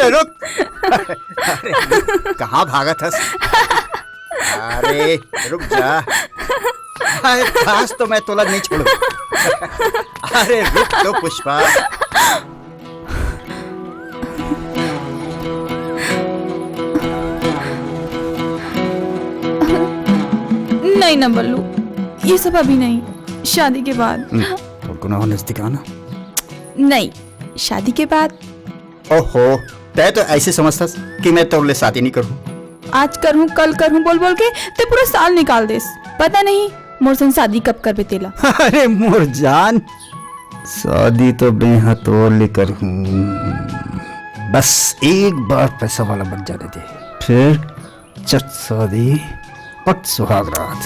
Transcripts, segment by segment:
अरे रुक। अरे कहाँ भागा था? अरे रुक जा। अरे खास तो मैं तोला नहीं छोड़ू। अरे रुक तो पुष्पा। नहीं ना बल्लू, ये सब अभी नहीं, शादी के बाद। तो गुनाह नजदीक आना। नहीं, शादी के बाद। ओहो, तय तो ऐसे समझता कि मैं तोरले शादी नहीं करूँ। आज करूँ कल करूँ बोल बोल के ते पूरा साल निकाल देस। पता नहीं मोर संग शादी कब कर बेतेला। अरे मोर जान, शादी तो बेहा तोरले करूँ, बस एक बार पैसा वाला बन जाने दे, फिर चट शादी पट सुहाग रात।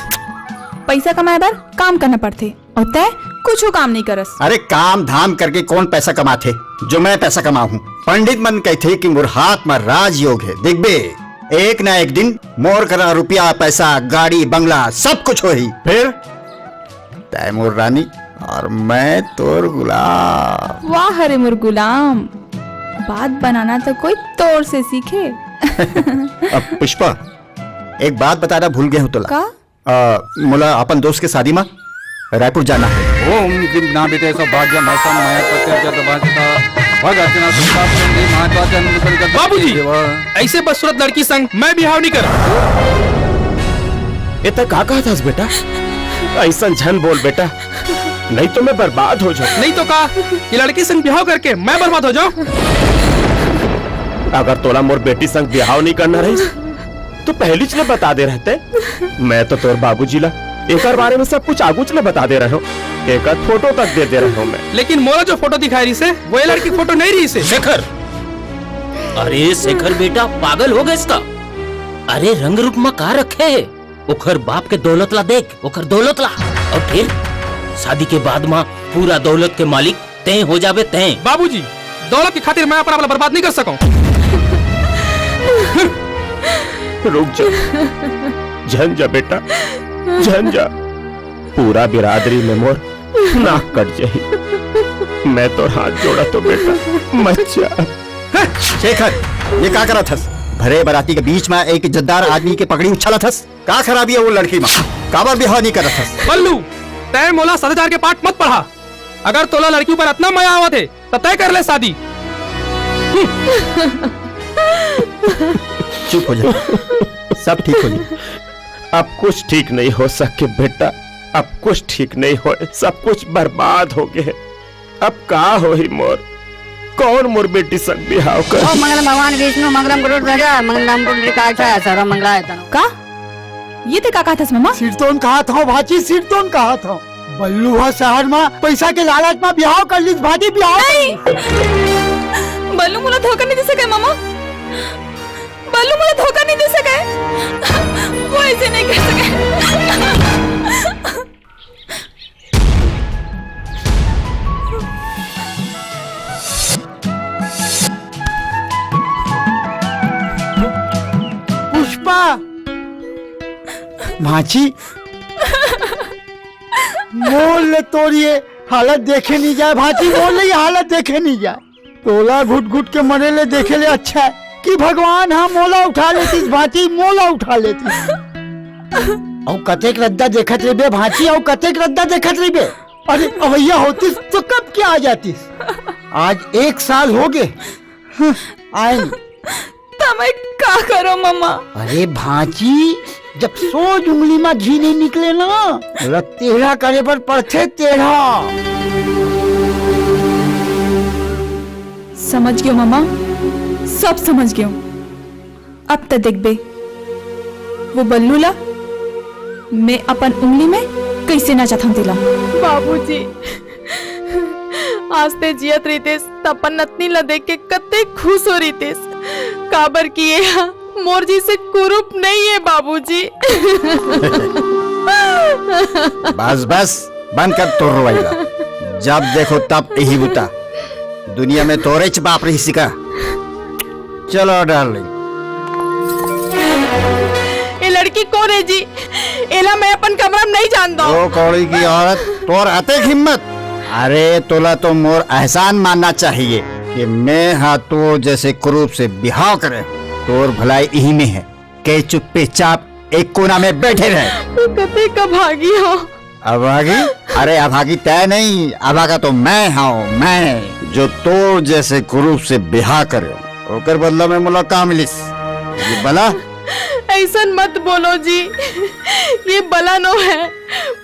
पैसा कमाए बार काम करना पड़ते और तय कुछ काम नहीं करस। अरे काम धाम करके कौन पैसा कमाते जो मैं पैसा कमाऊं? पंडित मन कहते कि मोर हाथ में राजयोग है। देख बे, एक ना एक दिन मोर करा रुपया पैसा गाड़ी बंगला सब कुछ हो ही। फिर तय मोर रानी और मैं तोर गुलाम। वाह हरे मोर गुलाम, बात बनाना तो कोई तोर से सीखे। अब पुष्पा, एक बात बताना भूल गया हूँ तो मोला अपन दोस्त के शादी में रायपुर जाना है। ओम दिव्ना बिते सौभाग्य महसम मय प्रत्यर्थ भाषिता भगतना सुखापन महात्वाचन निकल। बाबूजी, ऐसे बदसूरत लड़की संग मैं बिहाव नहीं कर। ये तक का कहा था बेटा? ऐसा झन बोल बेटा, नहीं तो मैं बर्बाद हो जाऊं। नहीं तो का ये लड़की संग बिहाव करके मैं बर्बाद हो जाऊं? अगर तोला मोर बेटी संग बिहाव नहीं करना रही तो पहली चले बता दे रहते। मैं तो तोर बाबूजी ला एक बारे में सब कुछ आगू चले बता दे रहा हूँ, एक फोटो तक दे रहा हूँ मैं। लेकिन मोरा जो फोटो दिखाई रही से वो लड़की फोटो नहीं रही से। शेखर, अरे शेखर बेटा पागल हो गए इसका। अरे रंग रूप में का रखे है? ओखर बाप के दौलत ला देख, ओखर दौलत ला, और फिर शादी के बाद में पूरा दौलत के मालिक तय हो जावे तय। बाबूजी, दौलत की खातिर मैं अपना बर्बाद नहीं कर सकूं। रुक जा, झन जा बेटा, झन जा। पूरा बिरादरी में मोर नाक कट जाही। मैं तो हाथ जोड़ा तो बेटा मत जा। शेखर, ये क्या करा थस? भरे बराती के बीच में एक इज्जतदार आदमी के पकड़ी उछला थस। का खराबी है वो लड़की में? काबर बिहाव नहीं करा थस? बल्लू, तय मोला 7,000 के पाठ मत पढ़ा। अगर तोला लड़की पर इतना माया आवा थे तो तय कर ले शादी। चुप हो जा, सब ठीक हो जाए। अब कुछ ठीक नहीं हो सके बेटा, अब कुछ ठीक नहीं हो, सब कुछ बर्बाद हो गए। अब का हो ही मोर, कौन मोर बेटी संग बिहाव कर? ओ मंगलम भगवान विष्णु मंगलम गुरुर ध्वजा मंगलम पुंडरीकाक्षाय सर्वं मंगलाय तनु। का ये ते का कहा था मामा? सिरतोन कहा था भाची, सिरतोन कहा था। बल्लू हा शहर में पैसा के लालच में बिहाव कर ली भाजी। बिहाव बल्लू मुझे धोखा नहीं दे सके मामा, बल्लू मुझे धोखा नहीं दे सके, वो ऐसे नहीं कर सके। पुष्पा, भाची मोल ले तोड़िए, हालत देखे नहीं जाए भाची, मोल ले हालत देखे नहीं जाए। तोला घुट घुट के मरे ले देखे ले अच्छा है कि भगवान हाँ मोला उठा लेती भाची, मोला उठा लेती। और कतेक रद्दा देखत रही बे भाची, और कतेक रद्दा देखत रही बे। अरे अवैया होती तो कब क्या आ जाती? आज 1 साल हो गए आएंगे। मैं क्या करो मामा? अरे भाची, जब 100 उंगली में घी नहीं निकले ना, टेढ़ा करे पर पड़ते टेढ़ा। समझ गयो मामा, सब समझ गयो। अब तक देख बे, वो बल्लू ला मैं अपन उंगली में कैसे ना चाहता दिला। बाबूजी, आज ते जियत रहीतेस तपन नतनी ला देख के कते खुश हो रहीतेस। काबर किए मोर जी से कुरूप नहीं है बाबूजी। बस बस बंद कर तोर रोवाइला। जब देखो तब यही बुता, दुनिया में तोरे च बाप रही सिका। चलो डार्लिंग। ये लड़की कौन है जी? एला मैं अपन कमरा में नहीं जानता। ओ कौड़ी की औरत, तोर आते हिम्मत। अरे तोला तो मोर एहसान मानना चाहिए। कि मैं हाथों जैसे कुरूप से बिहाव करे तोर भलाई यही में है कि चुप्पे चाप एक कोना में बैठे रहे। कते का भागी हो। अभागी? अरे अभागी तय नहीं, अभागा तो मैं हूँ, मैं जो तो जैसे कुरूप से बिहार करे ओकर बदला में मुलाकात मिलिस। ये बला ऐसा मत बोलो जी, ये बला नो है,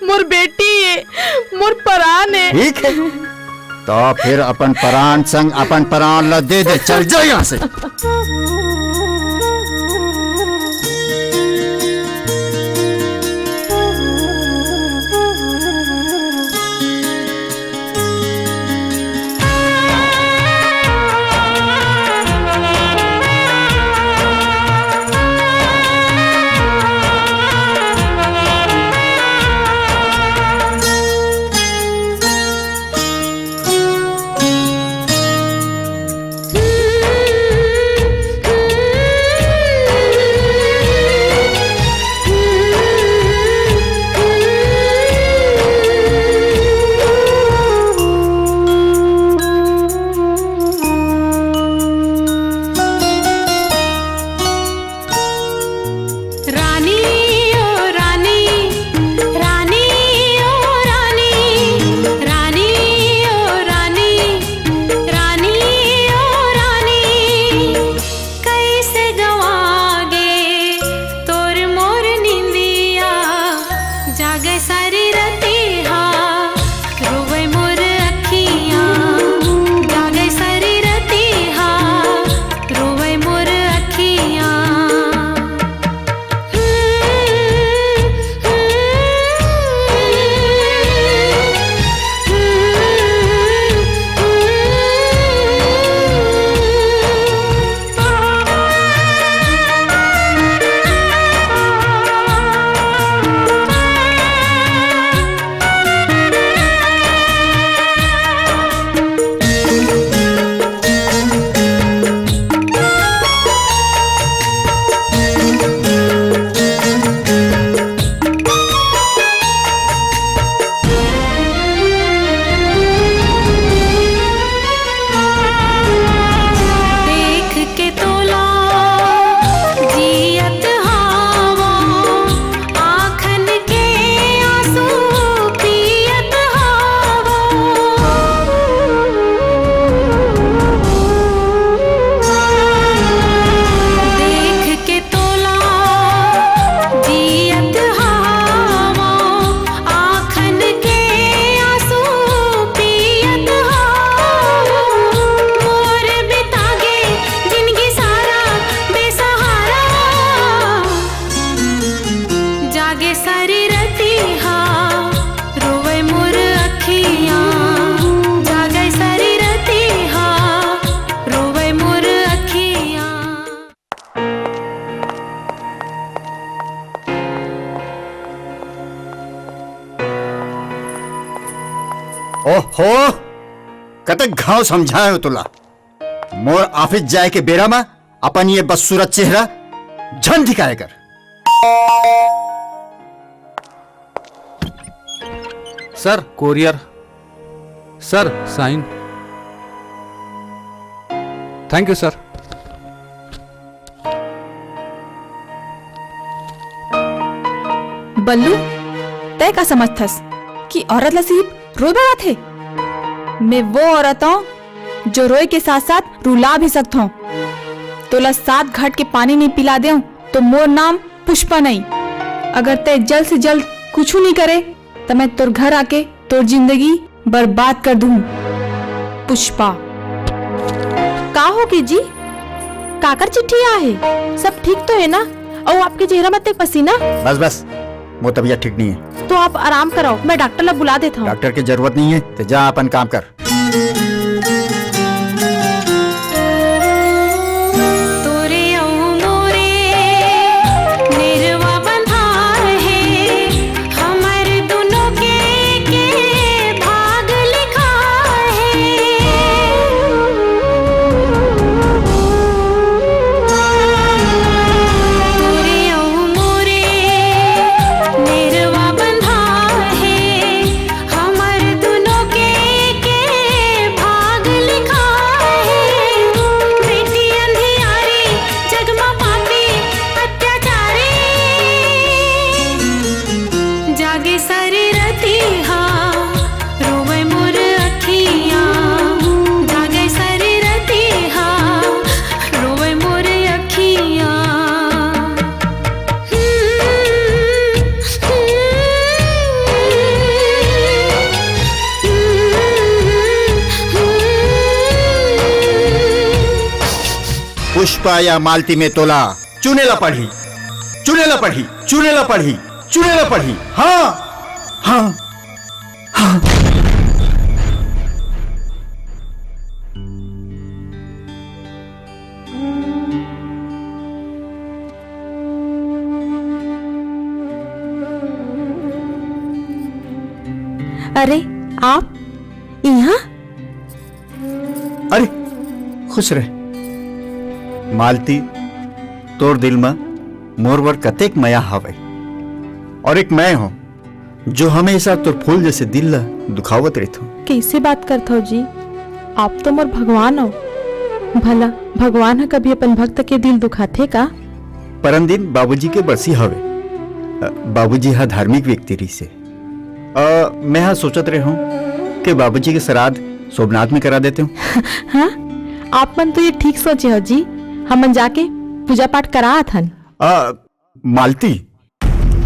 मोर बेटी ये, मोर परान है। ठीक है तो फिर अपन परान संग अपन परान ला दे दे, चल जाओ यहाँ से। ओहो कतक घाव समझाए हो तुला। मोर ऑफिस जाए के बेरा में अपन ये बदसूरत चेहरा झन दिखाए कर। Sir courier, sir sign. Thank you sir. Ballu तय का समझथस कि औरत लसीब रोए बड़ा थे। मैं वो औरत हूँ जो रोए के साथ साथ रुला भी सकता हूँ। तोला 7 घाट के पानी नहीं पिला दे तो मोर नाम पुष्पा नहीं। अगर तय जल्द से जल्द कुछ नहीं करे तो मैं तोर घर आके तोर जिंदगी बर्बाद कर दूँ। पुष्पा। का होगी जी? काकर चिट्ठी आहे? सब ठीक तो है ना? और आपके चेहरा में तक पसीना? बस बस वो तबीयत ठीक नहीं है तो आप आराम कराओ, मैं डॉक्टर ला बुला देता हूँ। डॉक्टर की जरूरत नहीं है तो जा अपन काम कर। निर्वा बंधा है हमर दोनों के पाया मालती में तोला, चुनेला पढ़ी, चुनेला पढ़ी, चुनेला पढ़ी, चुनेला पढ़ी। हाँ हाँ हाँ। अरे आप यहाँ? अरे खुश रहे मालती, तोर दिल में मोरवर कतेक मया हवे, और एक मैं हूं जो हमेशा तोर फूल जैसे दिल ला दुखावत रहता हूं। कैसे बात करते हो जी? आप तो मोर भगवान हो। भला भगवान है कभी अपन भक्त के दिल दुखाते का? परम दिन बाबूजी के बरसी हवे। बाबूजी हा धार्मिक व्यक्ति रही से। मैं हा सोचत रहे हूँ कि बाबूजी के श्राद्ध सोमनाथ में करा देते हूँ। हाँ, आप मन तो ये ठीक सोचे हो जी। हम जाके पूजा पाठ करा थन। मालती,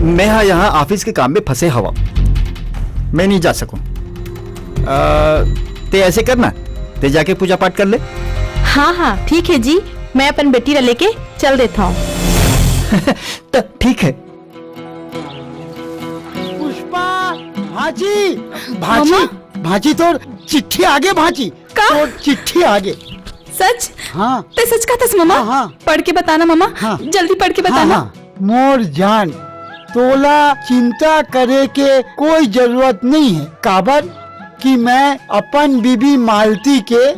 मैं हाँ यहाँ ऑफिस के काम में फंसे हवा, मैं नहीं जा सकूं। ते ऐसे करना, ते जाके पूजा पाठ कर ले। हाँ हाँ ठीक है जी, मैं अपन बेटी ला लेके चल देता हूँ। तो ठीक है। पुष्पा, भाजी, भाजी, भाजी तो चिट्ठी आगे, भाजी तो चिट्ठी आगे। सच? हाँ ते सच कहता है मामा? हाँ। पढ़ के बताना मामा। हाँ। जल्दी पढ़ के बताना। हाँ, मोर जान, तोला चिंता करे के कोई जरूरत नहीं है। काबर कि मैं अपन बीबी मालती के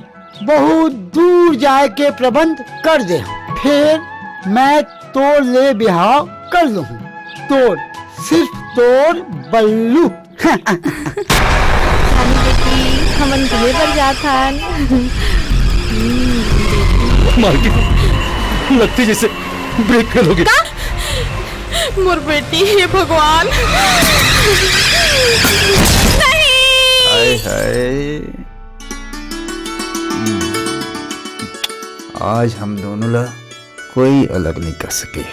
बहुत दूर जाए के प्रबंध कर दे, फिर मैं तोर ले बिहाव कर लूँ। तोर, सिर्फ तोर बल्लू। हमन घरे पर जाथन। मालकिन, लगती जैसे ब्रेक फेल हो गई। मोर बेटी, हे भगवान। हाय हाय, आज हम दोनों ला कोई अलग नहीं कर सके।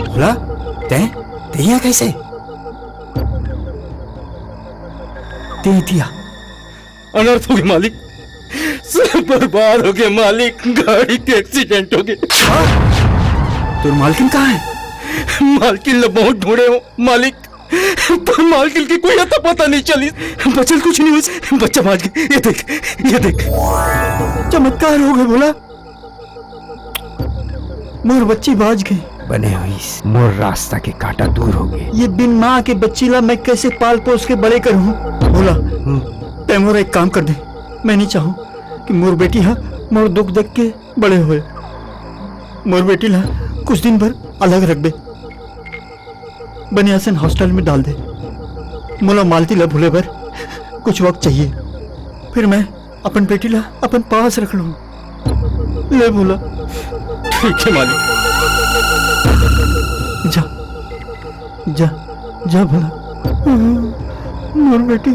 बोला ते यहाँ कैसे? ते दिया अनर्थ हो गया मालिक, सब बर्बाद हो गया मालिक, गाड़ी के एक्सीडेंट हो गए। तो मालकिन कहाँ है? मालकिन ने बहुत ढूंढे हो मालिक, पर मालकिन की कोई अता पता नहीं चली। बचल कुछ नहीं हुआ, बच्चा मार गया। ये देख, ये देख, चमत्कार हो गए। बोला मोर बच्ची बाज गई, बने हुई मोर रास्ता के कांटा दूर हो गए। ये बिन माँ के बच्ची ला मैं कैसे पाल पोस के बड़े करूँ? बोला ते मोर एक काम कर दे, मैं नहीं चाहूँ कि मोर बेटी हा मोर दुख देख के बड़े हुए। मोर बेटी ला कुछ दिन भर अलग रख दे, बनियासन हॉस्टल में डाल दे। मोला मालती ला भूले भर कुछ वक्त चाहिए, फिर मैं अपन बेटी ला अपन पास रख लूँ। ले बोला ठीक है मालिक। जा जा जा भला मोर बेटी।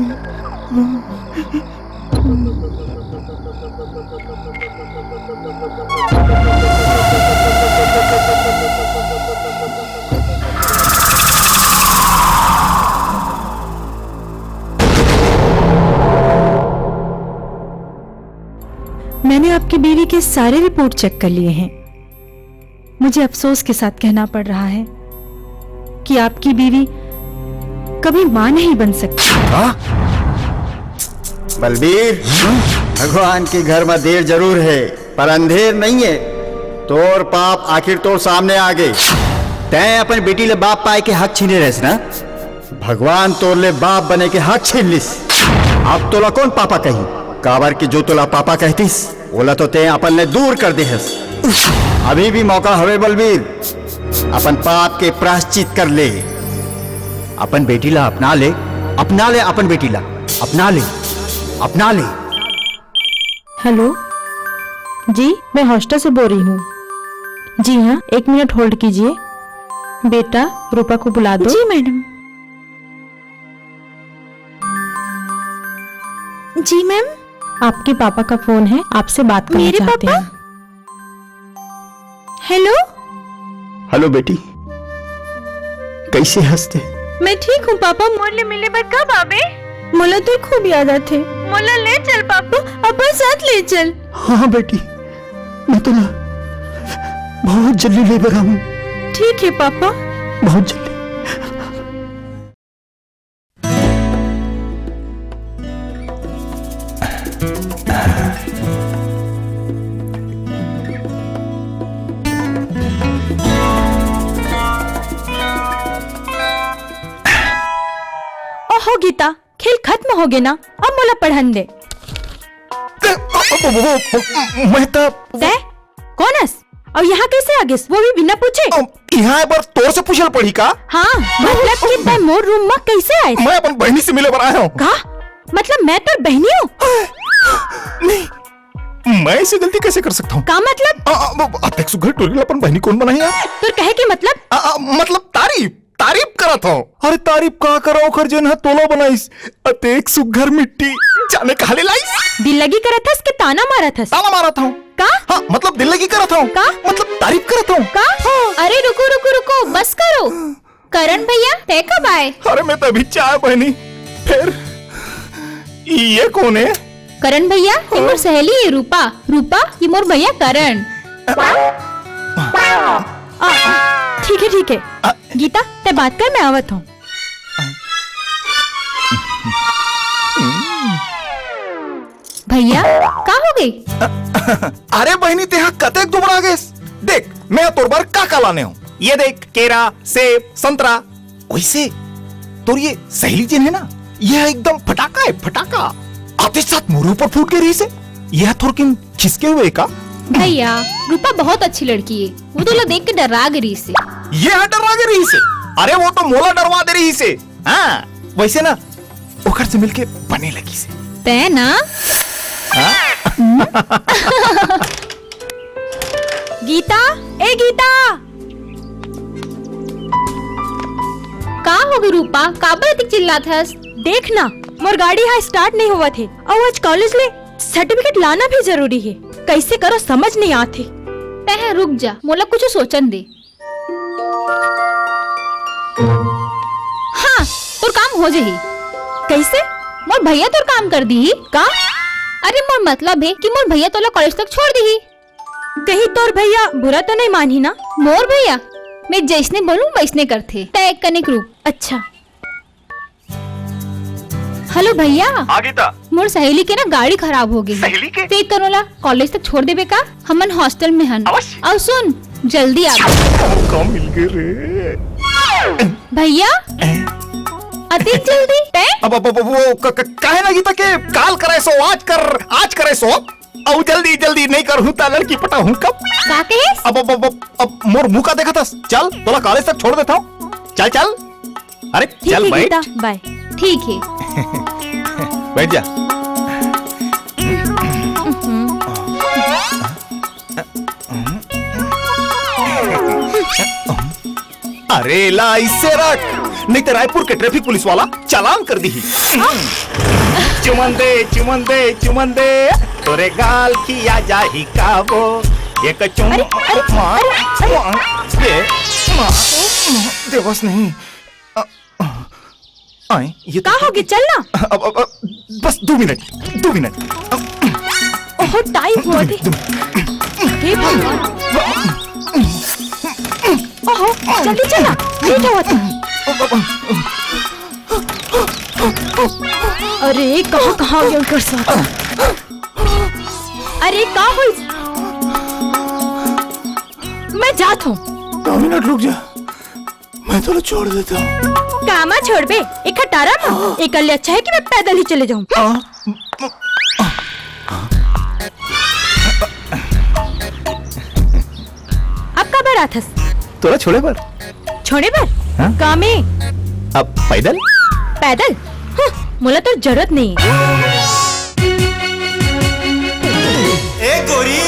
मैंने आपकी बीवी के सारे रिपोर्ट चेक कर लिए हैं। मुझे अफसोस के साथ कहना पड़ रहा है कि आपकी बीवी कभी मां नहीं बन सकती। बलबीर, भगवान के घर में देर जरूर है पर अंधेर नहीं है। तोर पाप आखिर तोर सामने आ गए। तैं अपन बेटी ले बाप पाए के हक छीने रहस ना, भगवान तोर ले बाप बने के हक छीन लिस। अब तोला कौन पापा कही? काबर की जो तोला पापा कहतीस बोला तो ते अपन ले दूर कर दे। अभी भी मौका हवे बलबीर, अपन पाप के प्रायश्चित कर ले। अपन बेटी ला अपना ले, अपना ले, अपन बेटी ला अपना ले, अपना ले। हेलो जी, मैं हॉस्टल से बोल रही हूँ। जी हाँ, 1 मिनट होल्ड कीजिए। बेटा, रूपा को बुला दो। जी मैडम। जी मैम। आपके पापा का फोन है, आपसे बात करना मेरे चाहते पापा? हैं। हेलो। हेलो बेटी, कैसे हंसते? मैं ठीक हूँ पापा, मोरले मिलने पर कब आवे? मोला तो खूब याद आते। मोला ले चल पापा, अपन साथ ले चल। हाँ बेटी, मैं तो ना बहुत जल्दी ले बगा हूँ। ठीक है पापा। बहुत जल्दी। ओहो गीता, खेल खत्म हो गया ना, अब मोला पढ़न दे। मैं तो दे कौन हस? और यहाँ कैसे आ गिस, वो भी बिना पूछे? यहाँ एक बार तोर से पूछल पड़ी का? हाँ, मतलब कि तै मोर रूम में कैसे आए? मैं अपन बहनी से मिले बर आया हूँ। का? मतलब मैं तो बहनी हूँ? नहीं, मैं ऐसी गलती कैसे कर सकता हूँ? का मतलब? अतेक सुघर टोरी अपन बहनी कौन बनाई यार? तो कहे कि मतलब? मतलब तारीफ करत हूँ। अरे तारीफ का करो खर जन है तोला बनाइस। अतेक सुघर मिट्टी जाने कहा ले लाइस? दिल लगी करत हस कि ताना मारत हस? ताना मारत हूँ। का? हाँ, मतलब दिल लगी करत हूँ। का? मतलब तारीफ करत हूँ। का? अरे रुको रुको रुको, बस करो। करण भैया, ते कब आए? अरे मैं तभी चाय बहनी। फिर ये कौन है? करण भैया, ये मोर सहेली है रूपा। रूपा, ये मोर भैया करण। ठीक है ठीक है। गीता, ते बात कर, मैं आवत हूँ। भैया, का हो गई? अरे बहनी तेहा कतेक दुबरा गए। देख, मैं तोर बार का लाने हूँ। ये देख, केरा, सेब, संतरा। वैसे तोर ये सहेली जिन है ना, यह एकदम फटाका है, फटाका। आते साथ मुंह ऊपर फूट के रही से। यह थोड़ किन खिसके हुए का? भैया, रूपा बहुत अच्छी लड़की है, वो तो देख के डरा गई से। ये डरा गई रही से? अरे वो तो मोला डरवा दे रही से। हाँ, वैसे ना ओखर से मिलके बने लगी से। ते ना? गीता, ए गीता, का हो गई रूपा? काबर इतनी चिल्लात हस? देख ना, मोर गाड़ी यहाँ स्टार्ट नहीं हुआ थे और आज कॉलेज ले सर्टिफिकेट लाना भी जरूरी है। कैसे करो समझ नहीं आती। ते रुक जा, मोला कुछ सोचन दे। हाँ, तोर काम हो जाही। कैसे? मोर भैया तोर काम कर दी का? अरे मोर मतलब है कि मोर भैया तोला कॉलेज तक छोड़ दी। कहीं तोर भैया बुरा तो नहीं मानी ना? मोर भैया, मैं जैसने बोलूं वैसने करते। तय कनिक रूप। अच्छा। हेलो भैया। गीता, मोर सहेली के ना गाड़ी खराब हो गई। सहेली के? ते तोला कॉलेज तक छोड़ देबे का? हमन हॉस्टल में हन। अवश्य। और सुन, जल्दी आ। कम मिल गए रे भैया, अति जल्दी। अब वो काहे ना गीता के काल करे सो आज करे सो और जल्दी नहीं करूँ ता लड़की पटा हूँ कब? का कहे? अब मोर मुंह का देखा था। चल तोला कॉलेज तक छोड़ देता हूँ। चल। अरे चल बैठ। बाय। ठीक है। बैठ जा। अरे ला इससे रख, नहीं तो रायपुर के ट्रैफिक पुलिस वाला चालान कर दी। चुमन दे तोरे गाल किया जाही काबो। एक चुम देवस नहीं। आए ये का होगी, चल ना। अब बस 2 मिनट। ओहो, टाइम हुआ थे। हे भगवान। ओहो, जल्दी चला, लेट हुआ था। अरे कहाँ गया कर सा? अरे का हुई? मैं जात हूँ। 2 मिनट रुक जा, मैं तो छोड़ देता हूँ। कामा छोड़ बे, एक हटारा ना। एक अल्ले अच्छा है कि मैं पैदल ही चले जाऊँ। अब कब रात हस? तोरा छोड़े पर? हाँ? कामे? अब पैदल? पैदल? मुला तो जरूरत नहीं है। ए गोरी,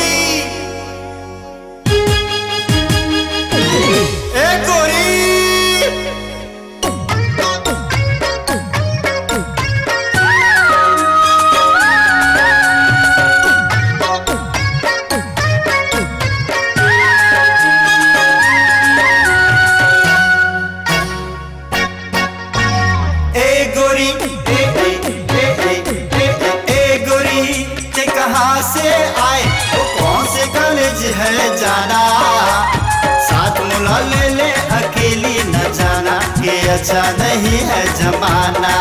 है जाना, साथ मुला ले ले अकेली न जाना, कि अच्छा नहीं है जमाना।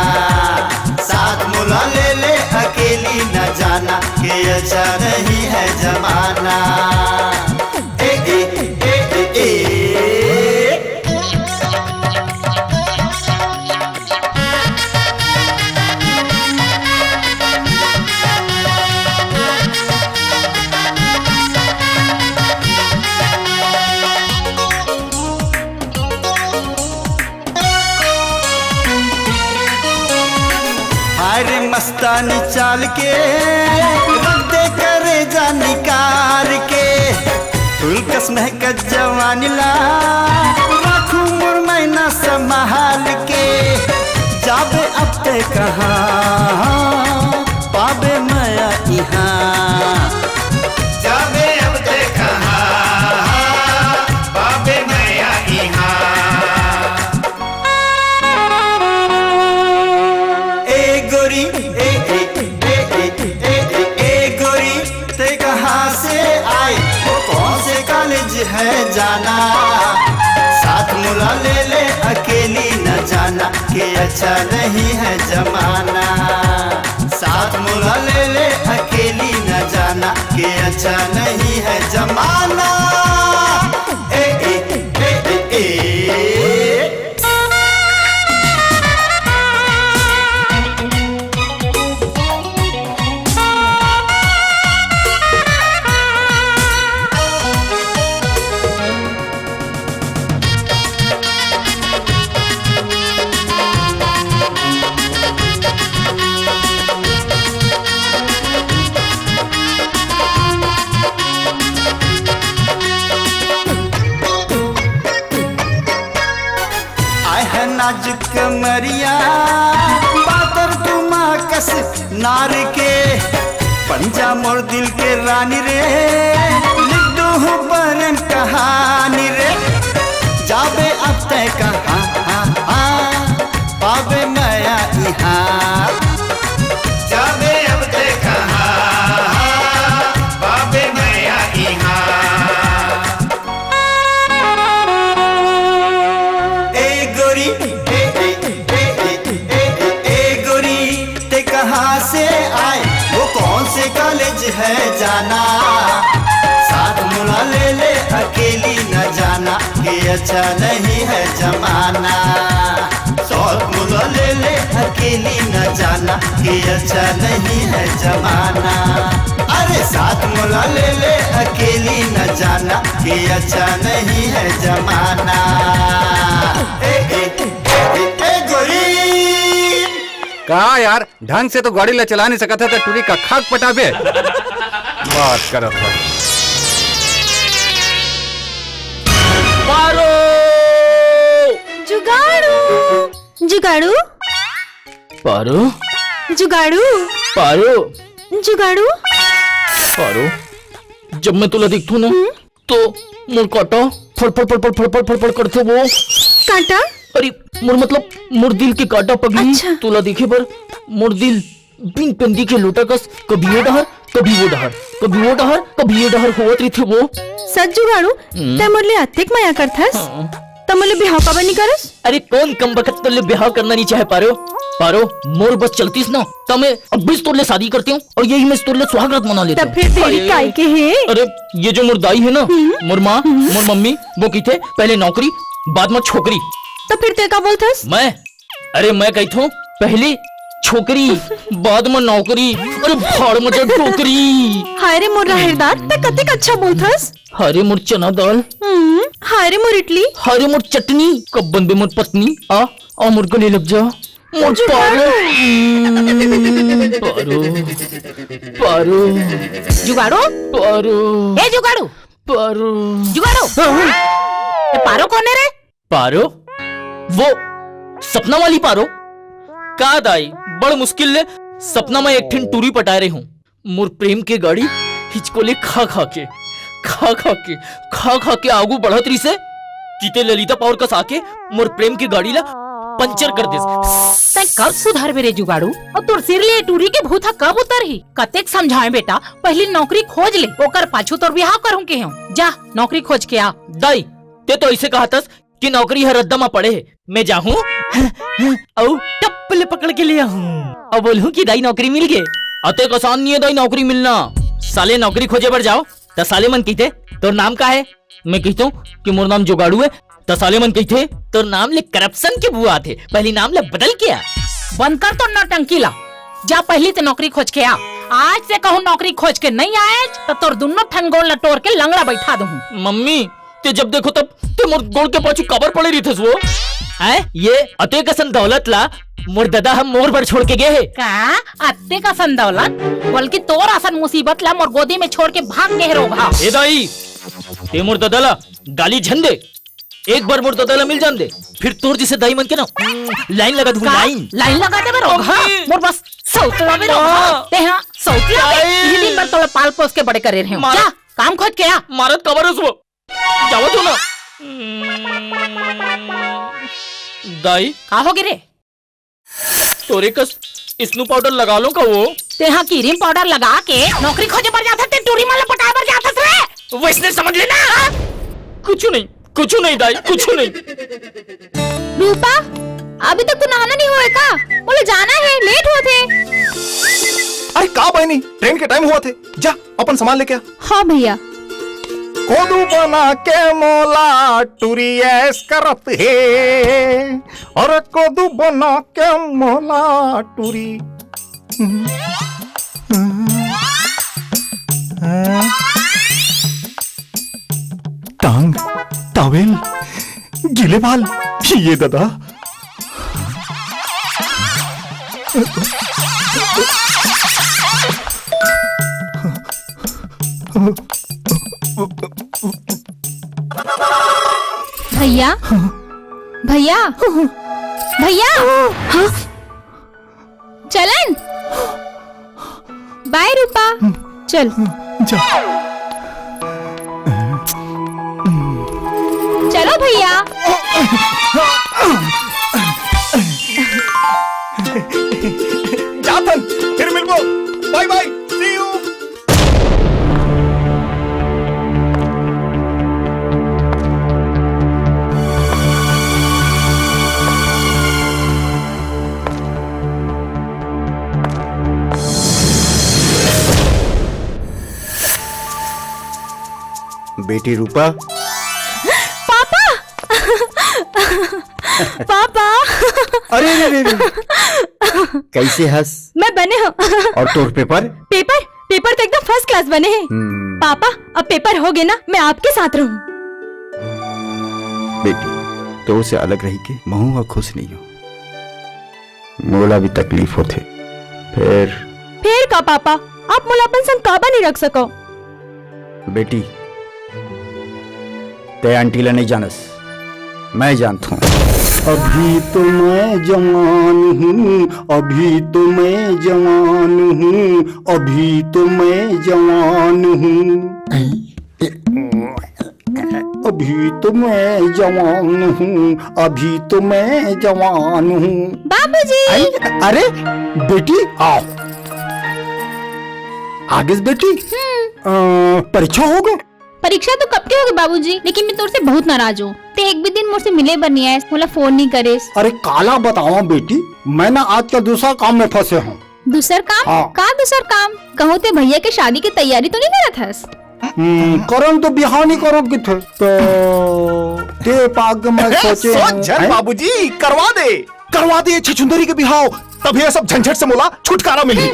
साथ मुला ले ले अकेली न जाना, कि अच्छा नहीं है जमाना। ए ए ए ए ए अरे मस्तानी चाल के रद्दे करे जा निकार के, तुलकस महक जवानी ला राखू मोर मैना संभाल के। जाबे अब ते कहाँ पाबे माया यहाँ, जाबे अब ते कहाँ पाबे माया यहाँ। गोरी ए ए ए ए ए ए ए गोरी ते कहाँ से आई, वो कौन से कॉलेज है जाना, साथ मुला ले ले अकेली न जाना, कि अच्छा नहीं है जमाना। साथ मुला ले ले अकेली न जाना, कि अच्छा नहीं है जमाना। ए ए ए ए ए नाजुक मरिया बातर तुमा कस नार के, पंजा मोर दिल के रानी रे, लिख दो हूँ बरन कहानी रे। जाबे अब तय कहाँ पाबे माया यहाँ, जाबे अब तय कहाँ पाबे माया यहाँ। से आए वो कौन से कॉलेज है जाना, साथ मुला ले ले अकेली न जाना, कि अच्छा नहीं है जमाना। साथ मुला ले ले अकेली न जाना, कि अच्छा नहीं है जमाना। अरे साथ मुला ले ले अकेली न जाना, कि अच्छा नहीं है जमाना। ए ए ए ए गोरी कहा यार, ढंग से तो गाड़ी ले चला नहीं सका था, तो टूरी का खाक पटाबे बात करो। पारो जुगाड़ू जुगाड़ू पारो जुगाड़ू पारो जुगाड़ू पारो, जब मैं तुला देखतू ना तो मोर काटा फड़फड़ फड़फड़ फड़फड़ फड़फड़ करते वो काटा। अरे मोर मतलब मोर दिल के काटा पगली। अच्छा। तुला देखे पर मोर दिल बिन पेंदी के लोटा कस कभी ये डहर कभी वो डहर, कभी वो डहर कभी ये डहर होवत रही थे वो। सच जुगाड़ू ते मोरले अत्तेक माया करथस, त मोरले बिहाव का बनी करस। अरे कौन कम बखत तोले बिहाव करना नहीं चाहे पारो। पारो मोर बस चलतीस ना तो मैं अब भी तोले शादी करती हूँ और यही मैं तोले सुहागरात मना लेता हूँ। फिर तेरी काय के है? अरे ये जो मोर दाई है ना, मोर माँ मोर मम्मी वो की थे पहले नौकरी बाद में छोकरी। तो फिर ते का बोलथस? मैं कही थू पहले छोकरी बाद में नौकरी, अरे भाड़ में टोकरी। हाय रे मोर रहरदार, ते कतेक अच्छा बोलथस। हाय रे मोर चना दाल, हाय रे मोर इडली, हाय रे मोर चटनी, कब बंदे मोर पत्नी आ मोर गले लग जा। मोर पारो पारो पारो जुगाड़ू पारो ए जुगाड़ू पारो जुगाड़ू पारो कौन है रे? पारो वो सपना वाली पारो का दाई बड़ मुश्किल ले सपना में एक ठिन टूरी पटा रही हूँ। मोर प्रेम के गाड़ी हिचकोले खा खा के आगू बढ़त रही से, कीते ललिता पावर कस आके मोर प्रेम की गाड़ी ला पंचर कर दे। तै कब सुधार रे जुगाड़ू और तोर सिर ले टूरी के भूथा कब उतर ही? कतेक समझाए बेटा, पहली नौकरी खोज ले, ओकर पाछू तोर बिहाव करूं के हूं। जा नौकरी खोज के आ। दाई ते तो ऐसे कहा थस कि नौकरी है रद्दा में पड़े है, मैं जाऊं और टप्पल पकड़ के ले आऊं और बोलूं कि दाई नौकरी मिल गई। अते आसान नहीं है दाई नौकरी मिलना। साले नौकरी खोजे पर जाओ तो साले मन कहते तोर नाम का है, मैं कहता हूँ कि मोर नाम जुगाड़ू है तो साले मन कहते तोर नाम ले करप्शन के बुआ थे, पहली नाम ले बदल के आ। बंद कर तो नौटंकी ला, जा पहली तो नौकरी खोज के आ। आज से कहूँ नौकरी खोज के नहीं आए तो तोर दोनों ठनगोल लटोर के लंगड़ा बैठा दूं। मम्मी ते जब देखो तब ते मोर गोड़ के पाछू कबर पड़े रही थस वो है। ये अते कसन दौलत ला मोर दादा हम मोर पर छोड़ के गए है का? अत्ते का सन दौलत बल्कि तोर आसन मुसीबत ला मोर गोदी में छोड़ के भाग गए रोगा। ए दाई ते मोर दादा ला गाली झंडे, एक बार मोर दादा ला मिल जान दे, फिर तोर जिसे दाई मन के ना लाइन लगा दूं। लाइन लगा दे रोगा मोर बस सौतला में रोगा ते हां सौतला में ये दिन भर तोला पाल पोस के बड़े करे रहे हो। जा काम खोज के आ। मारत कबर उसको जाओ तो ना। दाई का हो गिरे? तोरे कस स्नू पाउडर लगा लो का वो ते हां क्रीम पाउडर लगा के नौकरी खोजे पर जाता ते टूरी माला पटाए पर जाता रे। वैसने समझ लेना। कुछ नहीं दाई, कुछ नहीं। रूपा अभी तक तू नहाना नहीं हुआ का? बोले जाना है, लेट हुए थे। अरे का बहनी, ट्रेन के टाइम हुआ थे, जा अपन सामान लेके आ। हाँ भैया। कोदू बना के मोला टूरी ऐस करत है, और कोदू बना के मोला टूरी। टांग, टावेल, गीले बाल, ये दादा। भैया भैया भैया चलन। बाय रूपा, चल चलो भैया। जातन फिर मिलबो, बाय बाय, सी यू। बेटी रूपा। पापा पापा अरे रे रे कैसे हंस? मैं बने हो। और तोर पेपर पेपर तो एकदम फर्स्ट क्लास बने हैं। पापा अब पेपर हो गए ना, मैं आपके साथ रहूं। बेटी तो से अलग रही के महू और खुश नहीं हो, मोला भी तकलीफ होते। फिर का पापा आप मोलापन संग काबा नहीं रख सको। बेटी ते आंटी ला नहीं जानस, मैं जानता हूँ। अभी तो मैं जवान हूँ, अभी तो मैं जवान हूँ, अभी तो मैं जवान हूँ, अभी तो मैं जवान हूँ, अभी तो मैं जवान हूँ। बाबूजी। अरे बेटी आओ। आगे बेटी परीक्षा हो गई? परीक्षा तो कब के हो गई बाबूजी, लेकिन मैं तुझसे बहुत नाराज हूँ। ते एक भी दिन मुझसे मिले बनी है, बोला फोन नहीं करे। अरे काला बताओ बेटी, मैं ना आज का दूसरा काम में फंसे हूँ। दूसर काम? हाँ। का दूसर काम? कहूँ ते भैया के शादी की तैयारी तो नहीं करा था? करम तो बिहार नहीं करो कि थे तो ते पाग में सोचे सोच बाबूजी करवा दे छछुंदरी के बिहाव, तब ये सब झंझट से मोला छुटकारा मिली।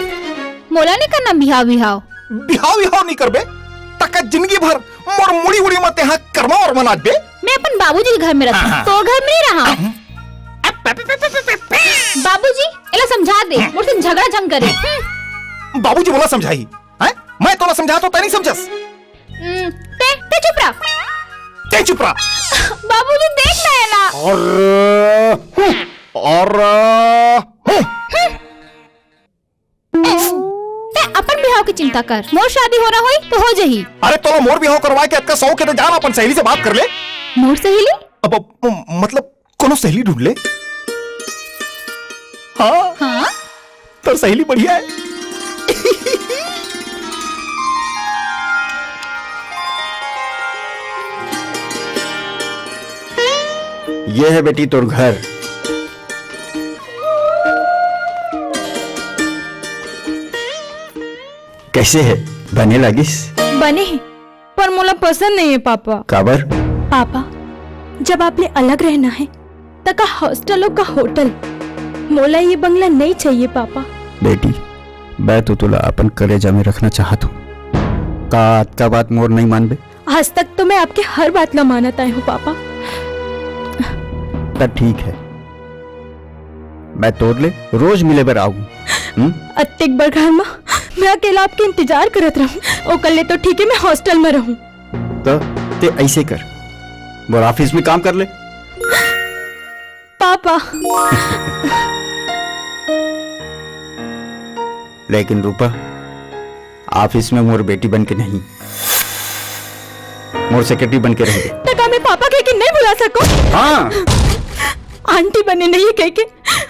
मोला नहीं करना बिहाव बिहाव नहीं करबे तक जिंदगी भर मोर मुड़ी उड़ी मत यहाँ करवा और मना दे। मैं अपन बाबूजी के घर में रहता, तो घर में नहीं रहा। बाबूजी एला समझा दे, मुझसे झगड़ा जंग करे। बाबूजी बोला समझाई है, मैं तोला समझा तो नहीं समझस। ते चुप रहा। ते चुप रहा। बाबूजी देख लेना। और अपन बिहाव की चिंता कर, मोर शादी हो रहा होई तो हो जही। अरे तोला मोर बिहाव करवाए के अक्का 100 के तो जान अपन सहेली से बात कर ले। मोर सहेली? अब मतलब कोनो सहेली ढूंढ ले हाँ हाँ तो सहेली बढ़िया है। ये है बेटी तोर घर। कैसे है, बने लगिस? बने हैं पर मोला पसंद नहीं है पापा। काबर? पापा जब आपने अलग रहना है तका हॉस्टल का होटल, मोला ये बंगला नहीं चाहिए पापा। बेटी मैं तो तुला अपन कलेजा में रखना चाहत हूँ, का बात मोर नहीं मानबे? आज तक तो मैं आपके हर बात ला मानत आई हूँ पापा। तब ठीक है, मैं तोड़ ले रोज मिले बर आऊँ। अत्तेक बार घर में मैं अकेला आपके इंतजार करत रहूं, और कल तो ठीक है मैं हॉस्टल में रहूं। तो ते ऐसे कर, मोर ऑफिस में काम कर ले। पापा लेकिन रूपा ऑफिस में मोर बेटी बन के नहीं, मोर सेक्रेटरी बन के रहेंगे। तका मैं पापा कह के नहीं बुला सकूं? हाँ आंटी बने नहीं कह के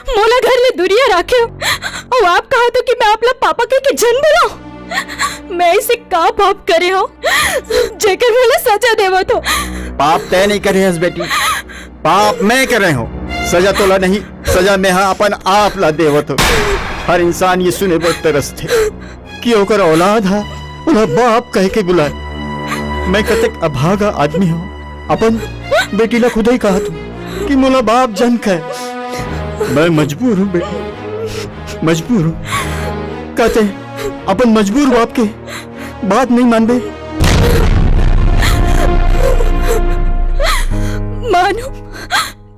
मोला घर ले दूरिया रखे हो, और आप कहा तो कि मैं आपला पापा कह के जन्म बुलाऊं। मैं इसे का पाप करे हो जेकर मोला सजा देवो तो? पाप तय नहीं करे हस बेटी, पाप मैं कर रहे हूँ, सजा तोला नहीं, सजा में हाँ अपन आप ला देवत हो। हर इंसान ये सुने पर तरस थे कि ओकर औलाद हा उन्हें बाप कह के बुलाए। मैं कतक अभागा आदमी हूँ, अपन बेटी ला खुद ही कहा तू कि मोला बाप जन है। मैं मजबूर हूँ बेटी, मजबूर हूँ। कहते अपन मजबूर बाप के बात नहीं मानबे। मानो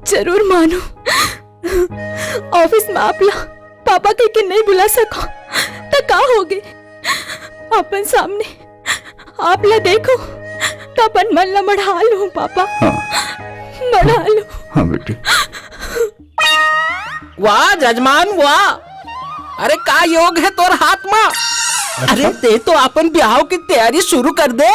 जरूर मानो, ऑफिस में आप ला पापा कह के नहीं बुला सको तो का होगे? अपन सामने आप ला देखो तो अपन मन ला मढ़ा लो पापा। हाँ मढ़ा लो। हाँ बेटी। वाह जजमान वाह, अरे का योग है तोर हाथ में। अरे ते तो अपन ब्याह की तैयारी शुरू कर दे।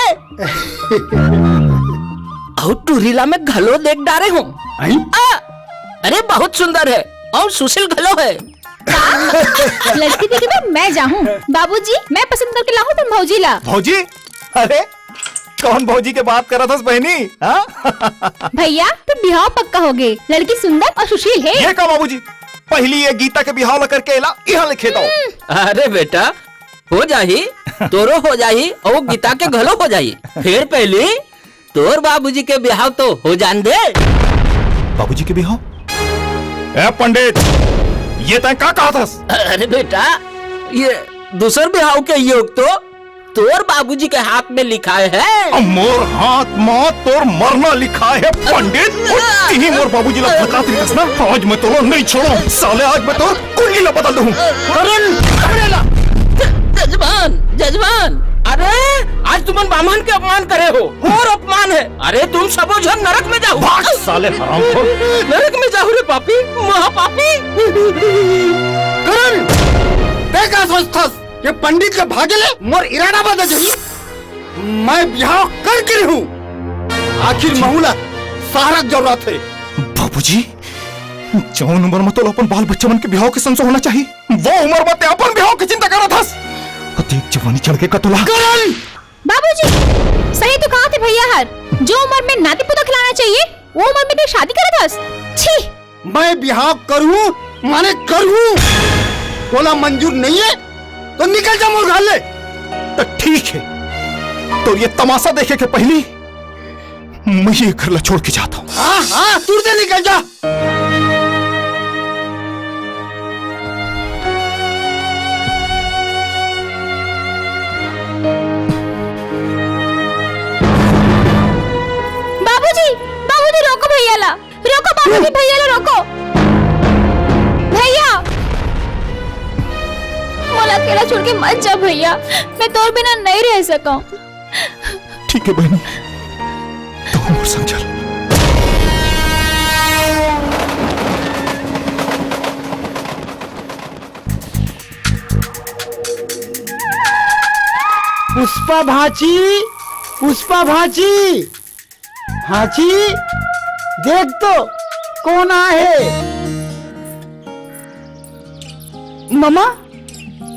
और टूरीला में घलो देख डारे हूँ। अरे बहुत सुंदर है और सुशील घलो है। लड़की देखे तो मैं जाऊँ बाबूजी, मैं पसंद करके लाऊं तुम भौजी ला। भौजी? अरे कौन भौजी के बात कर रहा था बहनी? भैया तो बिहाव पक्का हो गए, लड़की सुंदर और सुशील है। ये का बाबूजी, पहली ये गीता के बिहाव ला करके ला यहाँ लिखे दो। अरे बेटा हो जाही, तोरो हो जाही और गीता के घलो हो जाही, फिर पहले तोर बाबूजी के बिहाव तो हो जान दे। बाबूजी के बिहाव? ए पंडित, ये तय का कहा था? अरे बेटा ये दूसर बिहाव के योग तो तोर बाबूजी के हाथ में लिखा है। मोर हाथ में तोर मरना लिखा है पंडित। ही मोर बाबूजी ला धक्का दिलस ना, आज मैं तोरो नहीं छोड़ो साले, आज मैं तोर कुंडली ला बदल दूं। जजमान जजमान, अरे आज तुम बामन के अपमान करे हो, और अपमान है। अरे तुम सबो जन नरक में जाओ। भाग साले हरामखोर। नरक में जाओ रे पापी, महापापी। करण देखा सोचथस कि पंडित के भागले मोर इरादा बदल जाई। मैं बिहाव कर के हूँ, आखिर महूला सहारा जरूरत है। बाबूजी जौन उम्र में तो अपन बाल बच्चा मन के बिहाव के संसो होना चाहिए, वो उम्र में ते अपन बिहाव की चिंता करत हस। देख जवानी चढ़ के कतला। करण बाबूजी सही तो कहा थे भैया, हर जो उम्र में नाती पोता खिलाना चाहिए वो उम्र में तो शादी करत हस। छी मैं बिहाव करूँ माने करूँ, बोला मंजूर नहीं है तो निकल जा मोर घर ले। तो ठीक है, तो ये तमाशा देखे के पहले मैं ये घर ला छोड़ के जाता हूँ। हाँ हाँ तुरंत निकल जा। बाबूजी बाबूजी रोको भैया ला, रोको बाबूजी, भैया ला रोको। भैया मोला अकेला छोड़ के मत जा भैया, मैं तोर बिना नहीं रह सका। ठीक है बहनी, तो उम्र समझ। पुष्पा भाची, पुष्पा भाची, भाची देख तो कौन आए। ममा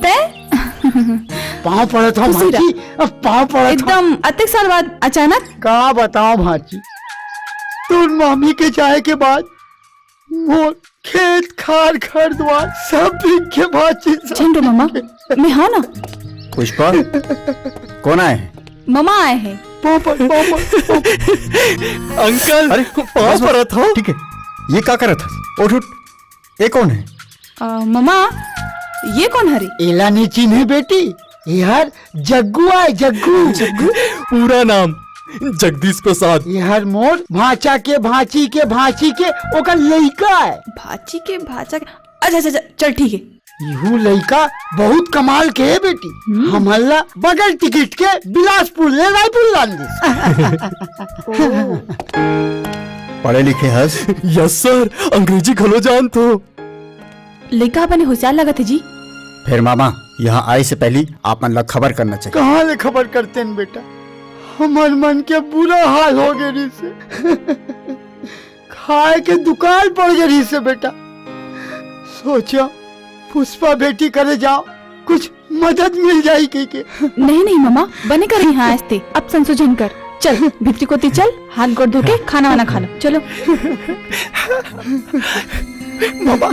तय पाँव पड़ा था खुशी रह। भांजी, अब पाँव पड़ा था। एकदम अतिक साल बाद अचानक कहा बताओ भांजी, तो मामी के जाए के बाद वो खेत खार घर द्वार सब बिक के भांजी। झंडू ममा मैं हाँ ना। पुष्पा कौन आए? ममा आए हैं। अंकल अरे पास पर था। ठीक है, ये क्या कर रहा था? उठ उठ, ये कौन है? ममा ये कौन हरी? एला नहीं चिन्हे बेटी, यार जग्गू आए। जग्गू जग्गू पूरा नाम जगदीश प्रसाद। यार मोर भाचा के भाची के भाची के ओका लइका है। भाची के भाचा के, अच्छा अच्छा चल ठीक है। यू लइका बहुत कमाल के है बेटी। हमला बगल टिकट के बिलासपुर ले रायपुर लान पढ़े लिखे हस? यस सर, अंग्रेजी खलो जान तो। लइका अपने होशियार लगा थे जी। फिर मामा यहाँ आए से पहले आप मन ला खबर करना चाहिए। कहाँ ले खबर करते हैं बेटा, हमार मन के बुरा हाल हो गए रही से। खाए के दुकान पड़ गई रही से बेटा। सोचा पुष्पा बेटी करे जाओ, कुछ मदद मिल जाएगी के। नहीं नहीं मामा बने कर यहाँ आस्ते, अब संशोधन कर। चल भित्री कोती चल, हाथ गोड़ धो के खाना वाना खा लो। चलो मामा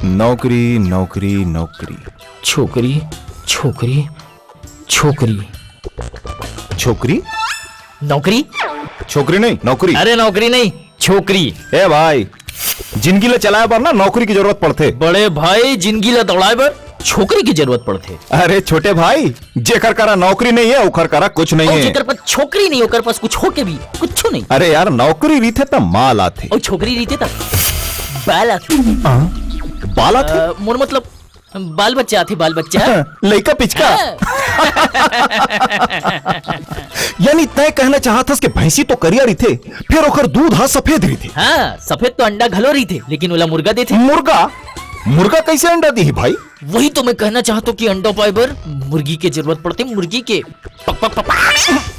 नौकरी नौकरी नौकरी। छोकरी छोकरी छोकरी छोकरी? नौकरी? छोकरी नहीं, नौकरी। अरे नौकरी नहीं, छोकरी। ए भाई, जिंदगी ले चलाए पर ना नौकरी की जरूरत पड़ते। बड़े भाई जिंदगी ले दौड़ाए पर छोकरी की जरूरत पड़ते। अरे छोटे भाई, जेकर करा नौकरी नहीं है उखर करा कुछ नहीं है। जेकर पास छोकरी नहीं ओकर पास कुछ हो के भी कुछ नहीं। अरे यार नौकरी रीते त माल आथे और छोकरी रीते त बाल आथे। बाल आथे? मोर मतलब बाल बच्चा आथे, बाल बच्चा। लइका पिचका। यानी तय कहना चाहत कि भैंसी तो करिया रही थे, फिर ओकर दूध हा सफेद रही थे। हाँ सफेद तो अंडा घलो रही थे, लेकिन वाला मुर्गा देते। मुर्गा? मुर्गा कैसे अंडा दी भाई? वही तो मैं कहना चाहता हूँ कि अंडा पाइबर मुर्गी के जरूरत पड़ते, मुर्गी के। पक पक पक।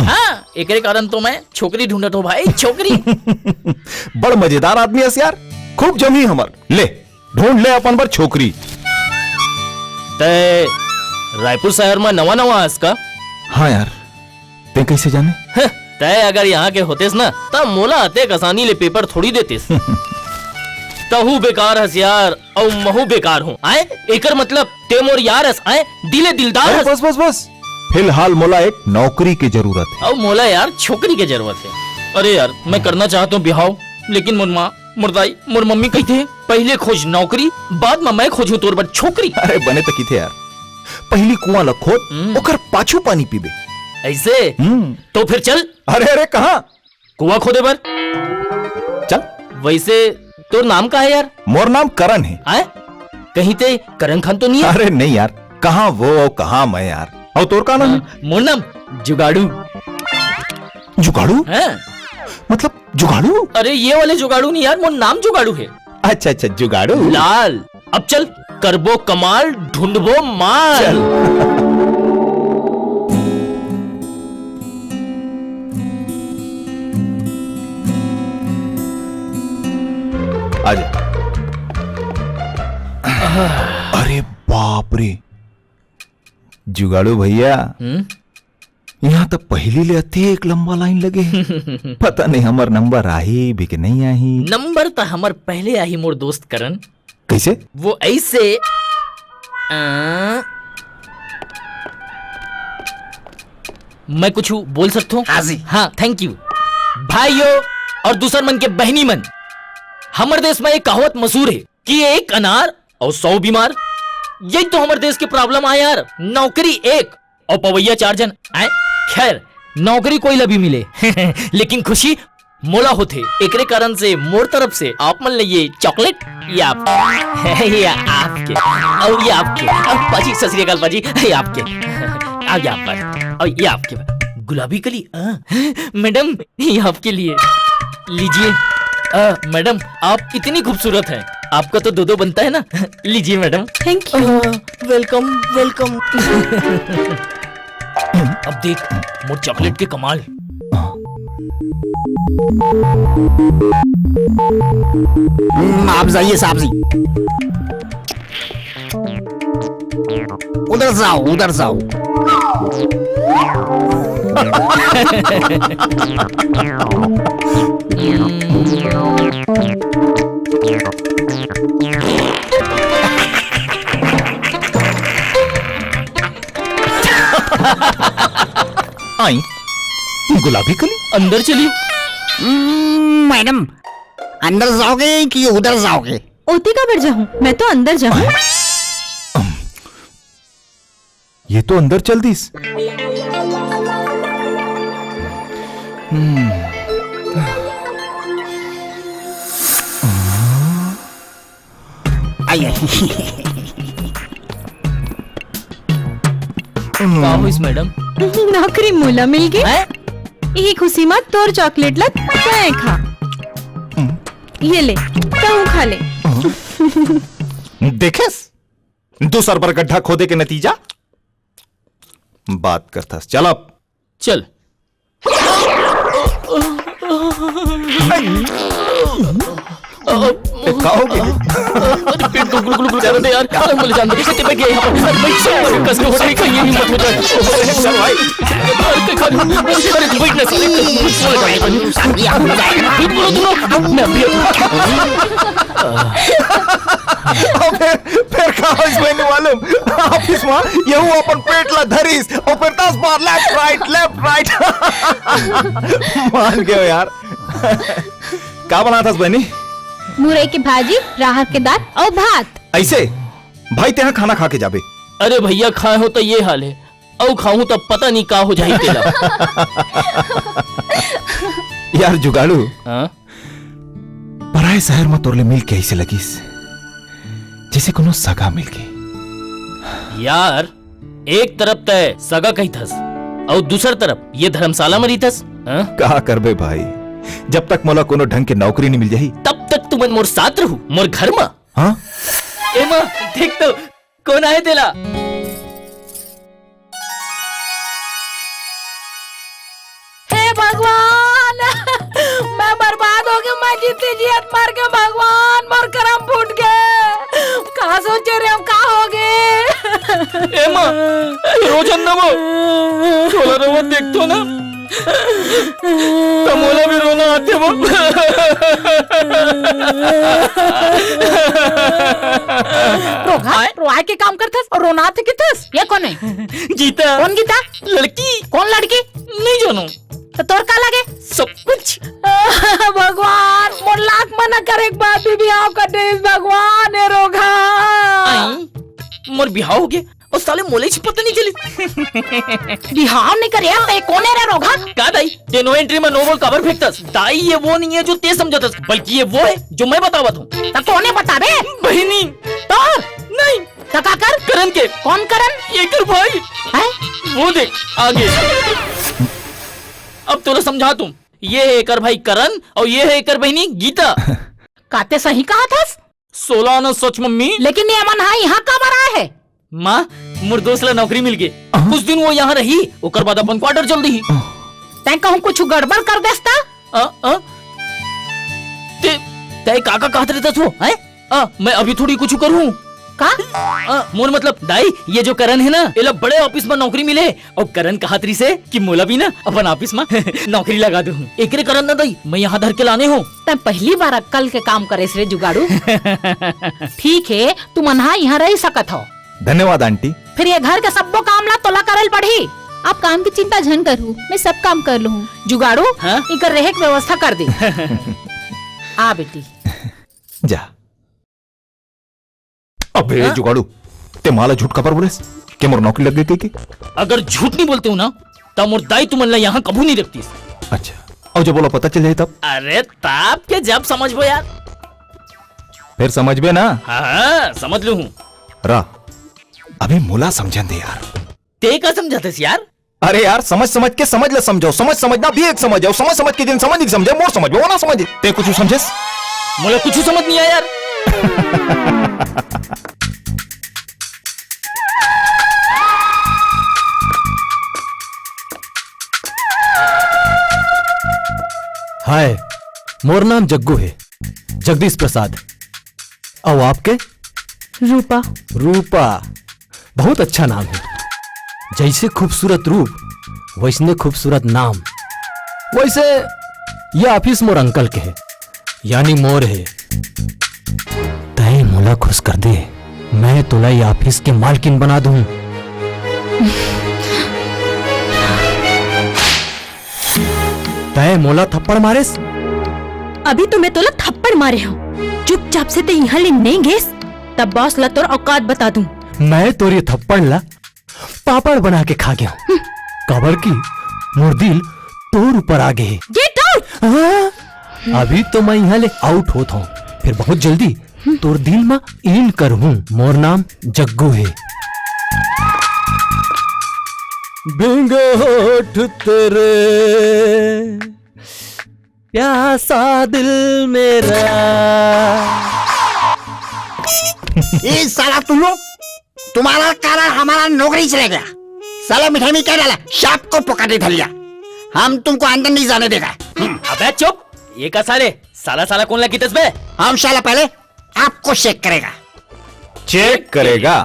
हाँ एक कारण तो मैं छोकरी ढूंढत हूँ भाई, छोकरी। बड़ मजेदार आदमी है यार, खूब जमी हमर। ले ढूंढ ले अपन पर छोकरी। तय रायपुर शहर में नवा नवा इसका। हाँ यार, ते कैसे जाने? तय अगर यहाँ के होतेस ना तब मोला आते आसानी ले पेपर थोड़ी देतेस। तहु बेकार हस यार, और महु बेकार हूँ। आए एकर मतलब ते मोर यार हस, आए दिले दिलदार हस। बस बस बस, फिलहाल मोला एक नौकरी की जरूरत है। और मोला यार छोकरी की जरूरत है। अरे यार मैं करना चाहता हूँ बिहाव, लेकिन मोर माँ मुर्दाई मोर मम्मी कहते हैं पहले खोज नौकरी, बाद में मैं खोजू तोर पर छोकरी। अरे बने तो किथे यार, पहली कुआं ल खोद, ओकर पाछू पानी पीबे। ऐसे? तो फिर चल। अरे अरे कहाँ? कुआं खोदे पर चल। वैसे तो नाम का है यार? मोर नाम करण है। आए कहीं ते करण खान तो नहीं है? अरे नहीं यार, कहाँ वो और कहाँ मैं यार। और तोर का नाम? मोर नाम जुगाड़ू। जुगाड़ू? मतलब जुगाड़ू? अरे ये वाले जुगाड़ू नहीं यार, मोर नाम जुगाड़ू है। अच्छा अच्छा जुगाड़ू लाल। अब चल करबो कमाल, ढूंढबो माल। चल। आजा। अरे बाप रे जुगाड़ू भैया, यहाँ तो पहली ले एक लंबा लाइन लगे। पता नहीं हमार नंबर आही भी कि नहीं आही। नंबर तो हमार पहले आई मोर दोस्त करण। कैसे? वो ऐसे मैं कुछ बोल सकता हूँ? हाँ थैंक यू भाइयों और दूसर मन के बहनी मन। हमारे देश में एक कहावत मशहूर है कि एक अनार और 100 बीमार। यही तो हमारे देश की प्रॉब्लम है यार, नौकरी एक और पवैया 4 जन। खैर नौकरी कोई लभी मिले लेकिन खुशी मोला होते। एकरे कारण से मोर तरफ से आप मन लिए चॉकलेट ये आपके ये आपके और ये आपके पाजी सत श्री अकाल पाजी ये आपके और ये आप और ये आपके गुलाबी कली मैडम ये आपके लिए लीजिए। मैडम आप इतनी खूबसूरत हैं आपका तो दो बनता है ना। लीजिए madam. Thank you. Welcome welcome. अब देख मोर चॉकलेट के कमाल। आप जाइए साहब जी, उधर जाओ उधर जाओ। आई गुलाबी कली अंदर चलिए। मैडम अंदर जाओगे कि उधर जाओगे? ओती का बढ़ जाऊं, मैं तो अंदर जाऊं। ये तो अंदर चल दीस। आइए। का होइस मैडम? नौकरी मुला मिल गई। यही खुशी में तोर चॉकलेट लत मैं खा। ये ले तू खा ले। देखेस दूसर पर गड्ढा खोदे के नतीजा बात करता। चल अब चल। कहोगे पेट को गुल गुल कर दे यार। बोले जान दे से पे गया यहां पर बैठ से कस के होटल का ये हिम्मत हो जाए। चल भाई अरे वेट ना बोलो दोनों मैं अभी फिर कहा इसमें मालूम ऑफिस में ये हुआ अपन पेट ला धरीस और फिर 10 बार लेफ्ट राइट मान गए यार। क्या बना था बहनी? मुरई की भाजी, राहर के दाल और भात। ऐसे भाई तेरा खाना खा के जाबे। अरे भैया खाए हो तो ये हाल है, और खाऊं तब पता नहीं का हो जाए तेरा। यार जुगाड़ू हाँ? पराए शहर में तोरले मिल के ऐसे लगिस जैसे कोनो सगा मिल के। यार एक तरफ तय सगा कही थस और दूसर तरफ ये धर्मशाला में रही थस। कहा करबे भाई, जब तक मोला कोनो ढंग के नौकरी नहीं मिल जाही तब तक तुम मोर साथ रहू मोर घर में। हाँ ए मां देख तो कौन आए तेला। हे भगवान मैं बर्बाद हो गई। मैं जीती जियत मर के भगवान मोर करम फूट गए। कहा सोचे रहे हम का हो गए। ए मां रोजन ना वो छोला रोवा देख तो ना तमोला भी रोना आते वो। रोआ के काम करथस और रोना थे किथस। ये कौन है? गीता। कौन गीता? लड़की। कौन लड़की? नहीं जानू। तो तोर का लगे? सब कुछ। भगवान मोर लाख मना करे एक बात भी आप कटे भगवान है रोगा। मोर बिहाव हो गया और साले मोले से पता नहीं चली। बिहाव नहीं करे ते कौन है रे रोगा? का दाई ते नो एंट्री में नो बॉल कवर फेंकतस। दाई ये वो नहीं है जो ते समझतस, बल्कि ये वो है जो मैं बतावत हूँ। तो कौन है बताबे? बहिनी। तो नहीं तो का कर? करण के। कौन करण? ये कर भाई है वो देख आगे। अब तो समझा तुम, ये है एकर भाई करण और ये है एकर बहनी गीता। काते सही कहा था? 16 ना सच मम्मी। लेकिन ये अमन है यहाँ कब रहा है? माँ मोर दोस्त ला नौकरी मिल गई। कुछ दिन वो यहाँ रही ओकर बाद अपन क्वार्टर चल दी। तै कहूँ कुछ गड़बड़ कर देस्ता। ते काका कहते रहता तो है मैं अभी थोड़ी कुछ करूँ का। मोर मतलब दाई ये जो करण है ना ये बड़े ऑफिस में नौकरी मिले और करण कहातरी से कि मोला भी ना अपन ऑफिस में नौकरी लगा दूं। एकरे करण ना दाई मैं यहाँ धर के लाने हूँ। तै पहली बार अक्कल के काम करे रे जुगाड़ू। ठीक है तुम अनहा यहाँ रह सकत हो। धन्यवाद आंटी। फिर ये घर के सबो काम ला तोला करल पड़ी। आप काम की चिंता झन करू, मैं सब काम कर लूँ। जुगाड़ू इकर रहे की व्यवस्था कर दे। आ बेटी जा। अबे जुगाड़ू ते माला झूठ खबर बोले के मोर नौकरी लग गई के। अगर झूठ नहीं बोलते हो ना तब मोर दाई तुमन यहाँ कबू नहीं रखती। अच्छा और जब बोला पता चल जाए तब? अरे तब के जब समझ यार। फिर समझ बे ना? हाँ समझ लू हूँ। रा अभी मोला समझन दे यार। ते का समझाते यार? अरे यार समझ के समझ ले समझो। समझना भी एक समझ समझ के दिन समझ नहीं समझे मोर समझ वो ना समझ ते कुछ समझे? मोला कुछ समझ नहीं आया यार। हाय, मोर नाम जग्गू है, जगदीश प्रसाद। और आपके? रूपा। रूपा, बहुत अच्छा नाम है। जैसे खूबसूरत रूप वैसने खूबसूरत नाम। वैसे ये ऑफिस मोर अंकल के है, यानी मोर है। तय मोला खुश कर दे, मैं तोला ये ऑफिस के मालकिन बना दूं। तय मोला थप्पड़ मारेस? अभी तो मैं तोला थप्पड़ मारे हो। चुपचाप से ते यहाँ ले नहीं गेस, तब बॉस ला तोर औकात बता दूं। मैं तोरी थप्पड़ ला पापड़ बना के खा गया हूँ। कबर की मोर दिल तोर ऊपर आ गए। Get out. अभी तो मैं यहाँ ले आउट होता हूँ, फिर बहुत जल्दी तोर दिल में इन कर हूँ। मोर नाम जग्गू है। बिंगे होठ तेरे प्यासा दिल मेरा। ये साला तुम लोग, तुम्हारा कारण हमारा नौकरी चले गया। साला मिठाई में क्या डाला? सांप को पकड़ने धलिया। हम तुमको अंदर नहीं जाने देगा। अबे चुप, ये का साले साला साला कौन लगी तस्बे? हम साला पहले आपको चेक करेगा। चेक करेगा?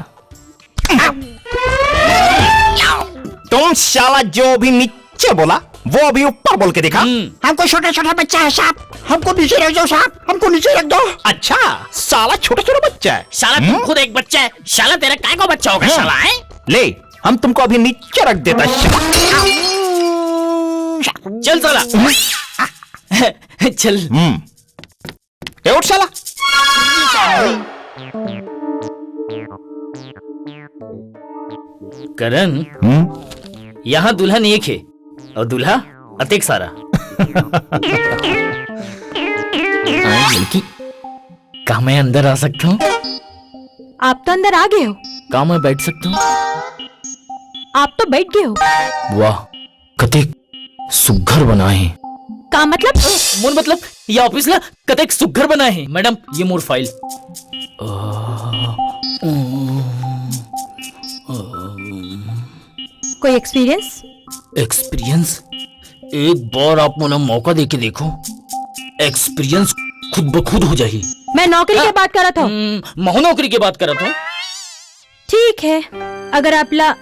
तुम साला जो भी नीचे बोला वो अभी ऊपर बोल के दिखा। हमको छोटा छोटा बच्चा है साहब, हमको नीचे रख दो साहब, हमको नीचे रख दो। अच्छा, साला छोटा छोटा बच्चा है। साला तुम खुद एक बच्चा है। साला तेरा काय को बच्चा होगा साला है? ले, हम तुमको अभी नीचे रख देता। चल साला चल। ए उठ साला। करण, यहाँ दुल्हन एक है और दूल्हा अतेक सारा। लड़की, क्या मैं अंदर आ सकता हूँ? आप तो अंदर आ गए हो। क्या मैं बैठ सकता हूँ? आप तो बैठ गए हो। वाह, कतेक सुघर बना है। का मतलब? मोर मतलब ये ऑफिस ला कतेक सुघर बना है। मैडम, ये मोर फाइल। कोई एक्सपीरियंस? एक्सपीरियंस? एक बार आप मुझे मौका देके देखो, एक्सपीरियंस खुद ब खुद हो जाएगी। मैं नौकरी की बात कर रहा था। मैं नौकरी की बात कर रहा था। ठीक है, अगर आपला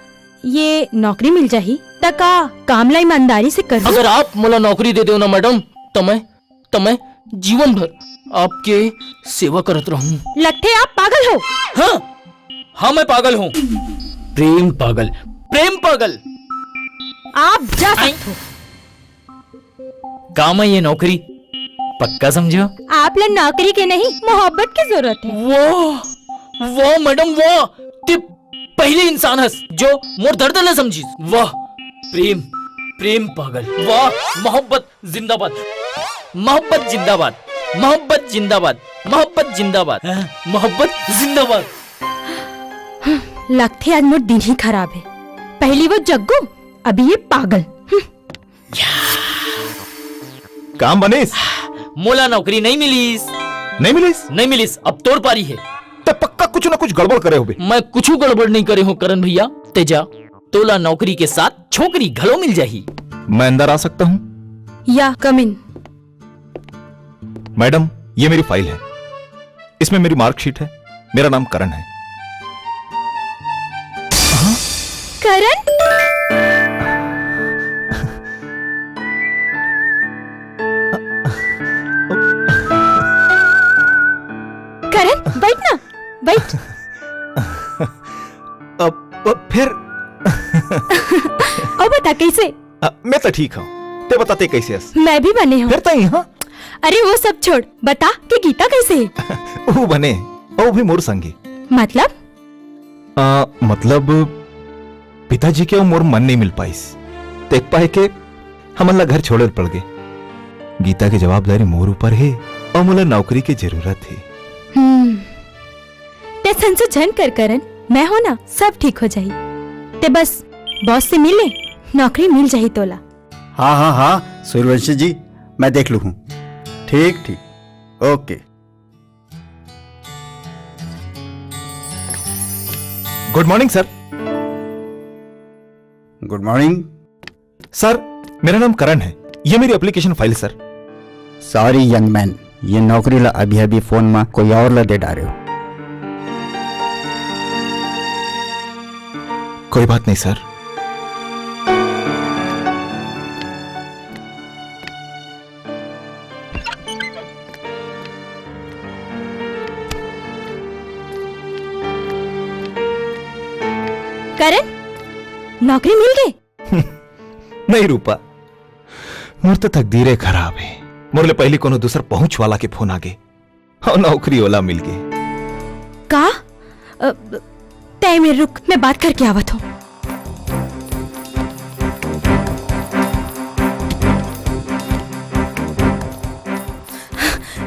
ये नौकरी मिल जाही त का कामला ईमानदारी से कर। अगर आप मुझे नौकरी दे दो ना मैडम, तो मैं जीवन भर आपके सेवा करत रहूं। लगते आप पागल हो। हाँ, मैं पागल हूँ। प्रेम पागल, प्रेम पागल। आप जा सकते हो। काम है ये नौकरी, पक्का समझो। आप लोग नौकरी के नहीं, मोहब्बत की जरूरत है। वाह वाह मैडम वाह, ते पहले इंसान है जो मोर दर्द न समझी। वाह, प्रेम प्रेम पागल। वाह, मोहब्बत जिंदाबाद, मोहब्बत जिंदाबाद, मोहब्बत जिंदाबाद, मोहब्बत जिंदाबाद, मोहब्बत जिंदाबाद। लगते आज मोर दिन ही खराब है। पहली वो जग्गू, अभी ये पागल। काम बनीस? मोला नौकरी नहीं मिलीस। नहीं मिलीस? नहीं मिलीस, अब तोड़ पारी है। तो पक्का कुछ ना कुछ गड़बड़ करे हो बे। मैं कुछ गड़बड़ नहीं करे हूँ करण भैया। तेजा, तोला नौकरी के साथ छोकरी घलो मिल जाही। मैं अंदर आ सकता हूँ? या कम इन। मैडम, ये मेरी फाइल है, इसमें मेरी मार्कशीट है। मेरा नाम करण है। करण? करण, बैठ ना, बैठ। अब फिर अब बता कैसे? मैं तो ठीक हूँ, ते बताते कैसे हस? मैं भी बने हूँ। फिर तो यहाँ। अरे वो सब छोड़, बता कि गीता कैसे है? वो बने, वो भी मोर संगी। मतलब? मतलब पिताजी के मोर मन नहीं मिल पाइस, देख पाए के हमला घर छोड़े पड़ गए। गीता की जवाबदारी मोर ऊपर है और मुझे नौकरी की जरूरत है। ते संसो झन कर करन, मैं हो ना, सब ठीक हो जाही। ते बस बॉस से मिले, नौकरी मिल जाही तोला। हाँ हाँ हाँ सूर्यवंशी जी, मैं देख लूँ। ठीक ठीक, okay. Good morning sir. Good morning sir, मेरा नाम करण है, ये मेरी application file sir. Sorry young man, ये नौकरी ला अभी अभी फोन में कोई और ला दे डारे हो। कोई बात नहीं सर। करण, नौकरी मिल गई? नहीं रूपा, मोर तो तकदीरें खराब है। मोरले पहली कोनो दूसर पहुंच वाला के फोन आगे और नौकरी ओला मिल गई। का? तय में रुक, मैं बात करके आवत हूँ।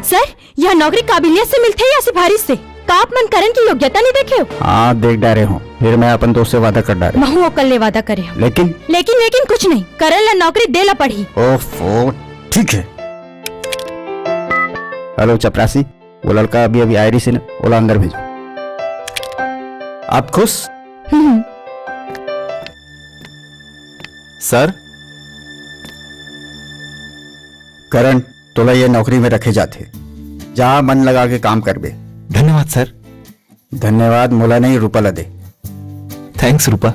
सर, यह नौकरी काबिलियत से मिलते है या सिफारिश से? का आप मन करण की योग्यता नहीं देखे हो? हाँ देख डारे हूँ, फिर मैं अपन दोस्त से वादा कर डारे। महू कल ले वादा करे हो। लेकिन लेकिन कुछ नहीं, करण ला नौकरी दे ला पड़ी। ओफो, ठीक है। हेलो चपरासी, वो लड़का अभी अभी आयरी से ना, ओला अंदर भेजो। आप खुश? सर, करण तोला ये नौकरी में रखे जाते, जहाँ मन लगा के काम कर बे। धन्यवाद सर। धन्यवाद मोला नहीं, रूपा ला दे। Thanks Rupa.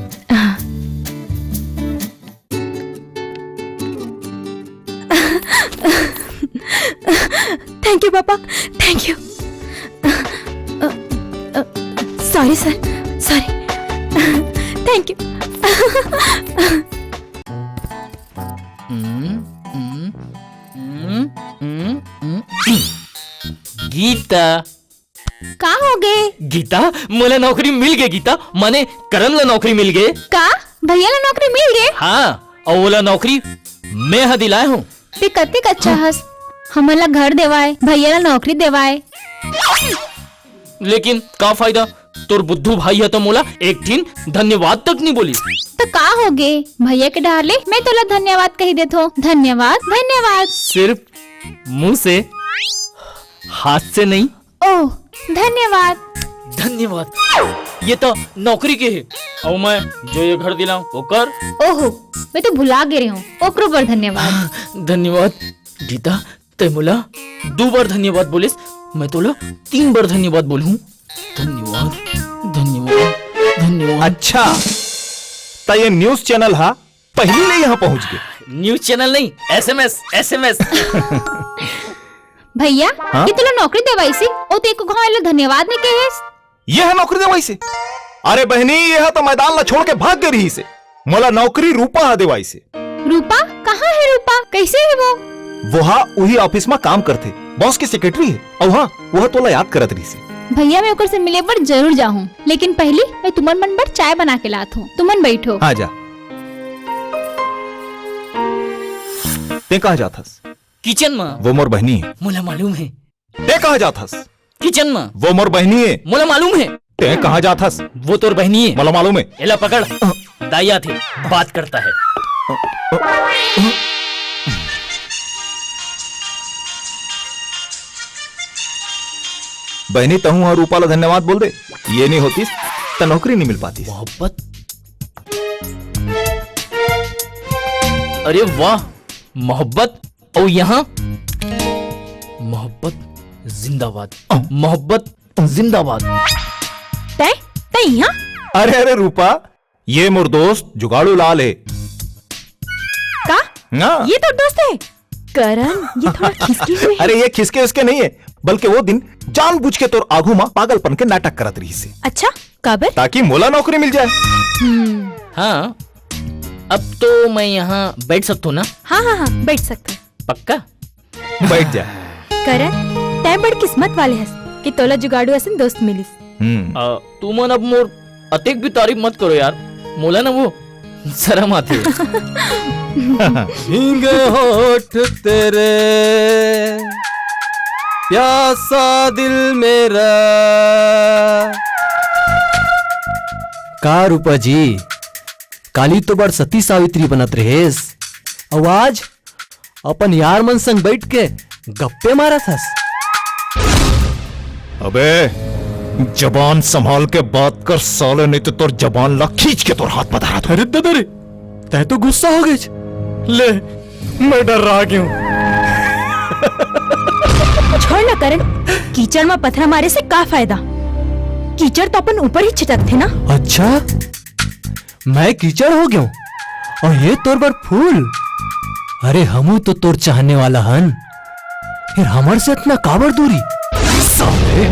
Thank you papa, thank you. Sorry sir, sorry. Thank you. Geeta, का हो गए? गीता मोला नौकरी मिल गई। गीता माने करण ला नौकरी मिल गए। का भैया ला नौकरी मिल गए? हाँ, और ओला नौकरी मैं हा दिलाए हूँ। ते कतिक अच्छा हस, हमला घर देवाए, भैया ला नौकरी देवाए। लेकिन का फायदा, तोर बुद्धू भाई है तो मोला एक दिन धन्यवाद तक नहीं बोली। तो का हो गए? भैया के डाले मैं तोला धन्यवाद कही देत हो। धन्यवाद धन्यवाद। सिर्फ मुंह से, हाथ से नहीं। ओह धन्यवाद। धन्यवाद ये तो नौकरी के है, और मैं जो ये घर दिलाऊं वो कर। ओहो, मैं तो भुला गे रही हूँ, ओकरो पर धन्यवाद। धन्यवाद गीता, ते मोला 2 बार धन्यवाद बोलिस, मैं तोला 3 बार धन्यवाद बोलूं। धन्यवाद धन्यवाद धन्यवाद। अच्छा, तो ये न्यूज चैनल हा पहले ले यहाँ पहुंच गए। न्यूज चैनल नहीं, एसएमएस एसएमएस। भैया हाँ? ये तोला नौकरी देवाई सी, ओ ते को घाव धन्यवाद नहीं कहे। ये है नौकरी देवाई से? अरे बहनी, ये है तो मैदान ला छोड़ के भाग गई रही से। मोला नौकरी रूपा हा देवाई से। रूपा? कहाँ है रूपा? कैसे है वो? वो हा वही ऑफिस में काम करते, बॉस की सेक्रेटरी है। और हाँ, वह तोला याद करत रही से। भैया मैं ओकर से मिले पर जरूर जाऊँ, लेकिन पहले मैं तुमन मन पर चाय बना के लात हूँ। तुमन बैठो। हाँ जा। ते कहाँ जाथस? किचन में। वो मोर बहनी है। मोला मालूम है। ते कहाँ जाथस? किचन में। वो मोर बहनी है। मोला मालूम है। ते कहाँ जाथस? वो तोर बहनी है। मोला मालूम है। एला पकड़, दाया थे बात करता है। बहनी तहु और रूपा ला धन्यवाद बोल दे, ये नहीं होती तो नौकरी नहीं मिल पाती। मोहब्बत, अरे वाह, मोहब्बत। और यहाँ मोहब्बत जिंदाबाद, मोहब्बत जिंदाबाद। तय तय यहाँ? अरे अरे रूपा, ये मोर दोस्त जुगाड़ू लाल है। का? हाँ। ये तो दोस्त है करण, ये थोड़ा खिसकी हुई है। अरे ये खिसके उसके नहीं है, बल्कि वो दिन जानबूझ के तोर आगू मां पागलपन के नाटक करत रही से। अच्छा, काबर? ताकि मोला नौकरी मिल जाए। हाँ, अब तो मैं यहाँ बैठ सकता हूँ ना? हाँ हाँ हाँ, बैठ सकते। पक्का? बैठ जा। करण, तय बड़ किस्मत वाले हस कि तोला जुगाड़ू असन दोस्त मिलिस। तू मन अब मोर अतेक भी तारीफ मत करो यार, मोला ना वो शर्म आती है। भींगे होठ तेरे, प्यासा दिल मेरा। का रूपा जी, काली तो बड़ सती सावित्री बनत रहेस, और आज अपन यार मन संग बैठ के गप्पे मारा थस। अबे जबान संभाल के बात कर साले, नहीं तो तोर जबान ला खींच के तोर हाथ बता रहा। अरे दादा रे, तै तो गुस्सा हो गई। ले, मैं डर रहा क्यों? छोड़ ना करण, कीचड़ में पत्थर मारे से का फायदा? कीचड़ तो अपन ऊपर ही छिटक थे ना। अच्छा, मैं कीचड़ हो गया और ये तोर पर फूल। अरे हमू तो तोर चाहने वाला हन, फिर हमर से इतना काबर दूरी? साले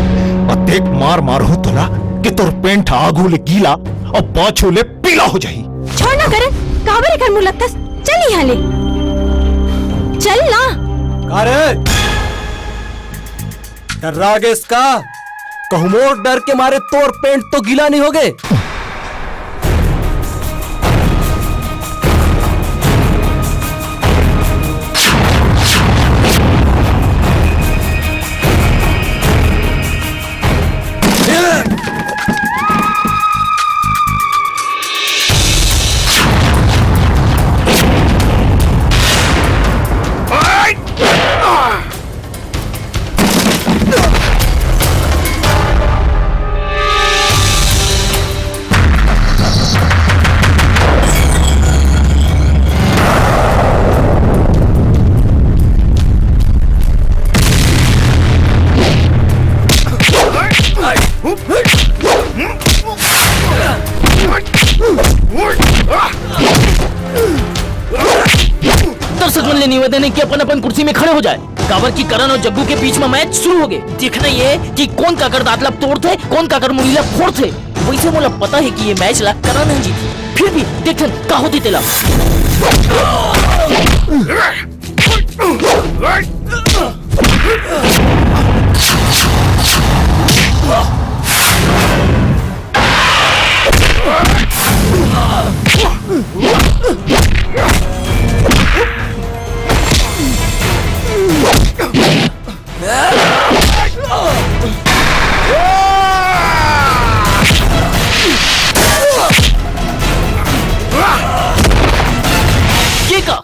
अतेक मार मार हो तोला कि तोर पेंट आगू ले गीला और पाछू ले पीला हो जाही। छोड़ ना करण, काबर कर मुंह लगता। चल यहाँ ले, चल ना। अरे डर रहा है इसका? कहूमोर डर के मारे तोर पेंट तो गीला नहीं हो गए। निवेदन है कि अपन अपन कुर्सी में खड़े हो जाए। काबर की करण और जग्गू के बीच में मैच शुरू हो गए। देखना ये कि कौन काकर दातला तोड़ थे, कौन काकर मुड़ीला फोड़ थे। वैसे मुझे पता है कि ये मैच ला करण नहीं जीती, फिर भी देखन का होती तेला।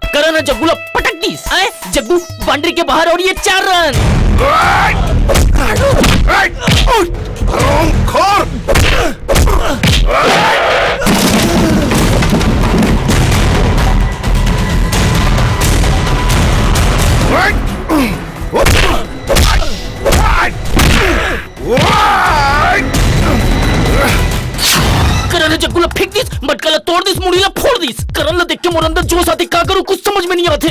करण जग्गू पटक दी। जग्गू बाउंड्री के बाहर और ये 4 रन। करण जग्गू फेंक दिस, मटकला तोड़ दिस, मुड़ीला फोड़ दिस। करण देख के मोर अंदर जोश आते, का करूं कुछ समझ में नहीं आते।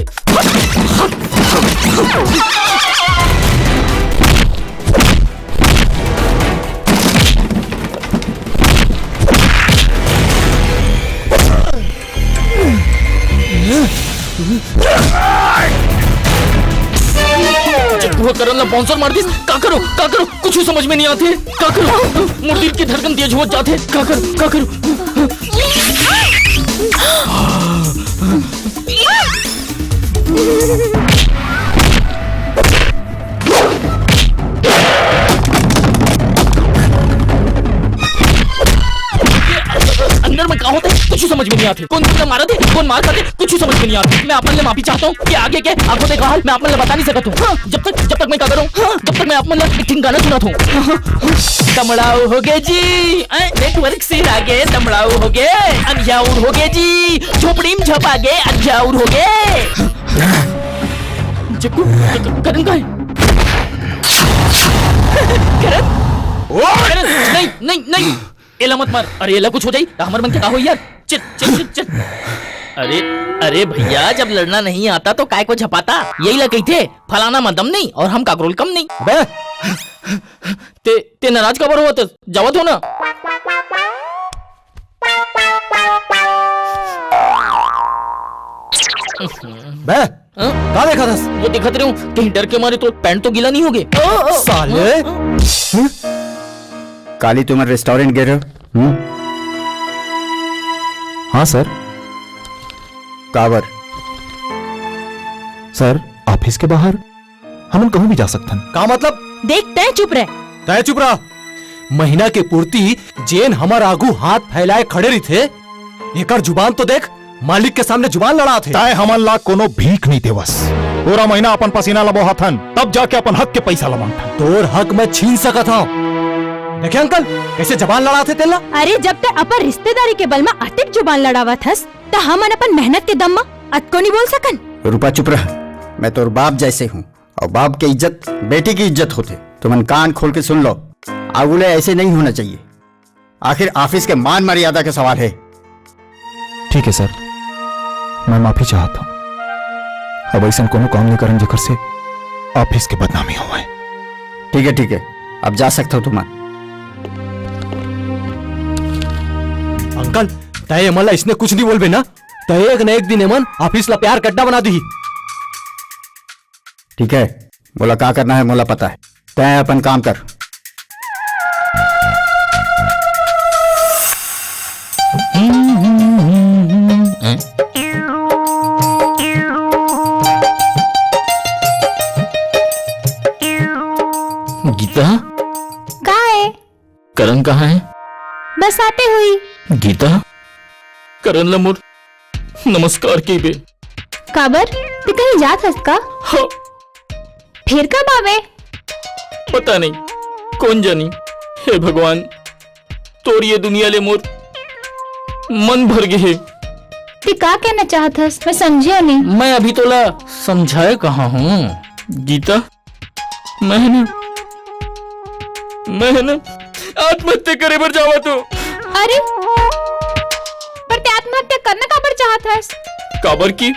जग्गू करण ला बाउंसर मार दिस, का करो कुछ समझ में नहीं आते। का करो मुर्दी की धड़कन तेज हो जाते। का करो अंदर में क्या होता है कुछ समझ में नहीं आते। कौन मारा थे, कौन मार खाते, कुछ समझ में नहीं आते। मैं अपन ले माफी चाहता हूँ कि आगे के आपको देखा हाल मैं अपन ले बता नहीं सकता हूँ। हाँ, जब तक मैं क्या करूँ, जब तक मैं अपन ले गाना सुना हूँ। तमड़ाऊ हो गए जी, नेटवर्क से आगे तमड़ाऊ हो गए, अंधियाउर हो गए जी, झोपड़ी में झपा गए, अंधियाउर हो गए। जग्गू करण का है? करण नहीं एला मत मार। अरे एला कुछ हो जाई हमर मन के का हो यार। चल। अरे भैया, जब लड़ना नहीं आता तो काय को झपाता। यही लग गई थे फलाना में दम नहीं और हम काकरोल कम नहीं। बे ते नाराज कबर हुआ तो जावत हो ना। बे का देखा था? वो दिखत रहे हूँ, कहीं डर के मारे तो पैंट तो गीला नहीं हो गए। साले काली तुम्हारे रेस्टोरेंट गए रहे? हाँ सर। कावर सर, ऑफिस के बाहर हम कहूं भी जा सकते हैं। का मतलब? देख तय चुप रह। तय चुप रहा। महीना के पूर्ति जेन हमार आगू हाथ फैलाए खड़े रही थे, एकर जुबान तो देख, मालिक के सामने जुबान लड़ा थे। तय हमन ला कोनो भीख नहीं देवस। पूरा महीना अपन पसीना लबो हथन, तब जाके अपन हक के पैसा लमांगथन। तोर हक मैं छीन सकत हूं। देखे अंकल कैसे जबान लड़ाते तेला। अरे जब तक अपन रिश्तेदारी के बल में अतिक जुबान लड़ावा थस तो हमन अपन मेहनत के दम में अतको नहीं बोल सकन। रूपा चुप रह, मैं तो बाप जैसे हूँ और बाप की इज्जत बेटी की इज्जत होते। तुम कान खोल के सुन लो, आगुले ऐसे नहीं होना चाहिए। आखिर ऑफिस के मान मर्यादा का सवाल है। ठीक है सर, मैं माफी चाहता हूँ। अब ऐसा कोनो काम नहीं करन जेकर से ऑफिस के बदनामी हो। ठीक है, अब जा सकते हो तुम। अंकल तय मला इसने कुछ नहीं बोलबे ना, तय एक न एक दिन एमन ऑफिस ला प्यार गड्ढा बना दी। ठीक है, मोला क्या करना है मोला पता है। तय अपन काम कर। गीता कहाँ है? करण कहाँ है? बस आते हुई। गीता करण लमुर नमस्कार की बे। काबर तू कहीं जात हस का? हाँ। फिर कब आवे? पता नहीं, कौन जानी। हे भगवान, तोर ये दुनिया ले मोर मन भर गए। तू का कहना चाहत हस? मैं समझियो नहीं। मैं अभी तोला समझाए कहाँ हूँ गीता। मैं है ना आत्महत्या करे बर जावा तो। अरे पर ते आत्महत्या करना काबर चाहत हस? काबर की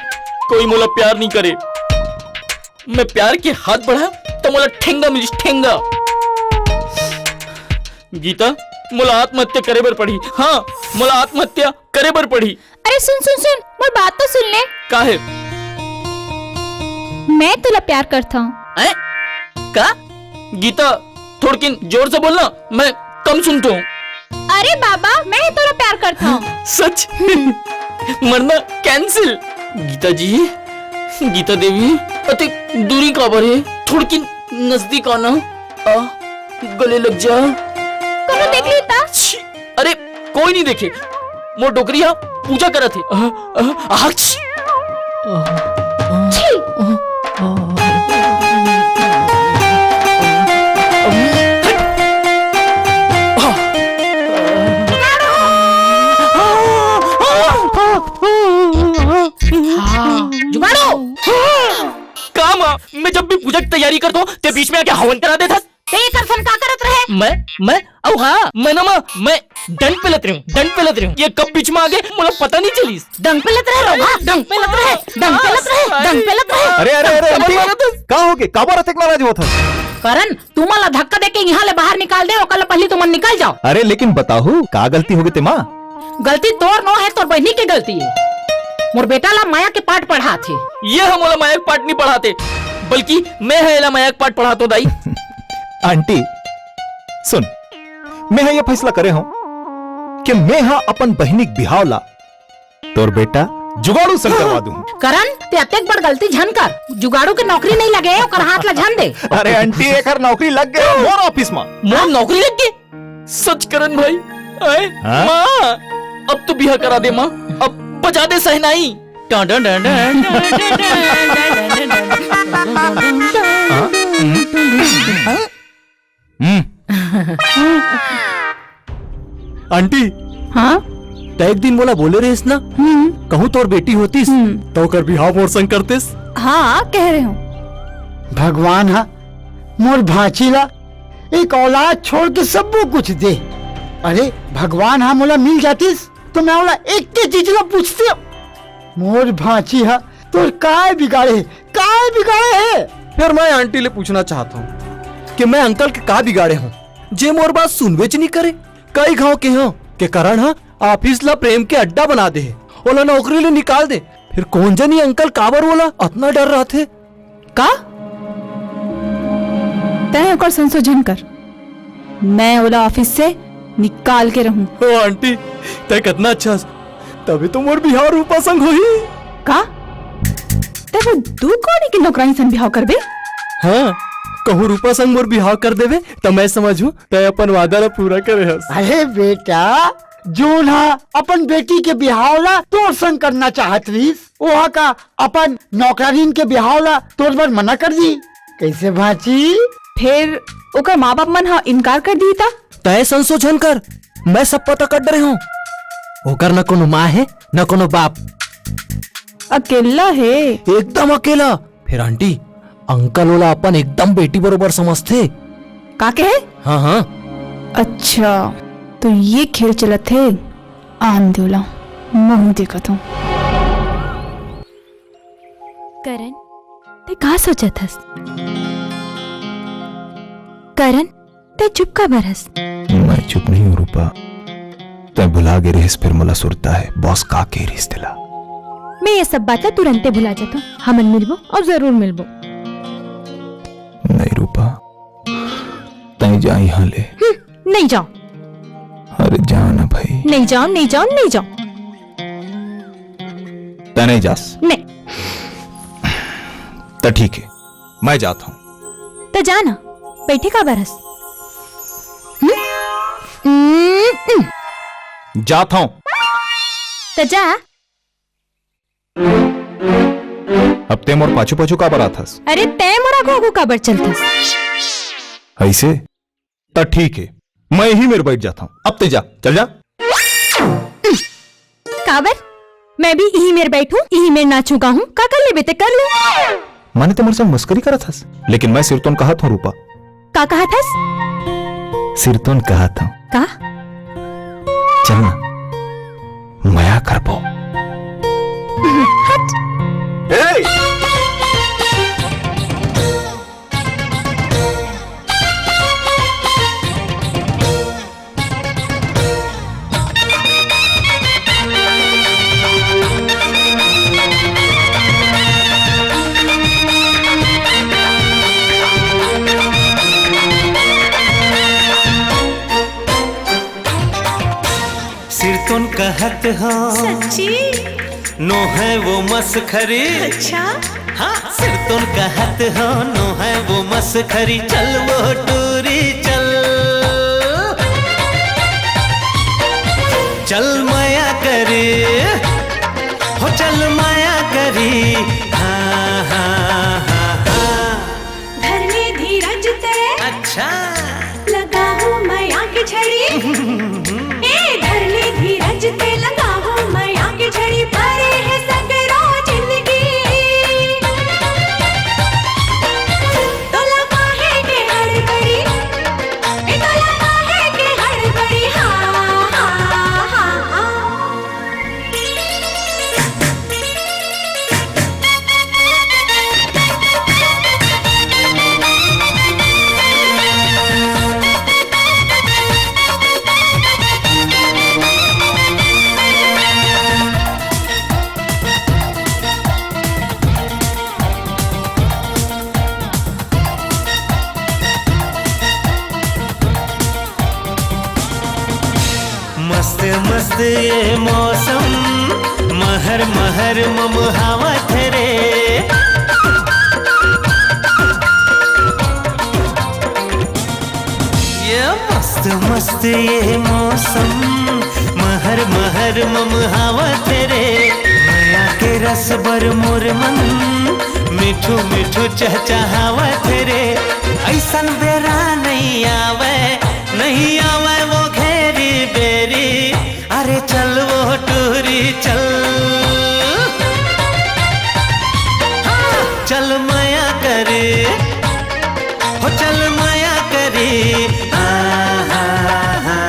कोई मोला प्यार नहीं करे। मैं प्यार के हाथ बढ़ा तो मोला ठेंगा मिलिस ठेंगा। गीता मोला आत्महत्या करे बर पड़ी। हाँ, मोला आत्महत्या करे बर पड़ी। अरे सुन सुन सुन, मोर बात तो सुन ले। काहे? मैं तुला प्यार करता हूँ। का? गीता थोड़किन जोर से बोलना, मैं कम सुनता हूँ। अरे बाबा, मैं तुला प्यार करता हूँ। सच? मरना कैंसिल। गीता जी, गीता देवी, अति दूरी काबर है? थोड़किन नजदीक आना, गले लग जा। कौन देख लेता? अरे कोई नहीं देखे, मोर डोकरिया पूजा करा थे। जुगाड़ो काम मैं जब भी पूजा की तैयारी करता हूँ ते बीच में आके हवन करा देता। ते कर फन का करत रहे? मैं हाँ मैं डंड पे लत रही हूँ। ये कब बीच में आ गए मुझे पता नहीं चली। डंग पे लत रहे रोगा, डंग पे लत रहे। अरे का हो गए? काबर अतक नाराज हुआ था? करण तू मला धक्का देके यहाँ ले बाहर निकाल दे, ओकल पहले तुम निकल जाओ। अरे लेकिन बताओ का गलती हो गई ते माँ? गलती तोर नो है, तोर बहनी की गलती है। मोर बेटा ला माया के पाठ पढ़ा थे। ये हम मोला माया के पाठ नहीं पढ़ाते, बल्कि मैं है ला माया के पाठ पढ़ाता हूँ। दाई आंटी सुन, मैं ये फैसला करे हूँ कि मैं हाँ अपन बहनी बिहाव ला तोर बेटा जुगाड़ू संग करवा दूं। करण ते अतेक बड़ गलती झन कर, जुगाड़ू के नौकरी नहीं लगे ओकर हाथ ला झन दे। अरे आंटी एकर नौकरी लग गई मोर ऑफिस में। मोर नौकरी लग गई? सच करण भाई? आए माँ, अब तो बिहा करा दे माँ, अब बजा दे सहनाई। आंटी हाँ तो एक दिन बोला बोले रहे ना, कहूँ तोर बेटी होतीस तो कर बिहाव मोर संग करतेस। हाँ कह रहे हूँ। भगवान हा मोर भांचीला एक औलाद छोड़ के सब कुछ दे। अरे भगवान हा मोला मिल जातीस तो मैं ओला एक के चीज ला पूछते। मोर भांची हा तो काय बिगाड़े है? फिर मैं आंटी ले पूछना चाहता हूँ कि मैं अंकल के का बिगाड़े हूँ जे मोर बात सुनवेच नहीं करे। कई गाँव के हो के कारण हा ऑफिस ला प्रेम के अड्डा बना दे, ओला नौकरी ले निकाल दे। फिर कौन जानी अंकल काबर बोला इतना डर रहा थे का? तय ओकर संशोधन कर, मैं ओला ऑफिस से निकाल के रहूं। ओ आंटी तय कितना अच्छा, तभी तो मोर बिहार रूपा संग होई। का ते वो दू कोनी की नौकरानी सन बिहाव करबे? हाँ, कहूँ रूपा संग मोर बिहाव कर देवे तो मैं समझू तय अपन वादा ला पूरा करे हस। अरे बेटा जोन हा अपन बेटी के बिहाव ला तोर संग करना चाहत रहीस, ओहा का अपन नौकरानीन के बिहाव ला तोर बर मना कर दी। कैसे भाची? फिर ओकर माँ बाप मन हा इनकार कर दी था तय संशोधन कर, मैं सब पता कर रहे हूँ। ओकर न कोनो माँ है न कोनो बाप, अकेला है। एकदम अकेला। फिर आंटी अंकल ओला अपन एकदम बेटी बरोबर समझते। का कहे? हाँ हाँ। अच्छा तो ये खेल चलत है। आन देवला मैं देखत हूँ। करण ते का सोचत हस? करण ते चुप का बरस? मैं चुप नहीं हूँ रूपा, तै भुला गे रहिस फिर मला सुरता है बॉस का के रिस दिला। मैं ये सब बातें तुरंते भुला जाता हूँ। हमन मिलबो और जरूर मिलबो। नहीं रूपा, तै जा यहाँ ले। नहीं जाओ। अरे जा ना भाई। नहीं जाओ नहीं जाओ नहीं जाओ। तै नहीं जास? नहीं। तो ठीक है मैं जाता हूँ। तो जाना, बैठे का बरस। जाता हूँ। तो जा। अब ते मोर पाछू पाछू का बरा थस? अरे तय मोरा को काबर चलतस? ऐसे तो ठीक है मैं ही मेरे बैठ जाता हूँ। अब ते जा, चल जा। काबर मैं भी यही मेरे बैठूं, यही मेरे नाचूगा हूँ। का कर ले बेटे, कर ले। मैंने तो मेरे से मस्करी करा था, लेकिन मैं सिरतोन कहा था रूपा। का कहा था? सिरतोन कहा था। का? चलना मया कर पो। हट। सिरतुन कहत हो सच्ची? नो है वो मसखरी। अच्छा हाँ सिरतुन कहत हो नो है वो मसखरी। चल वो टूरी चल, चल माया करी हो, चल माया करी। हाँ हाँ हाँ हाँ। धरने धीरज ते अच्छा लगा हूँ मैं आँख छड़ी। ए धरने धीरज ते लगा हूँ मैं आँख छड़ी। परे है सगरो जिंदगी तो लगा है के हड़बड़ी। ए तो लगा है के हड़बड़ी। हाँ हाँ हाँ हाँ। मस्त मस्त ये मौसम, महर महर ममहावत रे। ये मस्त मस्त ये मौसम, महर महर ममहावत रे। माया के रस बर मोर मन, मिठू मिठू चहचहावत रे। ऐसन बेरा नहीं आवे, नहीं आवे वो घेरी बेरी। अरे चल वो टूरी चल, हाँ, चल माया करे हो, चल माया करे। हाँ हाँ हाँ।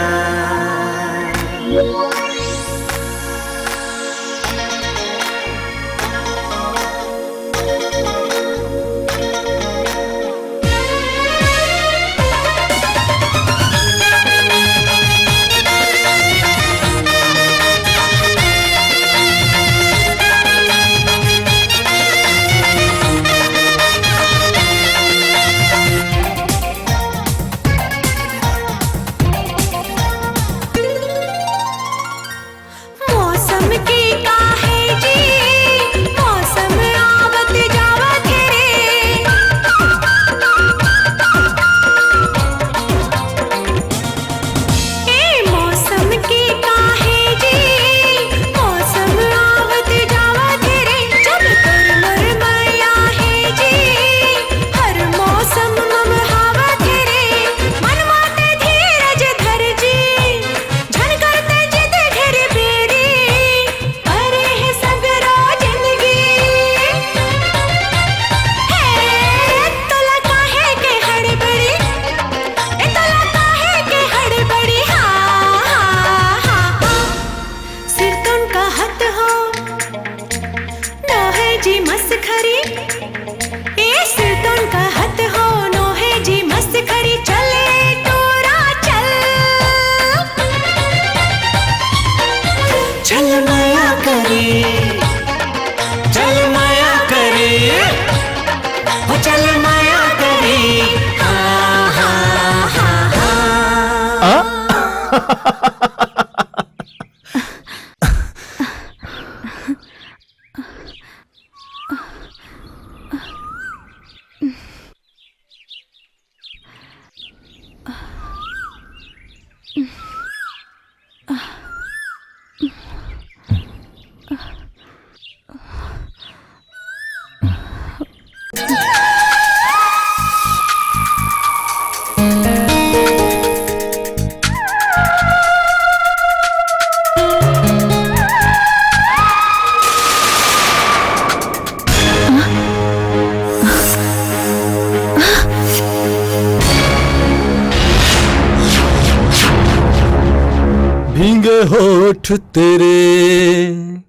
होठ तेरे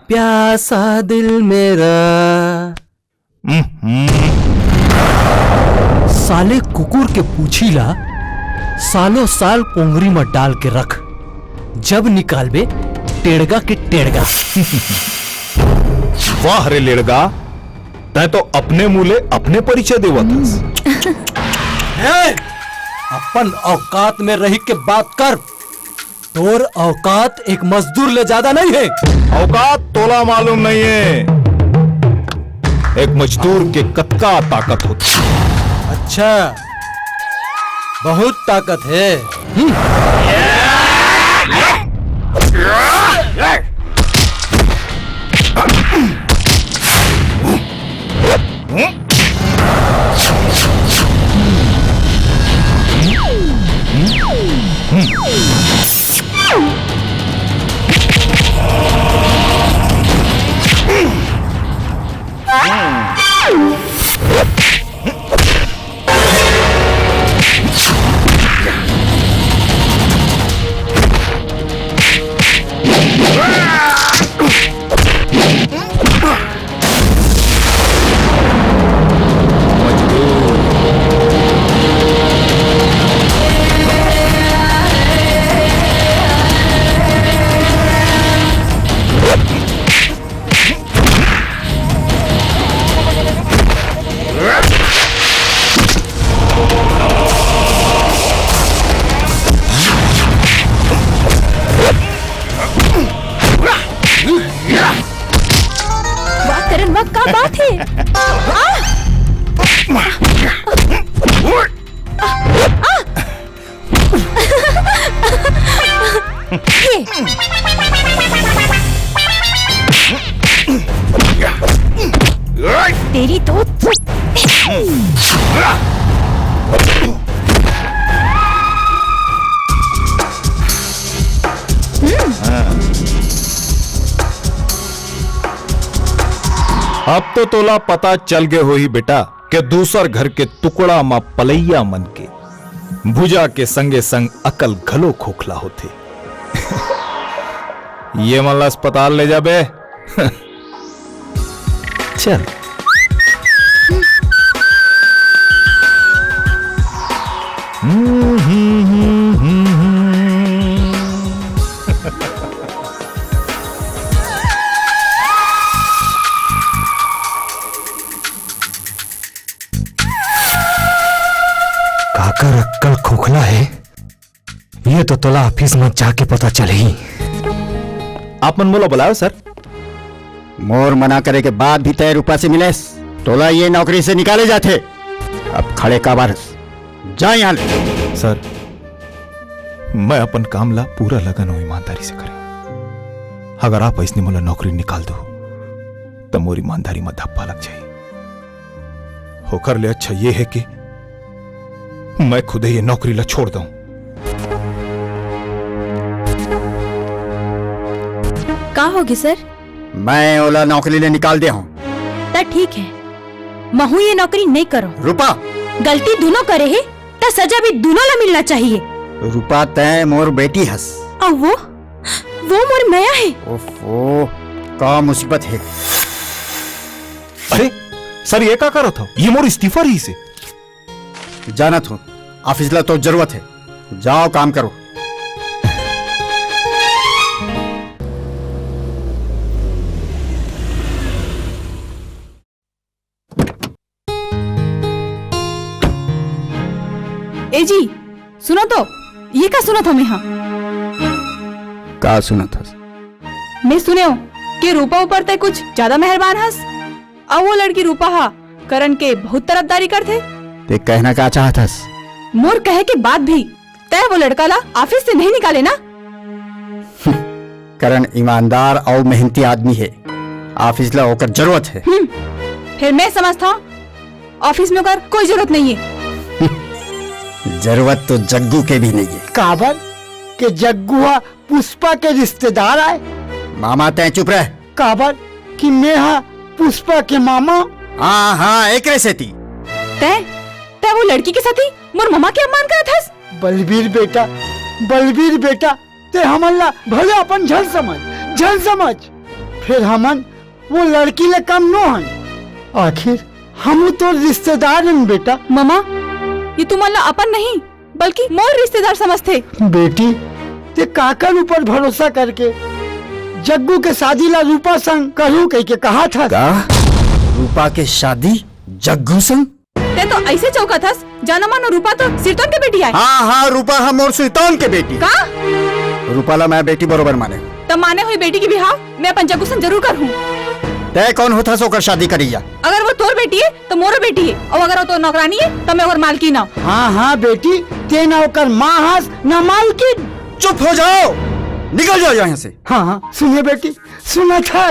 प्यासा दिल मेरा। साले कुकुर के पूछीला सालों साल पोंगरी में डाल के रख, जब निकालबे टेड़गा के टेड़गा। वाह रे लेड़गा, तै तो अपने मूले अपने परिचय देवतस। अपन औकात में रही के बात कर। तोर औकात एक मजदूर ले ज्यादा नहीं है। औकात तोला मालूम नहीं है, एक मजदूर के कतका ताकत होती। अच्छा, बहुत ताकत है। क्या बात है? तेरी तो अब तो तोला पता चल गए हो ही बेटा कि दूसर घर के टुकड़ा मा पलैया मन के भुजा के संगे संग अकल घलो खोखला होते। ये मला अस्पताल ले जा बे। चल काकर अक्कल खोखला है, ये तो तोला ऑफिस में जाके पता चले ही। आप मन मोला बुलाओ सर। मोर मना करे के बाद भी तय रुपया से मिले तोला ये नौकरी से निकाले जाते। अब खड़े का बारस जा यहाँ ले। सर मैं अपन काम ला पूरा लगन और ईमानदारी से करे। अगर आप ऐसने मोला नौकरी निकाल दो तो मोर ईमानदारी में धप्पा लग जाए। होकर ले अच्छा ये है कि मैं खुद ही ये नौकरी ला छोड़ दूं। का होगी सर? मैं ओला नौकरी ले निकाल दिया हूं। ता ठीक है, महू ये नौकरी नहीं करो। रूपा गलती दोनों करे है ता सजा भी दोनों ला मिलना चाहिए। रूपा तय मोर बेटी हस और वो मोर मैया है। ओफो का मुसीबत है। अरे सर ये क्या करो था? ये मोर इस्तीफा रही से जाना था ऑफिस ला तो जरूरत है। जाओ काम करो। ए जी सुनो तो, ये क्या सुना था मैं? हाँ का सुना था? मैं सुने हो कि रूपा ऊपर ते कुछ ज्यादा मेहरबान हस और वो लड़की रूपा हा करण के बहुत तरफदारी करते। ते कहना क्या चाहता? मोर कहे के बाद भी तय वो लड़का ला ऑफिस से नहीं निकाले ना? करण ईमानदार और मेहनती आदमी है, ऑफिस ला होकर जरूरत है। फिर मैं समझता हूँ ऑफिस में होकर कोई जरूरत नहीं है। जरूरत तो जग्गू के भी नहीं है। काबर के जग्गू पुष्पा के रिश्तेदार आए। मामा तय चुप रह। काबर कि मैं हाँ पुष्पा के मामा। हाँ हाँ एक से थी। तय वो लड़की के साथ ही मोर मामा के अपमान करत हस। बलबीर बेटा ते हमन ला भले अपन झल समझ फिर हमन वो लड़की ले कम नो हन। आखिर हम तो रिश्तेदार हैं बेटा। मामा ये तुम्हारा अपन नहीं बल्कि मोर रिश्तेदार समझते। बेटी ते काकर ऊपर भरोसा करके जग्गू के शादी ला रूपा संग करूँ कह के कहा था। रूपा के शादी जग्गू संग? ते तो ऐसे चौका था जाना मानो रूपा तो सिरतोन के बेटी है। हाँ रूपा हम और सिरतोन के बेटी। का रूपा ला मैं बेटी बरोबर माने। तब माने हुई बेटी की बिहाव मैं अपन जग्गू संग जरूर करूँ। तय कौन होता सोकर शादी करिया? अगर वो तोर बेटी है तो मोरो बेटी है और अगर वो तो नौकरानी है तो मैं और मालकिन हूँ। हाँ बेटी ते ना होकर माँ हास ना मालकिन। चुप हो जाओ, निकल जाओ यहाँ से। हाँ सुनिए बेटी सुना था।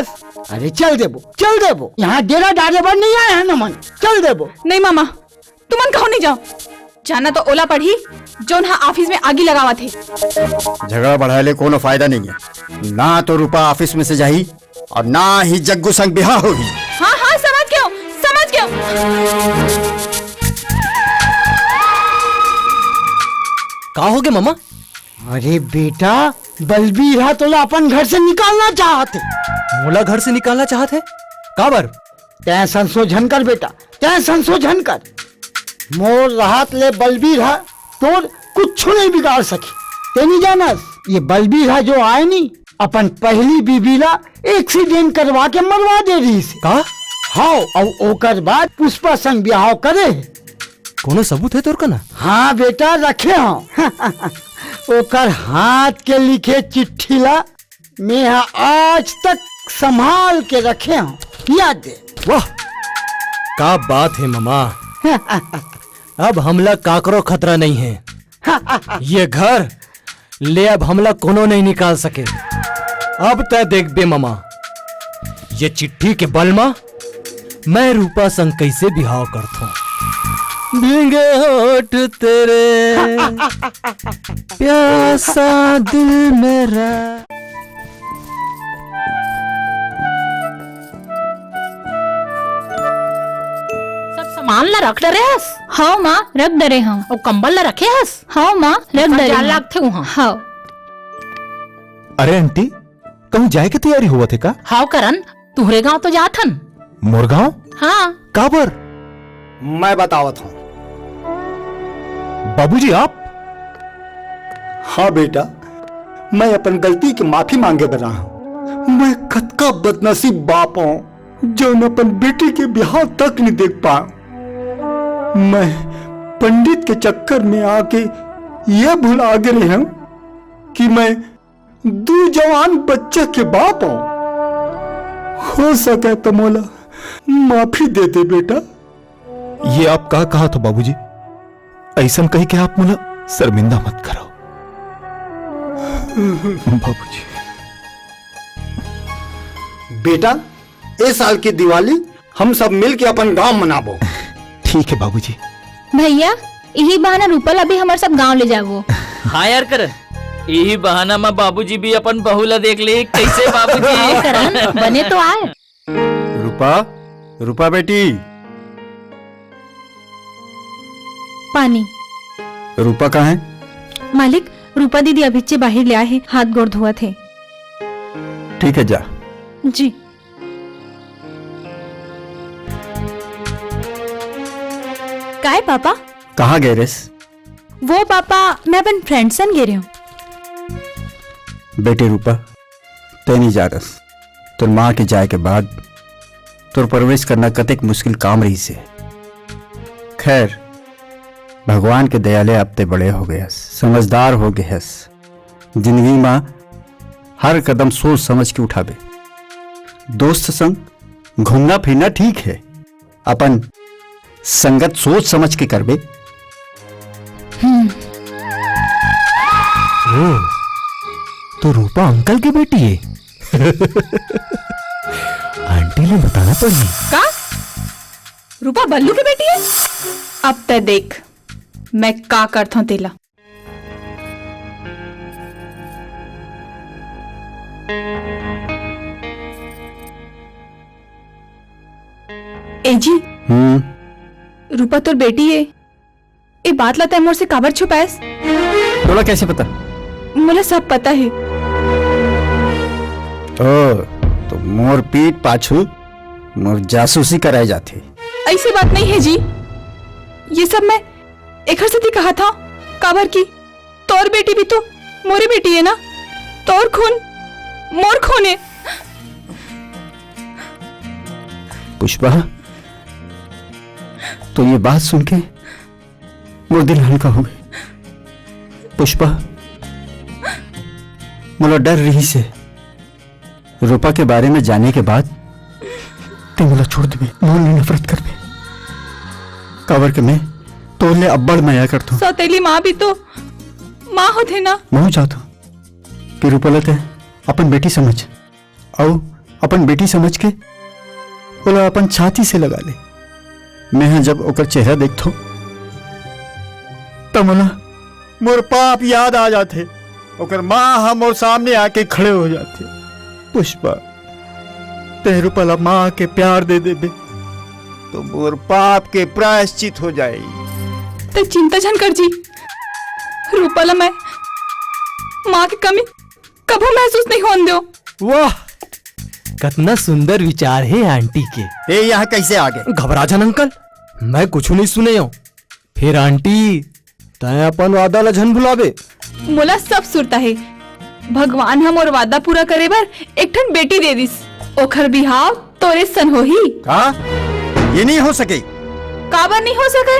अरे चल देबो यहाँ डेरा डाले पर नहीं आया है न मन। चल देबो। नहीं मामा तुमन कहो नहीं जाओ जाना तो ओला पढ़ी जो ना ऑफिस में आगी लगावा थे। झगड़ा बढ़ाने कोनो फायदा नहीं है। ना तो रूपा ऑफिस में से जाही और ना ही जग्गू संग बिहार होगी। हाँ समझ गयो। का हो गया मामा? अरे बेटा बलबीर है तो अपन घर से निकालना चाहते। मोला घर से निकालना चाहते? काबर? तै संशोधन कर बेटा, तै संशोधन कर। मोर राहत ले बलबीर है तोर कुछ नहीं बिगाड़ सकी। ते नहीं जानस ये बलबीर है जो आए नहीं अपन पहली बीबीला एक्सीडेंट करवा के मरवा दे रही से। का? हाँ और ओकर बाद पुष्पा संग ब्याह करे। कोनो सबूत है तोर का ना? हाँ बेटा रखे हाँ ओकर हाथ के लिखे चिट्ठी ला मैं आज तक संभाल के रखे हूँ, याद दे। वाह का बात है मामा। अब हमला काकरो खतरा नहीं है। ये घर ले अब हमला कोनो नहीं निकाल सके। अब तय देख बे मामा ये चिट्ठी के बलमा मैं रूपा संग कैसे बिहाव करता हूँ। भीगे होठ तेरे प्यासा दिल मेरा। सब सामान ला रख डरे हस? हाँ माँ रख डरे हम। और कंबल ला रखे हस? हाँ माँ रख डरे हम। लगते हूँ हाँ। अरे आंटी कहूँ जाए की तैयारी हुआ थे का? हाँ करण तुहरे गांव तो जात हन। मोरगांव? हाँ काबर? मैं बतावत हूँ। बाबूजी आप? हाँ बेटा मैं अपन गलती की माफी मांगे बना हूँ। मैं कद का बदनसीब बाप हूँ जो न अपन बेटी के ब्याह तक नहीं देख पा। मैं पंडित के चक्कर में आके ये भुला गए हूँ कि मैं दो जवान बच्चे के बाप हूँ। हो सके तो मोला माफी दे दे बेटा। ये आप कहा तो बाबूजी ऐसा कही के आप मुला शर्मिंदा मत करो। बाबूजी बेटा इस साल की दिवाली हम सब मिल के अपन गांव मनाबो। ठीक है बाबूजी। भैया यही बहाना रूपल अभी हमारे सब गांव ले जाओ। हाँ यार कर यही बहाना में बाबूजी भी अपन बहुला देख ले कैसे बाबूजी। करण बने तो आए। रूपा बेटी। पानी। रूपा कहाँ है? मालिक रूपा दीदी अभी से बाहर ले आए हैं, हाथ गोड़ धोआ थे। ठीक है जा। जी। काय पापा? कहाँ गए रेस? वो पापा मैं अपन फ्रेंड सन गे रही हूँ। बेटे रूपा ते नहीं जा रस। तुर माँ के जाए के बाद तुर परवरिश करना कतेक मुश्किल काम रही से। खैर भगवान के दयाले अब ते बड़े हो गए, समझदार हो गए। जिंदगी में हर कदम सोच समझ के उठाबे। दोस्त संग घूमना फिरना ठीक है, अपन संगत सोच समझ के करबे। तो रूपा अंकल की बेटी है। आंटी ने बताना पड़ी। का? रूपा बल्लू की बेटी है? अब तक देख मैं का करता हूँ तेला। ए जी रूपा तोर बेटी है, ये बात लाता है मोर से काबर छुपाएस? तोला कैसे पता? मुझे सब पता है। ओ तो मोर पीठ पाछू मोर जासूसी कराए जाते। ऐसी बात नहीं है जी, ये सब मैं एक हर सती कहा था। काबर की तोर बेटी भी तो मोरी बेटी है ना, तोर खून मोर खून है। पुष्पा, तो ये बात सुन के मोर दिल हल्का हो गया। पुष्पा, मोला डर रही से रूपा के बारे में जाने के बाद ते मोला छोड़ देवे, मोल ने नफरत कर दे। काबर के मैं तोले अब्बड़ माया करता हूँ। सौतेली माँ भी तो माँ होते ना। मैं चाहता हूँ कि रूपा लते अपन बेटी समझ, और अपन बेटी समझ के बोला अपन छाती से लगा ले। मैं जब ओकर चेहरा देखता तब मोला मोर पाप याद आ जाते, ओकर माँ हम और सामने आके खड़े हो जाते। पुष्पा, ते रूपा माँ के प्यार दे देबे तो मोर पाप के प्रायश्चित हो जाएगी। तो चिंता जन कर जी, रूपाला मैं माँ की कमी कभी महसूस नहीं होने दो। वाह, कितना सुंदर विचार है आंटी के। ते यहाँ कैसे आ गए? घबरा जान अंकल, मैं कुछ नहीं सुने हूँ। फिर आंटी तय अपन वादा ला झन भुलावे। मोला सब सुरता है, भगवान हम और वादा पूरा करे बर एक ठन बेटी दे दिस। ओखर बिहाव तोरे सन हो ही का? ये नहीं हो सके। काबर नहीं हो सके?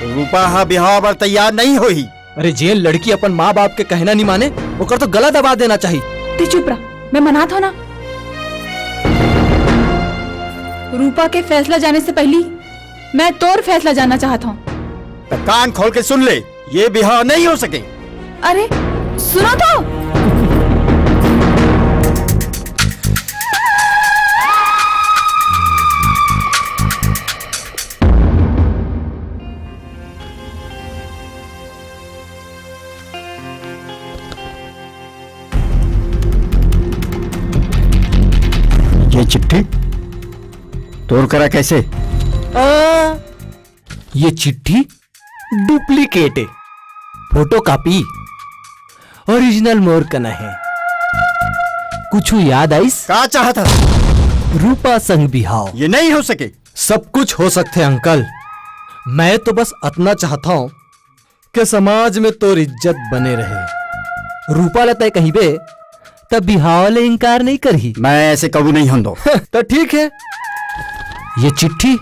रूपा हा बिहाव पर तैयार नहीं हो ही। अरे जे लड़की अपन माँ बाप के कहना नहीं माने ओकर तो गला दबा देना चाहिए। ते चुप रहा, मैं मना था ना। रूपा के फैसला जाने से पहले मैं तोर फैसला जानना चाहता हूँ। कान खोल के सुन ले, ये बिहाव नहीं हो सके। अरे सुनो तो। ये चिट्ठी तोड़ करा कैसे? ये चिट्ठी डुप्लीकेट है, फोटो कॉपी, ओरिजिनल मोर कना है। कुछ याद आई? का चाहता? रूपा संग बिहाव। ये नहीं हो सके। सब कुछ हो सकते अंकल, मैं तो बस इतना चाहता हूँ कि समाज में तोर इज्जत बने रहे। रूपा लता कहीं बे तब बिहाव ले इनकार नहीं करही। मैं ऐसे कबू नहीं हूं दो। तो ठीक है, ये चिट्ठी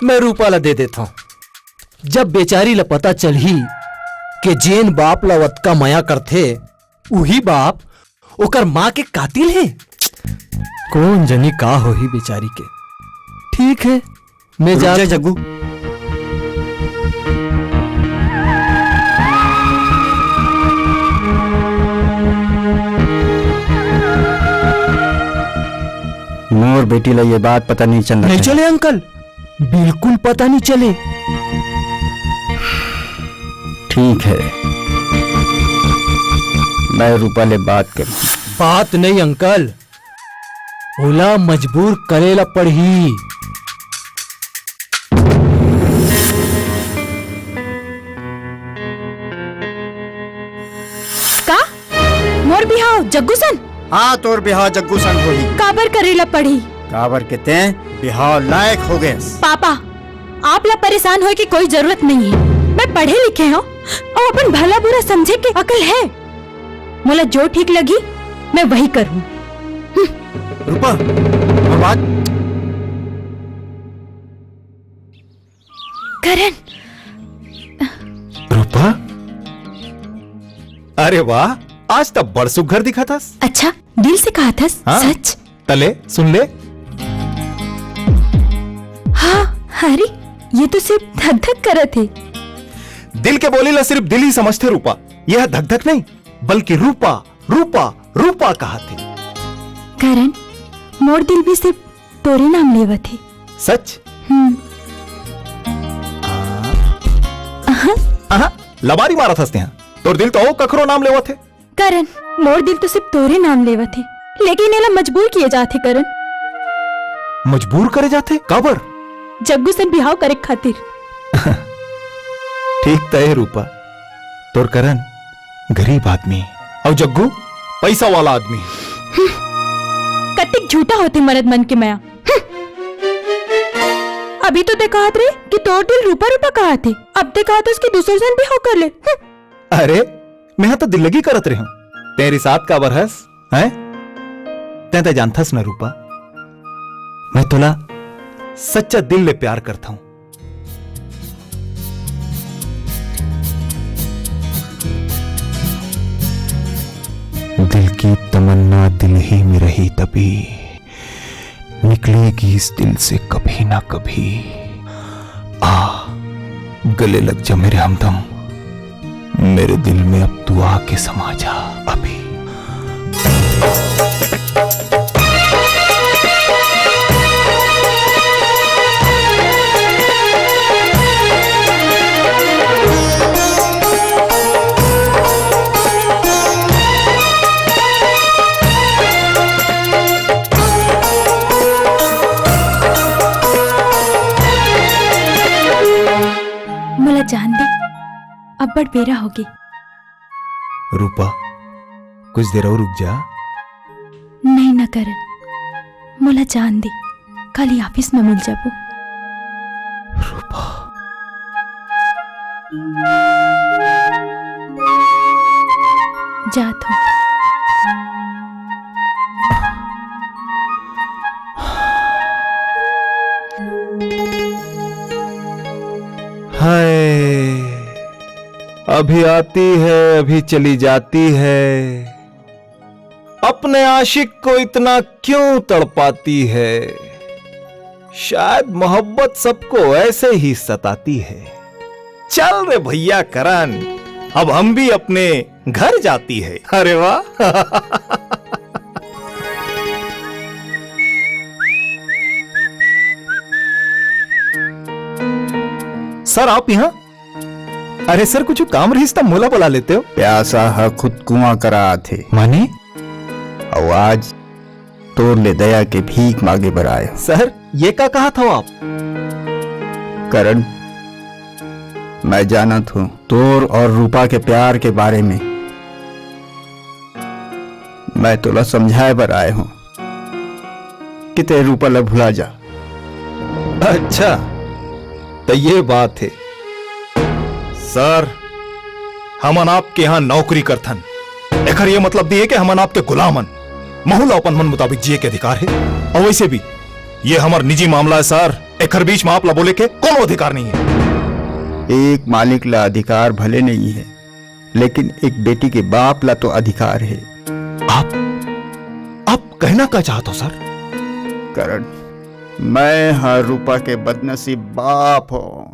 मैं रूपा ला दे देता हूं। जब बेचारी ला पता चल ही कि जेन बाप ला वतका माया करथे वही बाप ओकर माँ के कातिल है, कौन जनी का हो ही बेचारी के। ठीक है, मैं जा जग्गू। मोर बेटी ला ये बात पता नहीं चलना नहीं चले अंकल, बिल्कुल पता नहीं चले। ठीक है, मैं रूपा ले बात करूं। बात नहीं अंकल, ओला मजबूर करेला पड़ी। का मोर बिहाव जग्गू सन? हाँ, तोर बिहाव जग्गू सन हो ही। काबर करेला पड़ी? काबर के ते बिहाव लायक हो गए। पापा, आप ला परेशान होए की कोई जरूरत नहीं है। मैं पढ़े लिखे हूँ और अपन भला बुरा समझे के अकल है। मुझे जो ठीक लगी मैं वही करूँ। रूपा, बात करण। रूपा, अरे वाह, आज तब बड़ सुघर दिखा था। अच्छा, दिल से कहा था? हाँ? सच? तले सुन ले। हाँ, अरे ये तो सिर्फ धक धक कर थे। दिल के बोली ला सिर्फ दिल ही समझते रूपा, यह धक धक नहीं बल्कि रूपा रूपा रूपा कहा थे। करण, मोर दिल भी सिर्फ तोरे नाम लेवा थे। सच? लबारी मारा था यहाँ, तोर दिल तो कखरो नाम लेवा थे। करण, मोर दिल तो सिर्फ तोरे नाम लेवा थे, लेकिन एला मजबूर किए जाते। करण, मजबूर करे जाते? काबर? जग्गू से बिहाव करे खातिर। ठीक तय रूपा, तोर करण गरीब आदमी और जग्गू पैसा वाला आदमी। कतिक झूठा होती मर्द मन के माया। अभी तो देखा रे कि तोर दिल रूपा रूपा कहा थे, अब देखा था उसकी दूसरे जन भी हो कर ले। अरे मैं तो दिल लगी करत रही हूं तेरी साथ का बरहस है। ते जानथस ना रूपा, मैं तोला सच्चा दिल ले प्यार करता हूं। दिल की तमन्ना दिल ही में रही तभी निकलेगी इस दिल से कभी ना कभी। आ गले लग जा मेरे हमदम, मेरे दिल में अब तू आके समा जा अभी। मला जान दे, अब बड़ बेरा होगी। रूपा कुछ देर और रुक जा। नहीं न करन, मोला जान दे, कल ही ऑफिस में मिल जाबो। रूपा जात हूँ। हाय अभी आती है अभी चली जाती है, अपने आशिक को इतना क्यों तड़पाती है। शायद मोहब्बत सबको ऐसे ही सताती है। चल रे भैया करण, अब हम भी अपने घर जाती है। अरे वाह सर आप यहाँ? अरे सर कुछ काम रही तब मोला बुला लेते हो। प्यासा है खुद कुआं करा थे माने और आज तोर ले दया के भीख मांगे बर आए। सर ये क्या कहा था आप? करण मैं जानत हूं तोर और रूपा के प्यार के बारे में। मैं तोला समझाए बर आए हूं कि ते रूपा ला भुला जा। अच्छा तो ये बात है। सर हमन आपके यहाँ नौकरी करथन, एकर ये मतलब दिए कि हमन आपके गुलामन महुला अपन मन मुताबिक जिए के अधिकार है। और वैसे भी ये हमार निजी मामला है सर, एकर बीच में आप ला बोले के कोनो अधिकार नहीं है। एक मालिक ला अधिकार भले नहीं है, लेकिन एक बेटी के बाप ला तो अधिकार है। आप कहना क्या चाहते हो सर? करण मैं हर रूपा के बदनसीब बाप हूं।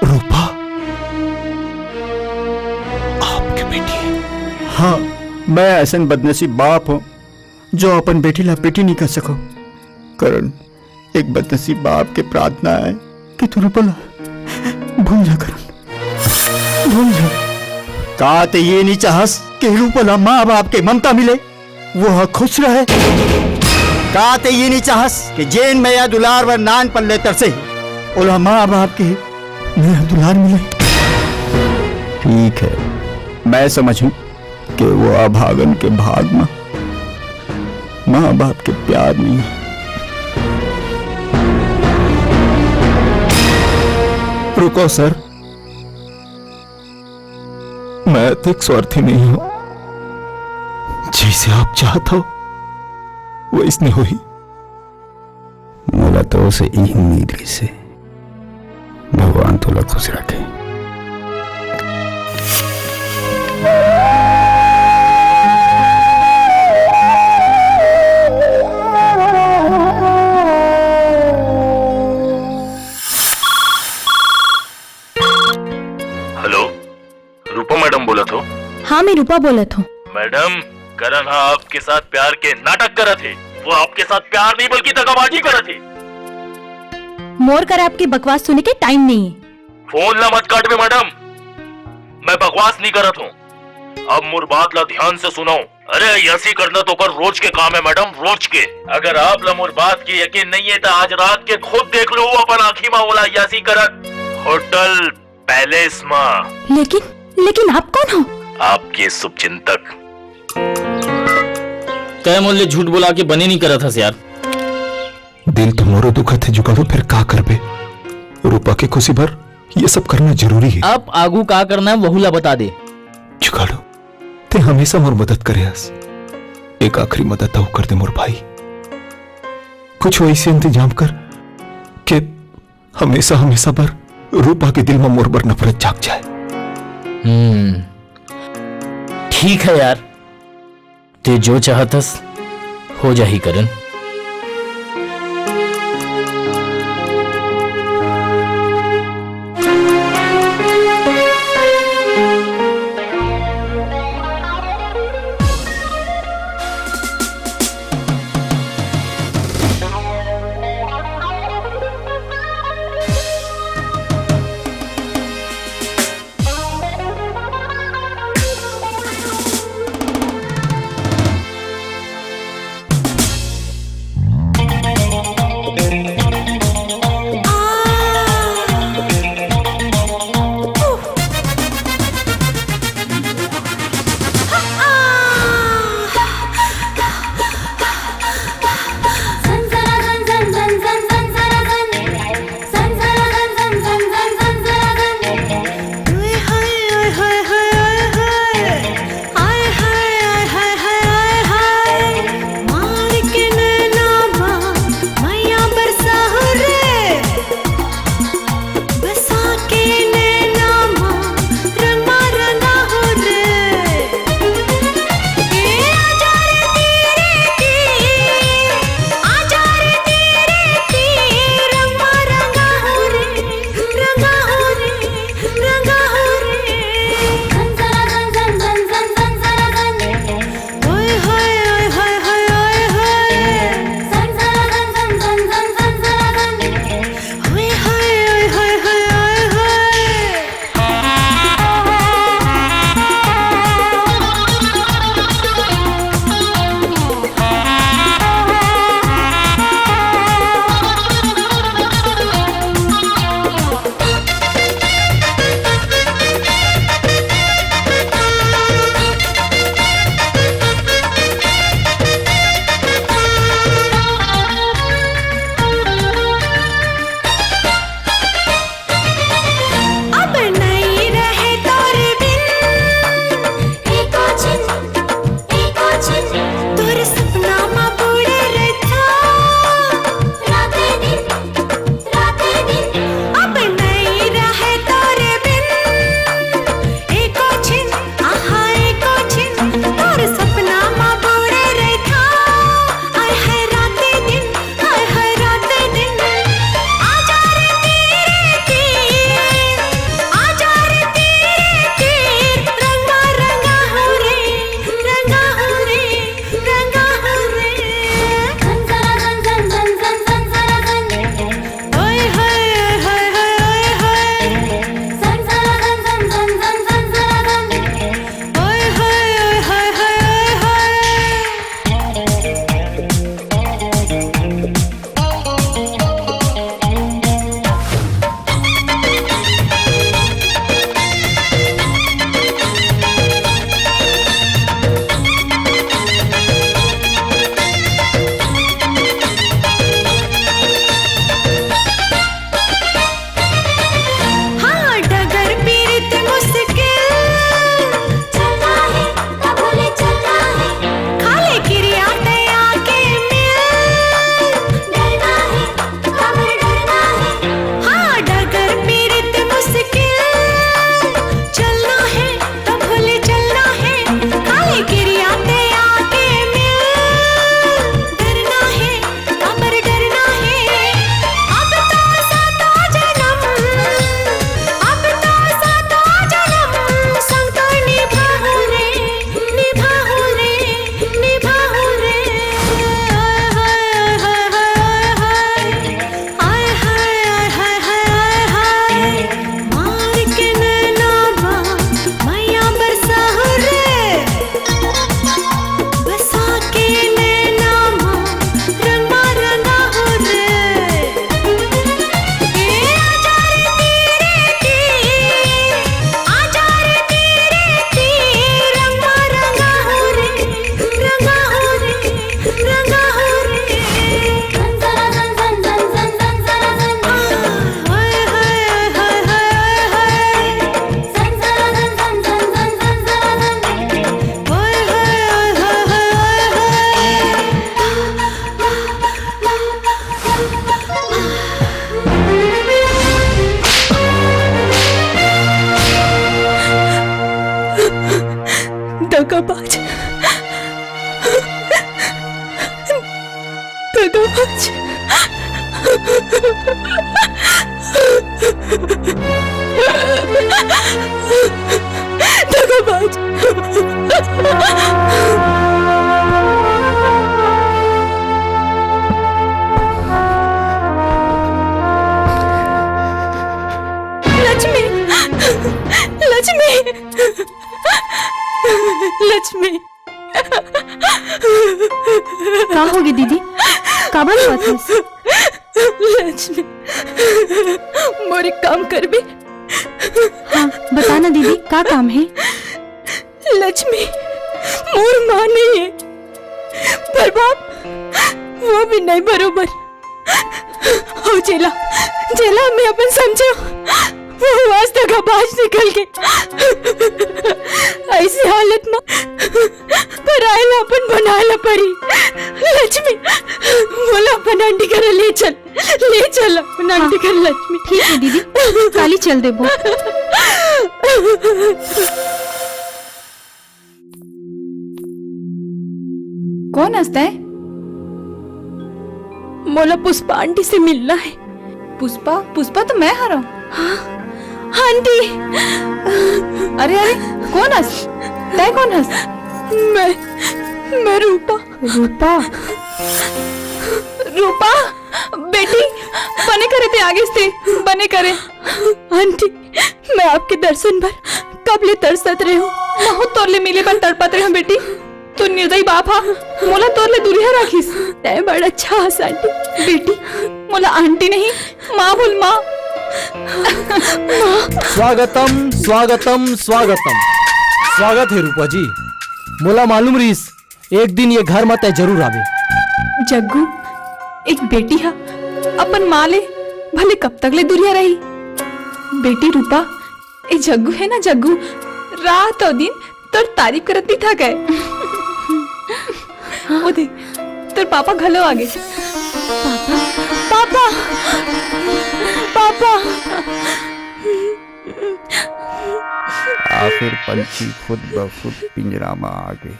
रूपा आपकी बेटी है? हाँ मैं ऐसा बदनसीब बाप हूं जो अपन बेटी ला बेटी नहीं कर सको। करण एक बदनसीब बाप के प्रार्थना है कि तू रूपा ला भूल जा। करण भूल जा। का ते ये नहीं चाहस कि रूपा ला माँ बाप के ममता मिले, वो खुश रहे। का ते ये नहीं चाहस कि जेन में या दुलार व नान पल्ले तरसे ओला माँ बाप के मेरा दुलार मिले। ठीक है मैं समझूं कि वो अभागन के भाग में माँ बाप के प्यार नहीं है। रुको सर, मैं अधिक स्वार्थी नहीं हूं। जैसे आप चाहते हो वो इसने हुई। मोला तो उसे ही उम्मीद रही से। भगवान तोला खुश रखे। हाँ मैं रूपा बोलत हूँ। मैडम करण हाँ आपके साथ प्यार के नाटक करे थे। वो आपके साथ प्यार नहीं बल्कि दगाबाजी करे थे। मोर कर आपकी बकवास सुनने के टाइम नहीं है। फोन ला मत काट बे मैडम, मैं बकवास नहीं करत हूँ। अब मोर बात ला ध्यान से सुनो। अरे ऐसी करना तो कर रोज के काम है मैडम, रोज के। अगर आप लमोर बात की यकीन नहीं है तो आज रात के खुद देख लो अपन आँखी में बोला यासी करत होटल पैलेस में। लेकिन आप कौन हो? आपके शुभचिंतक। कह मूल्य झूठ बोला के बने नहीं करा था यार। दिल तो मोरो दुखा थे जुगाड़ो, फिर का करबे? रूपा के खुशी भर ये सब करना जरूरी है। अब आगू का करना है वहुला बता दे। जुगाड़ो ते हमेशा मोर मदद करे हस, एक आखिरी मदद तो कर दे मोर भाई। कुछ ऐसे इंतजाम कर कि हमेशा हमेशा पर रूपा के दिल में मोर पर नफरत जाग जाए। ठीक है यार, ते जो चाहतस हो जा ही करन। दगाबाज, दगाबाज। दगाबाज। लक्ष्मी, लक्ष्मी, लक्ष्मी। क्या होगी दीदी? काबल हुआ था? लक्ष्मी, मोरे काम कर भी। हाँ बताना दीदी, क्या काम है? लक्ष्मी मोर माँ नहीं है, पर बाप वो भी नहीं बरोबर हो। जेला जेला में अपन समझो वो आज तक आवाज निकल के ऐसी हालत में पर आयला अपन बनाला पड़ी। लक्ष्मी बोला अपन आंटी कर ले चल अपन आंटी कर। लक्ष्मी ठीक है दीदी, काली चल दे वो। कौन हंसता है? मोला पुष्पा आंटी से मिलना है। पुष्पा? पुष्पा तो मैं हरा। हाँ आंटी। अरे अरे कौन हंस? तय कौन हंस? मैं रूपा। रूपा? रूपा बेटी बने करे थे, आगे से बने करे। आंटी मैं आपके दर्शन पर कब ले तरसत रहे हूँ। बहुत तोरले मिले पर तड़पत रहे हूँ बेटी। तू निर्दयी बाप हा, मोला तोरले दूरिया राखिस। तय बड़ा अच्छा हंस आंटी। बेटी मोला आंटी नहीं माँ बोल, माँ। स्वागतम स्वागतम स्वागतम। स्वागत है रूपा जी। मोला मालूम रहीस एक दिन ये घर में तय जरूर आवे। जग्गू एक बेटी हा, अपन माँ ले भले कब तक ले दूरिया रही। बेटी रूपा ए जग्गू है ना, जग्गू रात और दिन तोर तारीफ करती था गए। ओ देख तोर पापा घलो आगे। पापा पापा। आखिर पंछी खुद ब खुद पिंजरा में आ गए।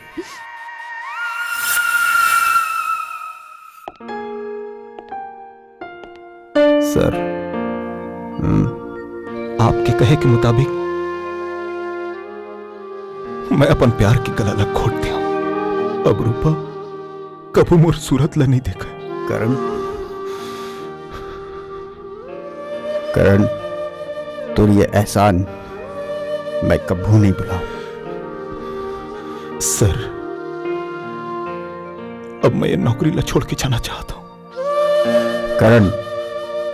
सर आपके कहे के मुताबिक मैं अपन प्यार की गला लग घोट दिया। अब रूपा कबू मोर सूरत ला नहीं देखा। करण तो ये एहसान मैं कबू नहीं भुलाऊं। सर अब मैं ये नौकरी ला छोड़ के जाना चाहता हूं। करण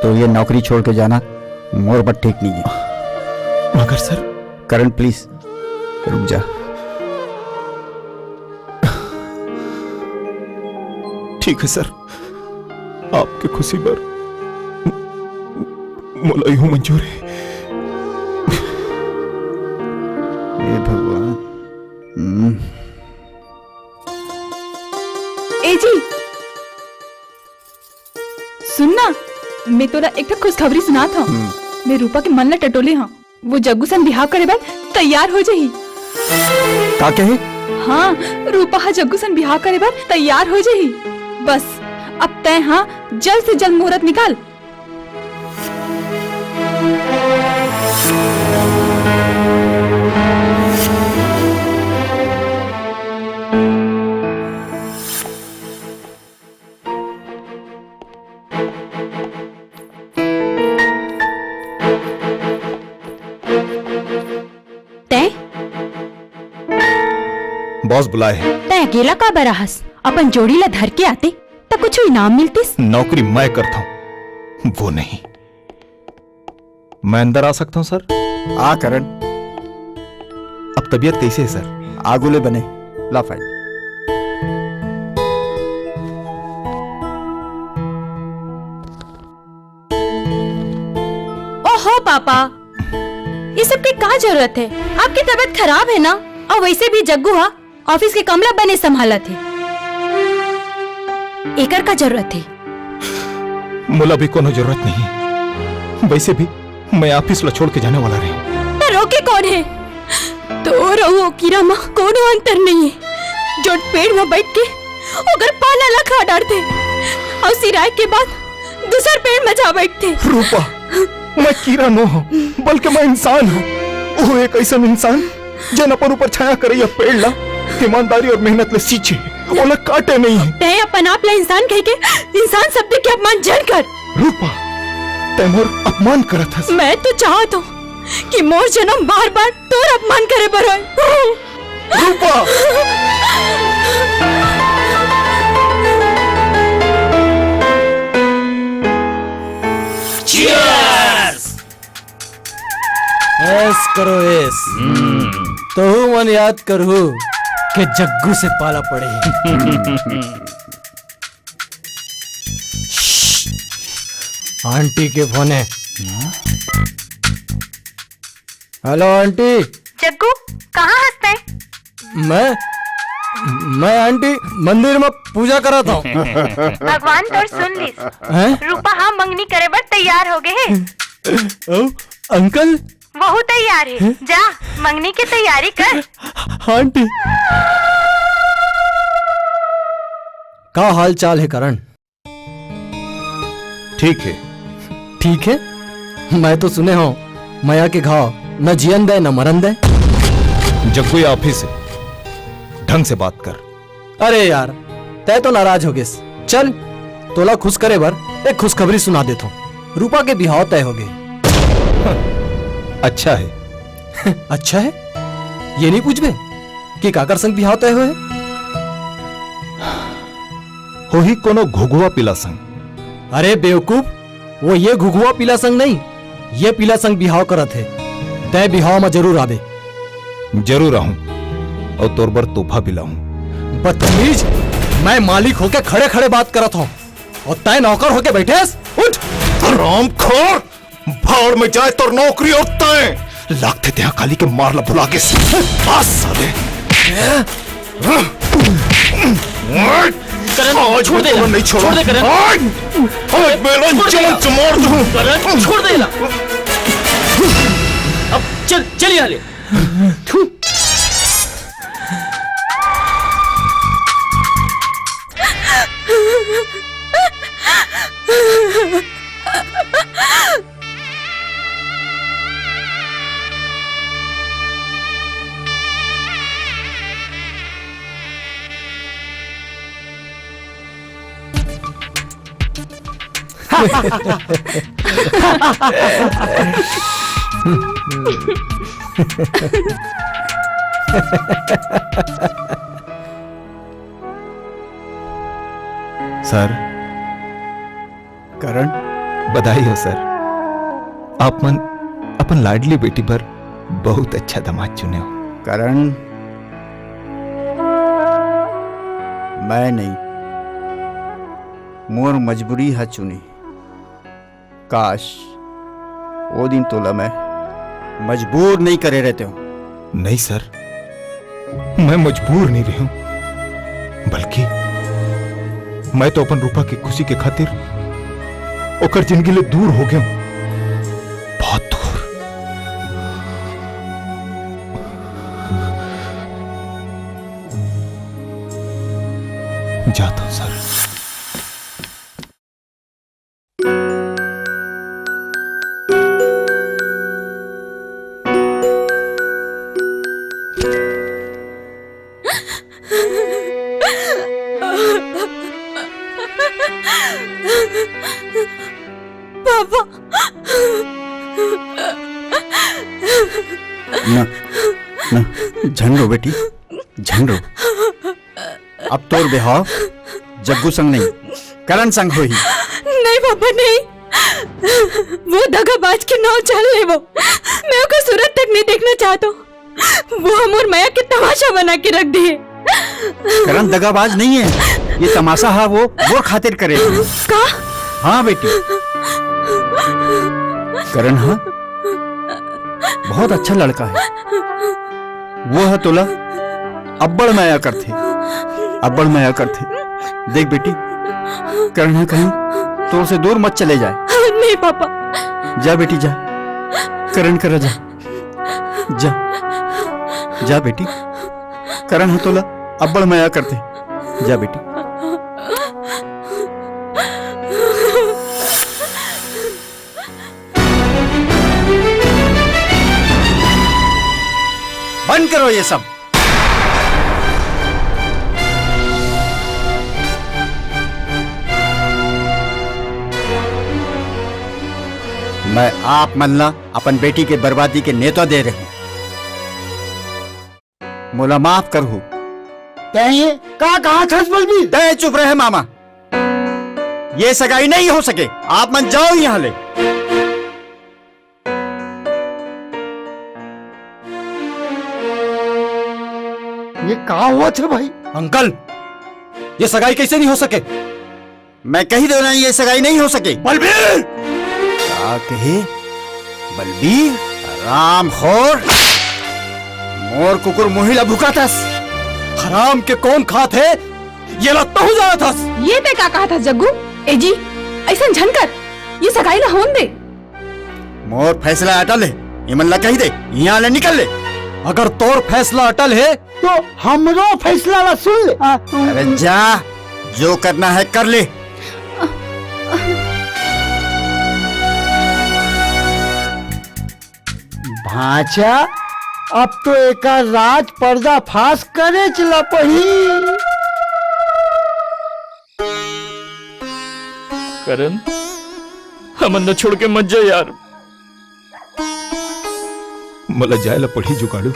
तो ये नौकरी छोड़ के जाना मोर पर ठीक नहीं है। मगर सर। करण प्लीज रुक जा। ठीक है सर, आपकी खुशी पर मोला यूं मंजूर है। ये भगवान। ए जी सुनना, मैं तोरा एक खुशखबरी सुना था। मैं रूपा के मन ला टटोले हाँ, वो जग्गू सन बिहाव करे बाद तैयार हो जाही। का कहे? हाँ रूपा हा जग्गू सन बिहाव करे बाद तैयार हो जाही। बस अब तय हाँ जल्द से जल्द मुहूर्त निकाल। बॉस बुलाए है। तय अकेला का बराहस अपन जोड़ी ला धर के आते तो कुछ इनाम मिलतीस। नौकरी मैं करता हूं, वो नहीं। मैं अंदर आ सकता हूं सर? आ करण। अब तबीयत कैसे है सर? आगुले बने ला फाइल। ओहो पापा, ये सब की क्या जरूरत है? आपकी तबीयत खराब है ना, और वैसे भी जग्गू हा ऑफिस के कमला बने संभाला थे। एकर का जरूरत है? मुला भी कोनो जरूरत नहीं है। वैसे भी मैं ऑफिस ला छोड़ के जाने वाला रही। तो रोके कौन है? तो रहो कीरा माँ कोनो अंतर नहीं है। जो पेड़ में बैठ के अगर पाला लखा डालते और सिराय के बाद दूसर पेड़ में जा बैठते। रूपा, मैं कीड़ा न हूँ बल्कि मैं इंसान हूँ। वो एक ऐसा इंसान जन अपन ऊपर छाया करे या पेड़ ला ईमानदारी और मेहनत ले सींचे, ओला काटे नहीं है। तय अपन आप ला इंसान कह के इंसान शब्द के अपमान जन कर। रूपा, तय मोर अपमान करत हस। मैं तो चाहत हूँ कि मोर जन्म बार बार तोर अपमान करे बरोय। रूपा, Cheers! ऐस करो ऐस। तो मन याद करो कि जग्गू से पाला पड़े। आंटी के फोन है। Hello aunty. जग्गू कहाँ हंसता है? मैं आंटी मंदिर में पूजा करा था। भगवान तोर सुन लिस। हैं? रूपा हाँ मंगनी करे बर तैयार हो गए है। अंकल वहू तैयार है, जा मंगनी की तैयारी कर। आंटी का हाल चाल है करण? ठीक है। ठीक है? मैं तो सुने हो माया के घाव न जियन दे न मरन दे। जग्गू ऑफिस से ढंग से बात कर। अरे यार तय तो नाराज हो गेस। चल तोला खुश करे बर एक खुशखबरी सुना देता हूँ। रूपा के बिहाव तय हो गए। अच्छा है। अच्छा है? ये नहीं पूछबे कि काकर संग बिहाव तय हुए? हो ही कोनो घुघुआ पीला संग। अरे बेवकूफ, वो ये घुघुआ पीला संग नहीं, ये पीला संग बिहाव करत है। तय बिहाव में जरूर आबे। जरूर आऊं और तोर बर तोहफा भी लाऊं। बदतमीज, मैं मालिक होके खड़े खड़े बात करत हूँ और तय नौकर होके बैठे। उठ हरामखोर, भाड़ में जाए तो नौकरी और तय लागते त्या काली के मारला बुला के बस साले। करण छोड़ दे, नहीं छोड़ दे करण। आज मेरा जान से मार दूं। करण छोड़ दे ना। अब चल यहाँ ले। सर, करण, बधाई हो सर। आप मन अपन लाडली बेटी पर बहुत अच्छा दामाद चुने हो। करण, मैं नहीं, मोर मजबूरी है चुनी। काश वो दिन तोला मैं मजबूर नहीं करे रहते हो। नहीं सर, मैं मजबूर नहीं रही हूं, बल्कि मैं तो अपन रूपा की खुशी के खातिर ओकर जिंदगी ले दूर हो गया हूं, बहुत दूर। जाता हूं सर। पापा, ना ना झंडो बेटी, झंडो। अब तोर बिहाव जग्गू संग नहीं, करण संग हो ही। नहीं पापा नहीं, वो दगाबाज के नाव चल ले। वो मैं उसको सूरत तक नहीं देखना चाहता। वो हम और माया के तमाशा बना के रख दिए। करण दगाबाज नहीं है, ये तमाशा है वो खातिर करे। का? हाँ बेटी, करण हाँ बहुत अच्छा लड़का है। वो है तोला अब्बड़ माया करते, अब्बड़ माया करते। देख बेटी, करण है कहीं तो से दूर मत चले जाए। नहीं पापा, जा बेटी जा, करण कर जा जा। जा बेटी, करण हतोला अब बड़ माया करते, जा बेटी। बंद करो ये सब। मैं आप मल्ला अपन बेटी के बर्बादी के नेता दे रहे हूं, मोला माफ कर हो। ये कहा था बलबीर? तय चुप रहे मामा, ये सगाई नहीं हो सके, आप मन जाओ यहां ले। ये कहा हुआ था भाई? अंकल, ये सगाई कैसे नहीं हो सके? मैं कही दे रहा हूं ये सगाई नहीं हो सके। बलबीर! क्या कहे? बलबीर रामखोर, मोर कुकुर मोहिला भूखा था। हराम के कौन खात है, ये लगता हो जाना था। ये ते का कहा था जग्गू? ए जी ऐसा झनकर ये सगाई ला होन दे। मोर फैसला अटल है, इमन ला कही दे यहाँ ले निकल ले। अगर तोर फैसला अटल है तो हमरो फैसला ला सुन ले। अरे जा, जो करना है कर ले। भाचा अब तो एक राज पर्दा फाश करे चला पही। करण, हमन न छोड़ के मत जा यार। मला जायला पड़ी जुगाड़ू।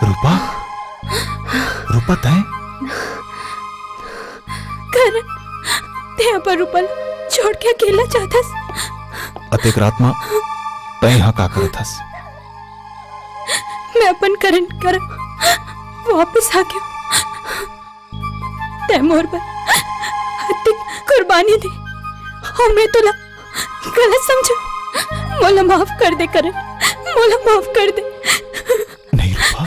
रूपा, रूपा तय करण, ते पर रूपल छोड़ के अकेला चाहतस। अतेक रात में तय यहाँ का करत हस? मैं अपन करण कर वापस आ गया। तय मोर पर अधिक कुर्बानी दी और मैं तुला गलत समझो। मोला माफ कर दे करण, मोला माफ कर दे। नहीं रूपा,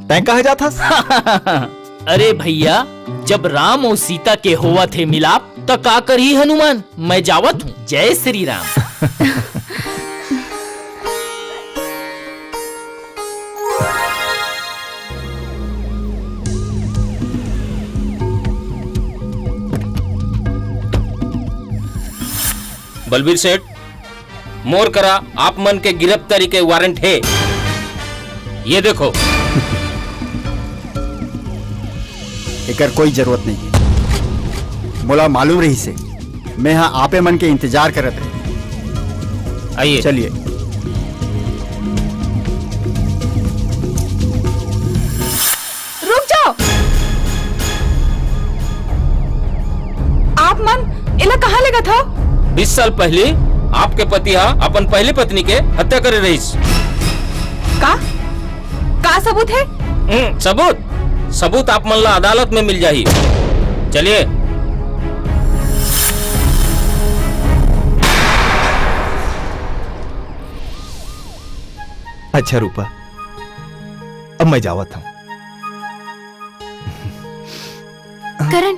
तय कहा जाता? अरे भैया, जब राम और सीता के होवा थे मिलाप तो का करी हनुमान, मैं जावत हूँ। जय श्री राम। बलबीर सेठ, मोर करा आप मन के गिरफ्तारी के वारंट है, ये देखो। एकर कोई जरूरत नहीं है, मोला मालूम रही से मैं यहाँ आपे मन के इंतजार करत रहे। आइए चलिए। रुक जाओ। आप मन इला कहाँ लेगा था? 20 साल पहले आपके पति अपन पहली पत्नी के हत्या करे रहीस। का सबूत है? सबूत आप मन ला अदालत में मिल जाही। चलिए। अच्छा रूपा, अब मैं जावत हूँ। करण,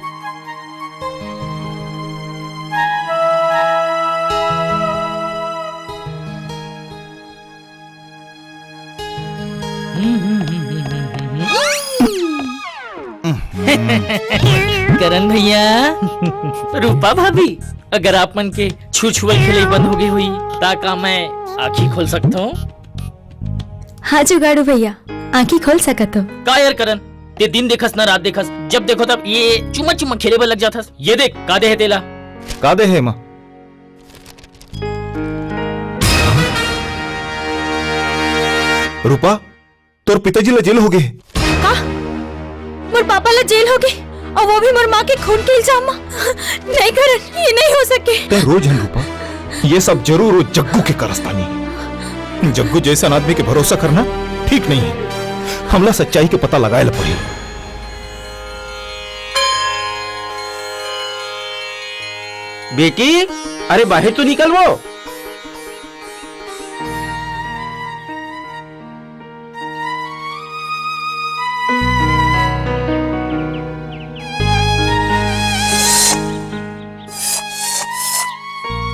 करण भैया, रूपा भाभी, अगर आप मन के छुछुअल खेले बंद हो गई हुई ताका मैं आँखी खोल सकता हूँ? हाँ जुगाड़ू भैया, आँखी खोल सकत हो। का यार करण, ते दिन देखस ना रात देखस, जब देखो तब ये चुमा चुमा खेले पर लग जाथस। ये देख का दे है तेला। का दे है माँ? रूपा, तोर पिताजी ला जेल हो गए। का? मोर पापा ला जेल हो गई और वो भी मोर माँ के खून के इल्जाम में। नहीं करण, ये नहीं हो सके। ते रोज है रूपा, ये सब जरूर वो जग्गू के कारस्तानी। जग्गू जैसा आदमी के भरोसा करना ठीक नहीं है। हमला सच्चाई के पता लगाए ला पड़ी। बेटी, अरे बाहर तो निकल वो।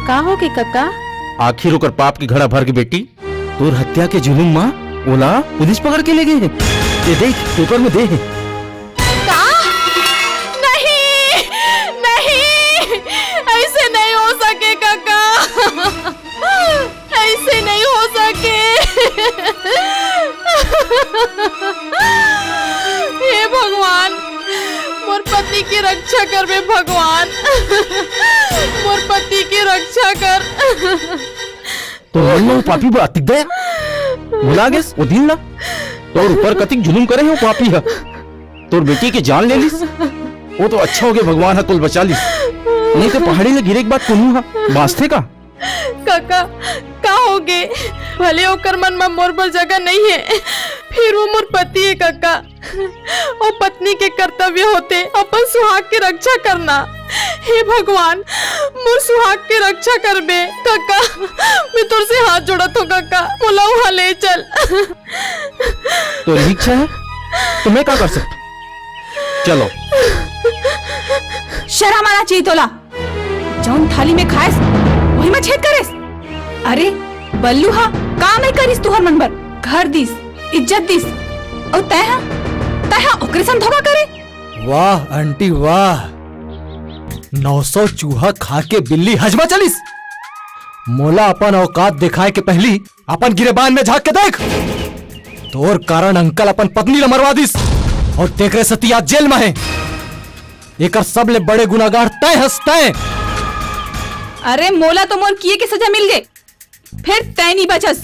का हो के काका? आखिर ओकर पाप की घड़ा भर के बेटी, तोर हत्या के जुलूम माँ ओला पुलिस पकड़ के ले गए। ये देख पेपर में दे। का? नहीं नहीं, ऐसे नहीं हो सके काका, ऐसे नहीं हो सके। हे भगवान, मोर पति की रक्षा कर बे भगवान, मोर पति की रक्षा कर। तो मन पापी बात दे बुला गेस वो दिन ला तोर ऊपर कतिक जुलूम करे हो पापी है। तोर बेटी के जान ले लिस, वो तो अच्छा हो गया भगवान है कुल बचा लिस, नहीं तो पहाड़ी में गिरे के बाद कुनू है बास्ते का। काका का होगे, भले ओकर मन में मोर पर जगह नहीं है, फिर वो मोर पति है काका। और पत्नी के कर्तव्य होते अपन सुहाग की रक्षा करना। हे भगवान, मोर सुहाग की रक्षा कर बे काका, मैं तुर से हाथ जोड़त हूँ काका, मोला वहाँ ले चल। तो इच्छा है तो मैं क्या कर सकता, चलो। शर्म आना चाहिए तोला, जौन थाली में खाएस वही में छेद करेस। अरे बल्लू हा काम नहीं करिस तुहर मन बर, घर दिस इज्जत दिस, और तय ओकरे संग धोखा करे। वाह आंटी वाह, 900 चूहा खा के बिल्ली हजमा चलिस। मोला अपन औकात दिखाए के पहली अपन गिरेबान में झांक के देख। तोर कारण अंकल अपन पत्नी ला मरवा दिस और देख रहे सतिया जेल में है। एकर सब ले बड़े गुनाहगार तय हंसते। अरे मोला तो मोर किए के सजा मिल गए, फिर तय नहीं बचस।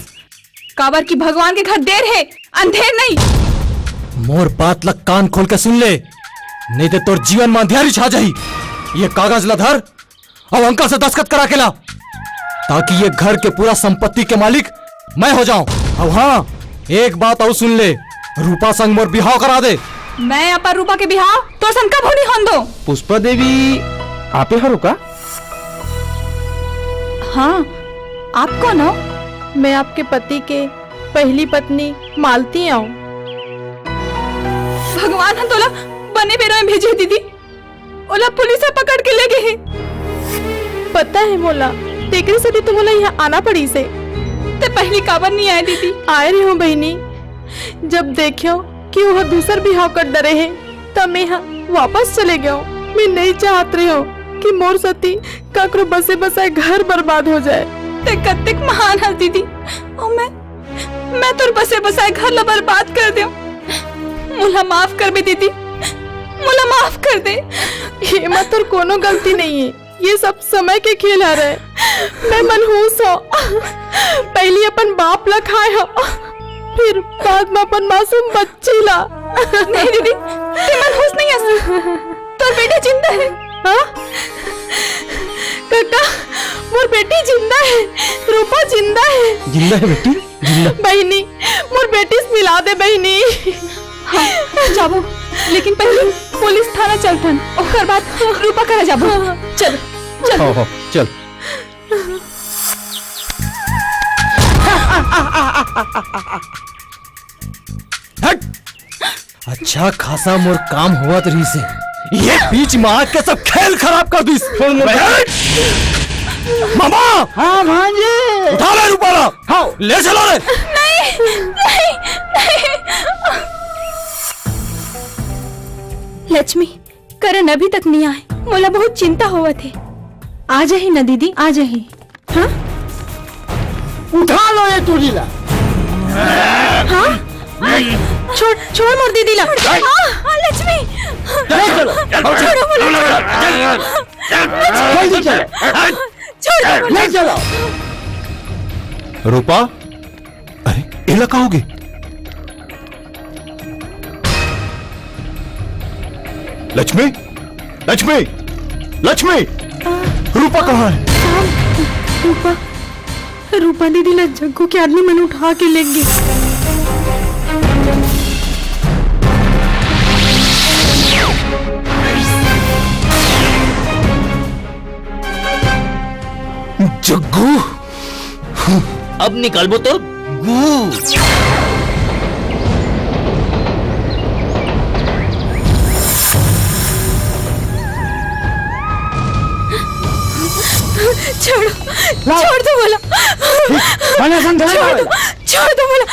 काबर की भगवान के घर देर है अंधेर नहीं। मोर बात लग कान खोल के सुन ले, नहीं तो तोर जीवन में अंधेरी छा जाही। ये कागज ला धर और अंकल से दस्तखत करा के ला, ताकि ये घर के पूरा संपत्ति के मालिक मैं हो जाऊं। अब हाँ, एक बात और सुन ले, रूपा संग मोर बिहाव करा दे। मैं अपन रूपा के बिहाव तो सन कब होनी होन दो। पुष्पा देवी आपे हर रुका? हाँ, आप कौन हो? मैं आपके पति के पहली पत्नी मालती आऊं। भगवान हम तोला बने बेरा में भेजे दीदी, ओला पुलिस पकड़ के ले गए। पता है मोला, तेकरे से तो मोला यहाँ आना पड़ी से। ते पहली काबर नहीं आए दीदी? आए रही हूँ बहनी, जब देखियो कि वह दूसर बिहाव कर डरे है तब मैं यहाँ वापस चले गया। मैं नहीं चाहत रही हूँ कि मोर सती काकरो बसे बसाए घर बर्बाद हो जाए। ते कत्तिक महान है दीदी, और मैं तो बसे बसाए घर ला बर्बाद कर दे। मुला माफ कर बे दीदी, मुला माफ कर दे। ये मत और कोनो गलती नहीं है, ये सब समय के खेल आ रहे। मैं मनहूस हो, पहले अपन बाप ला खाए हो, फिर बाद में अपन मासूम बच्ची ला। नहीं दीदी, ते मनहूस नहीं है, तो बेटा जिंदा है। हाँ काका, मोर बेटी जिंदा है, रूपा जिंदा है। जिंदा है बेटी, जिंदा। बहनी, मोर बेटी से मिला दे बहनी। हाँ, जाबो, लेकिन पहले पुलिस थाना चलतन, ओकर बाद रूपा करा जाबो। चल चल हो चल। हट! अच्छा खासा मोर काम हुआ तरी से, ये बीच में आके सब खेल खराब कर दिस। मामा! हाँ भांजे, उठा ले रूपाला, हाँ ले चलो रे। नहीं नहीं नहीं। लक्ष्मी, करण अभी तक नहीं आए, मोला बहुत चिंता हुआ थे। आ जाही ना दीदी, आ जाही। हाँ उठा लो ये तुरी ला। हाँ छोड़ मोर दीदी ला। हाँ लक्ष्मी, चलो छोड़ो मोला, जल्दी चलो, छोड़ ले चलो। रूपा, अरे ये लगा होगी। लक्ष्मी, लक्ष्मी, लक्ष्मी, रूपा कहाँ है? रूपा दीदी ला जग्गू के आदमी मैंने उठा के ले गए। जग्गू अब निकालबो तो गू। छोड़ो, छोड़ दो बोला, छोड़ दो बोला,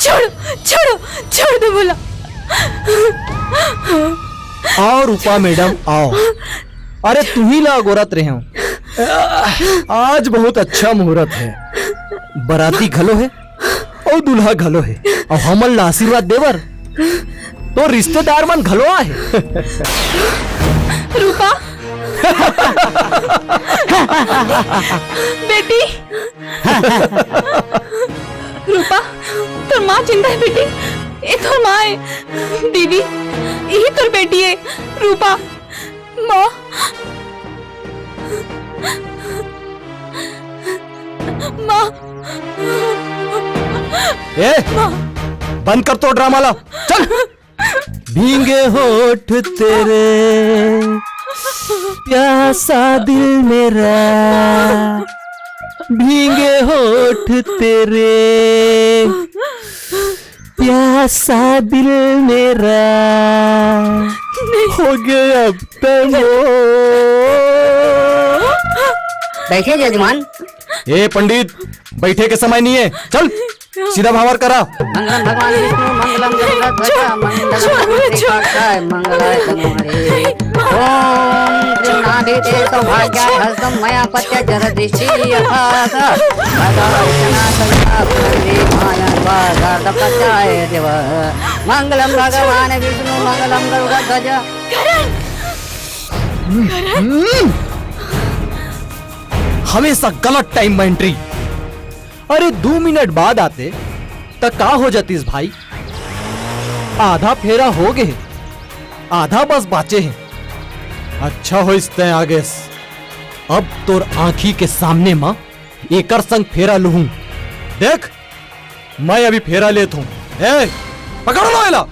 छोड़ो, छोड़ दो बोला। आओ रूपा मैडम आओ। अरे तू ही ला गोरत रहे हो। आज बहुत अच्छा मुहूर्त है, बराती घलो है और दूल्हा घलो है और हमन ला आशीर्वाद देवर तो रिश्तेदार मन घलो आए। रूपा बेटी, रूपा तोर माँ जिंदा है बेटी, ये तोर माँ है। दीदी यही तोर बेटी है रूपा। माँ माँ ए बंद कर तो ड्रामा ला, चल। भींगे होठ तेरे प्यासा दिल मेरा, भींगे होठ तेरे प्यासा दिल मेरा, हो गया अब तक। बैठे जजमान। ए पंडित बैठे के समय नहीं है, चल सीधा भावर करा। मंगलम भगवान विष्णु मंगलम गरुड़ध्वज मंगलम श्रीकांताय मंगलाय तनोहरे। ओम त्रिनाभिते सौभाग्याय हस्तं मया पत्य जरदृष्टि यथाथ भगवचना संख्या पुनर्दे माया वागार्धपत्याय देव। मंगलम भगवान विष्णु मंगलम गरुड़ध्वज। हमेशा गलत टाइम में एंट्री। अरे 2 मिनट बाद आते तो का हो जातीस भाई। आधा फेरा हो गए, आधा बस बाचे हैं। अच्छा हो इसते आगे अब तोर आंखी के सामने मां एकर संग फेरा लूं। देख मैं अभी फेरा लेत हूं। ए पकड़ो लो एला।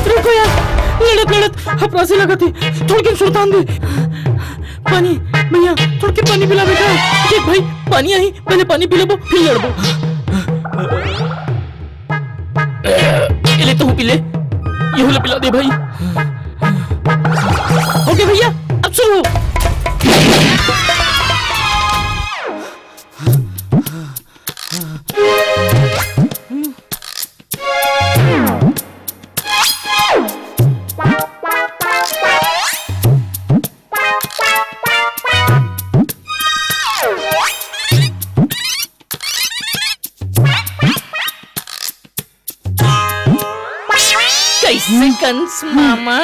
रुको यार, लड़त लड़त हपरासी लगा थी। थोड़ के सुल्तान दे पानी। भैया थोड़ के पानी पिला बेटा। देख भाई पानी आई, पहले पानी पी लो फिर लड़बो। ये ले तो पी ले, ये वाला पिला दे भाई। ओके भैया अब शुरू। कंस मामा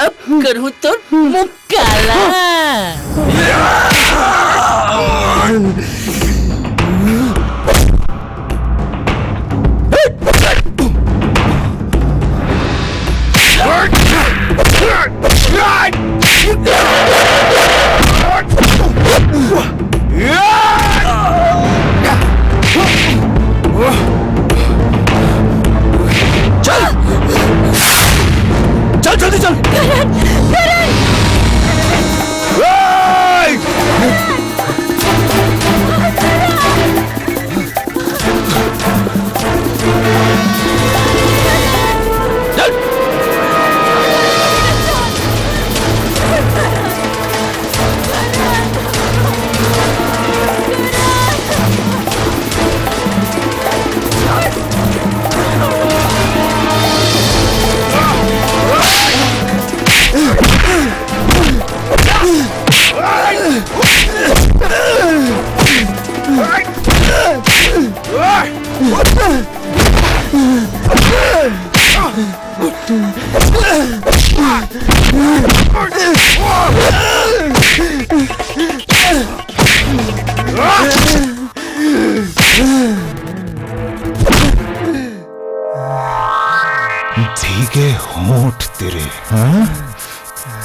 अब करूँ तो मुक्काला। चल जल्दी चल। भीगे होंठ तेरे, हाँ?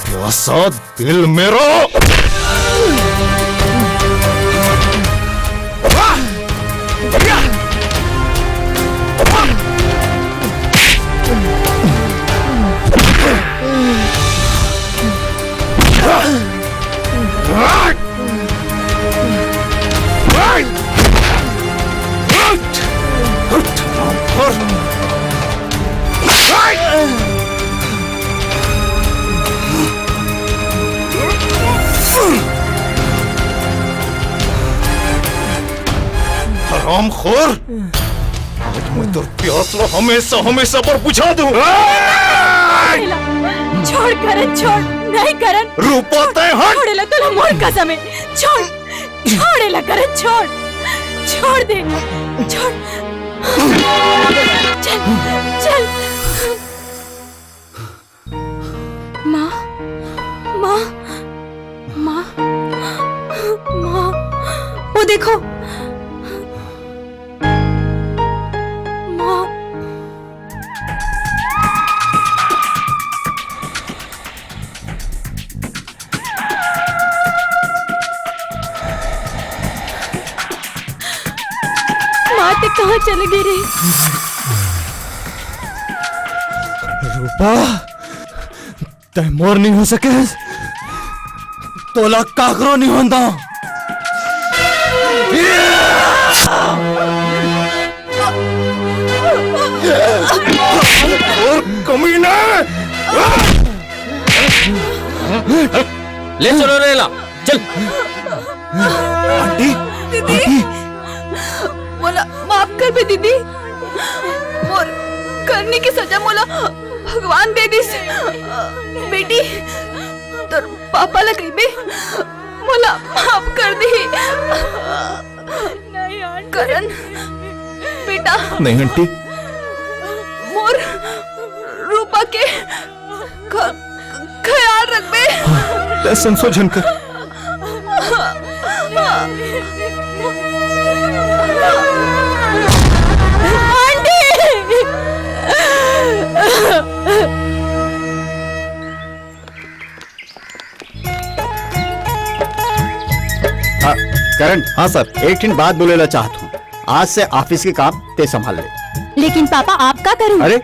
प्यासा दिल मेरा। हरामखोर, आज मैं तो प्यास हमेशा हमेशा पर बुझा दूं। छोड़ करण, छोड़, नहीं करण। रूपा तय हट। छोड़ेला तुला मोर कसम है, छोड़, छोड़ेला करण, छोड़, छोड़ दे, छोड़, चल, चल। माँ, माँ, माँ, माँ, वो देखो। माँ, माँ ते कहाँ चले गए रे? रूपा, तय मोर नहीं हो सके, तोला काकरो नहीं होंदा। और कमीना, ले चलो रेला, चल। आंटी, दीदी, मोला माफ कर बे दीदी। मोर करने की सजा मोला भगवान दे दिस। बेटी तोर पापा ला कही बे मोला माफ कर दी। करण बेटा। नहीं आंटी, मोर रूपा के ख्याल रख बे। तय संशोधन कर। हाँ, करण। हाँ सर, एक दिन बात बोलेला चाहता हूँ। आज से ऑफिस के काम ते संभाल ले। लेकिन पापा आप क्या करूं? अरे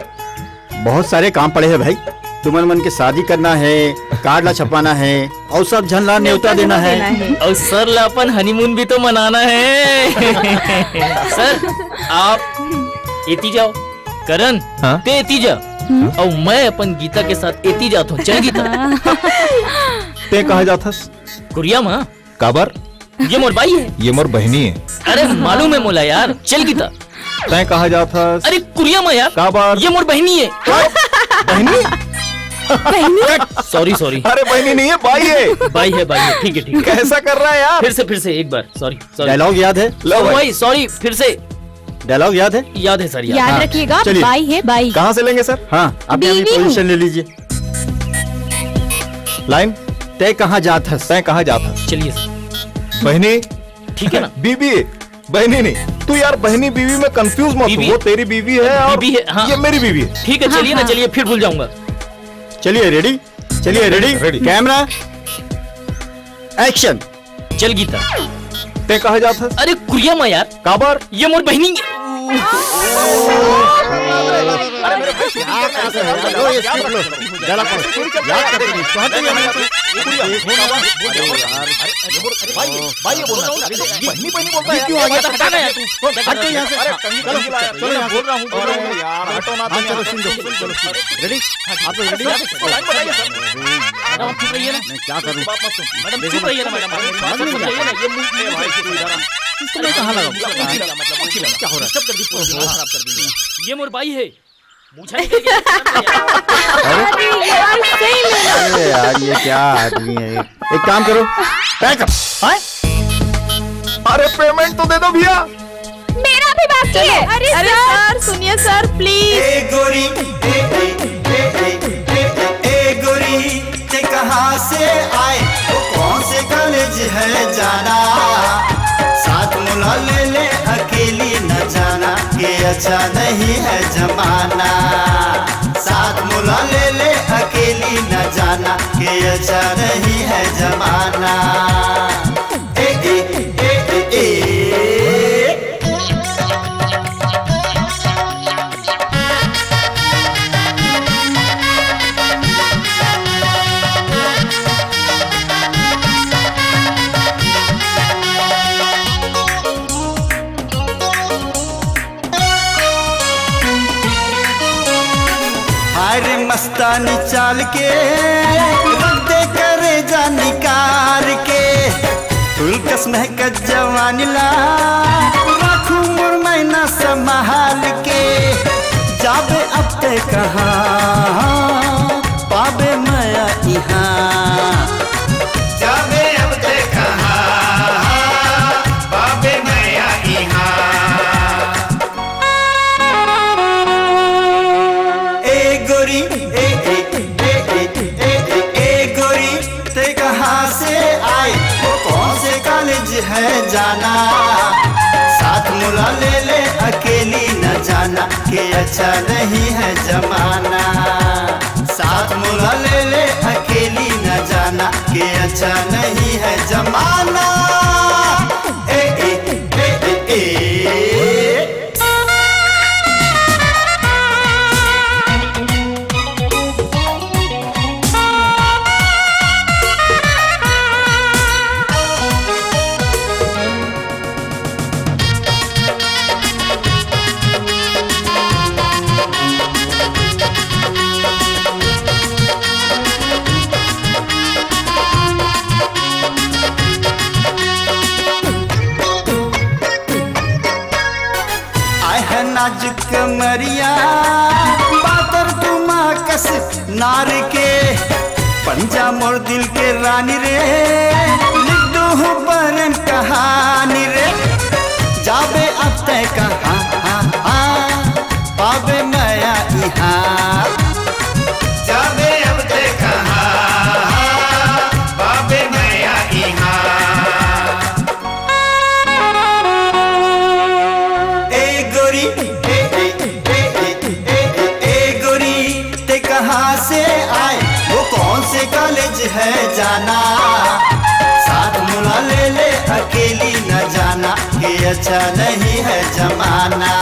बहुत सारे काम पड़े हैं भाई। तुमन मन के शादी करना है, कार्ड ला छपवाना है और सब झनला न्योता देना है। और सर ला अपन हनीमून भी तो मनाना है। सर आप एती जाओ, करण ते एती जा, और मैं अपन गीता के साथ एती जाता हूँ। चल गीता। ते कहा जाथस? कुरिया माँ काबर? ये मोर भाई है। ये मोर बहनी है। अरे मालूम है मोला यार। चल गीता। तय कहा जाथस? अरे कुरिया माँ यार। काबर? ये मोर बहनी है। बहनी? Sorry sorry. अरे बहनी नहीं है, भाई है। भाई है, भाई है। ठीक है, ठीक है। कैसा कर रहा है यार? फिर से एक बार। Sorry sorry. डायलॉग याद है? लो भाई, सॉरी फिर से। डायलॉग याद है? याद है सर, याद रखिएगा, बाई है बाई। कहाँ से लेंगे सर? हाँ, अपनी बीवी हूँ। पोजीशन ले लीजिए। लाइन तय कहाँ जात हस? तय कहाँ जात हस? चलिए सर। बहनी ठीक है ना? बीबी बहनी नहीं, तू यार बहनी बीवी में कंफ्यूज मत हो। वो तेरी बीवी है और बीबी है, हाँ। ये मेरी बीवी है। ठीक है, चलिए ना, चलिए, फिर भूल जाऊंगा। चलिए रेडी, चलिए रेडी, कैमरा एक्शन। चल गीता, ते कहा जाता है? अरे कुरिया माँ यार, काबर ये मोर बहनी। रेडी? आप लोग रेडी? मैडम चुप रहिए ना। मैं क्या करूं? मैडम चुप रहिए ना, मैडम समझिए ना, ये तुम्हें कहाँ लगा? क्या हो रहा है? ये मोर बाई है। अरे यार ये क्या आदमी है? एक काम करो, पैकअप। अरे पेमेंट तो दे दो भैया। मेरा भी बाकी है। अरे सर सुनिए सर प्लीज। ए गोरी ए गोरी ते कहाँ से आए, वो कौन से कॉलेज है जाना, साथ मुला ले ले अकेली न जाना, ये अच्छा नहीं है जमाना, साथ मुला ले ले अकेली न जाना, ये अच्छा नहीं है जमाना। ए ए ए ए ए अरे मस्तानी चाल के रद्दे करे जा निकार के, तुलकस महक जवानी ला राखू मोर मैना संभाल के, जाबे अब ते कहाँ पाबे माया यहाँ, जाबे अब ते कहाँ पाबे माया यहाँ। ए गोरी ए ए ए ए ए ए ए गोरी ते कहाँ से आई, वो कौन से कॉलेज है जाना, साथ मुला ले ले अकेली न जाना, कि अच्छा नहीं है जमाना, साथ मुला ले ले अकेली न जाना, कि अच्छा नहीं है जमाना। ए ए ए ए ए नाजुक कमरिया बातर तुमा कस नार के, पंजा मोर दिल के रानी रे, लिख दो हूँ परम कहानी रे, जाबे अब तय कहाँ पाबे माया यहाँ, जाबे अब तय कहाँ पाबे माया यहाँ। ए गोरी ए ए ए ए ए ए गोरी ते कहाँ से आए, वो कौन से कॉलेज है जाना, साथ मुला ले ले अकेली न जाना, कि अच्छा नहीं है जमाना।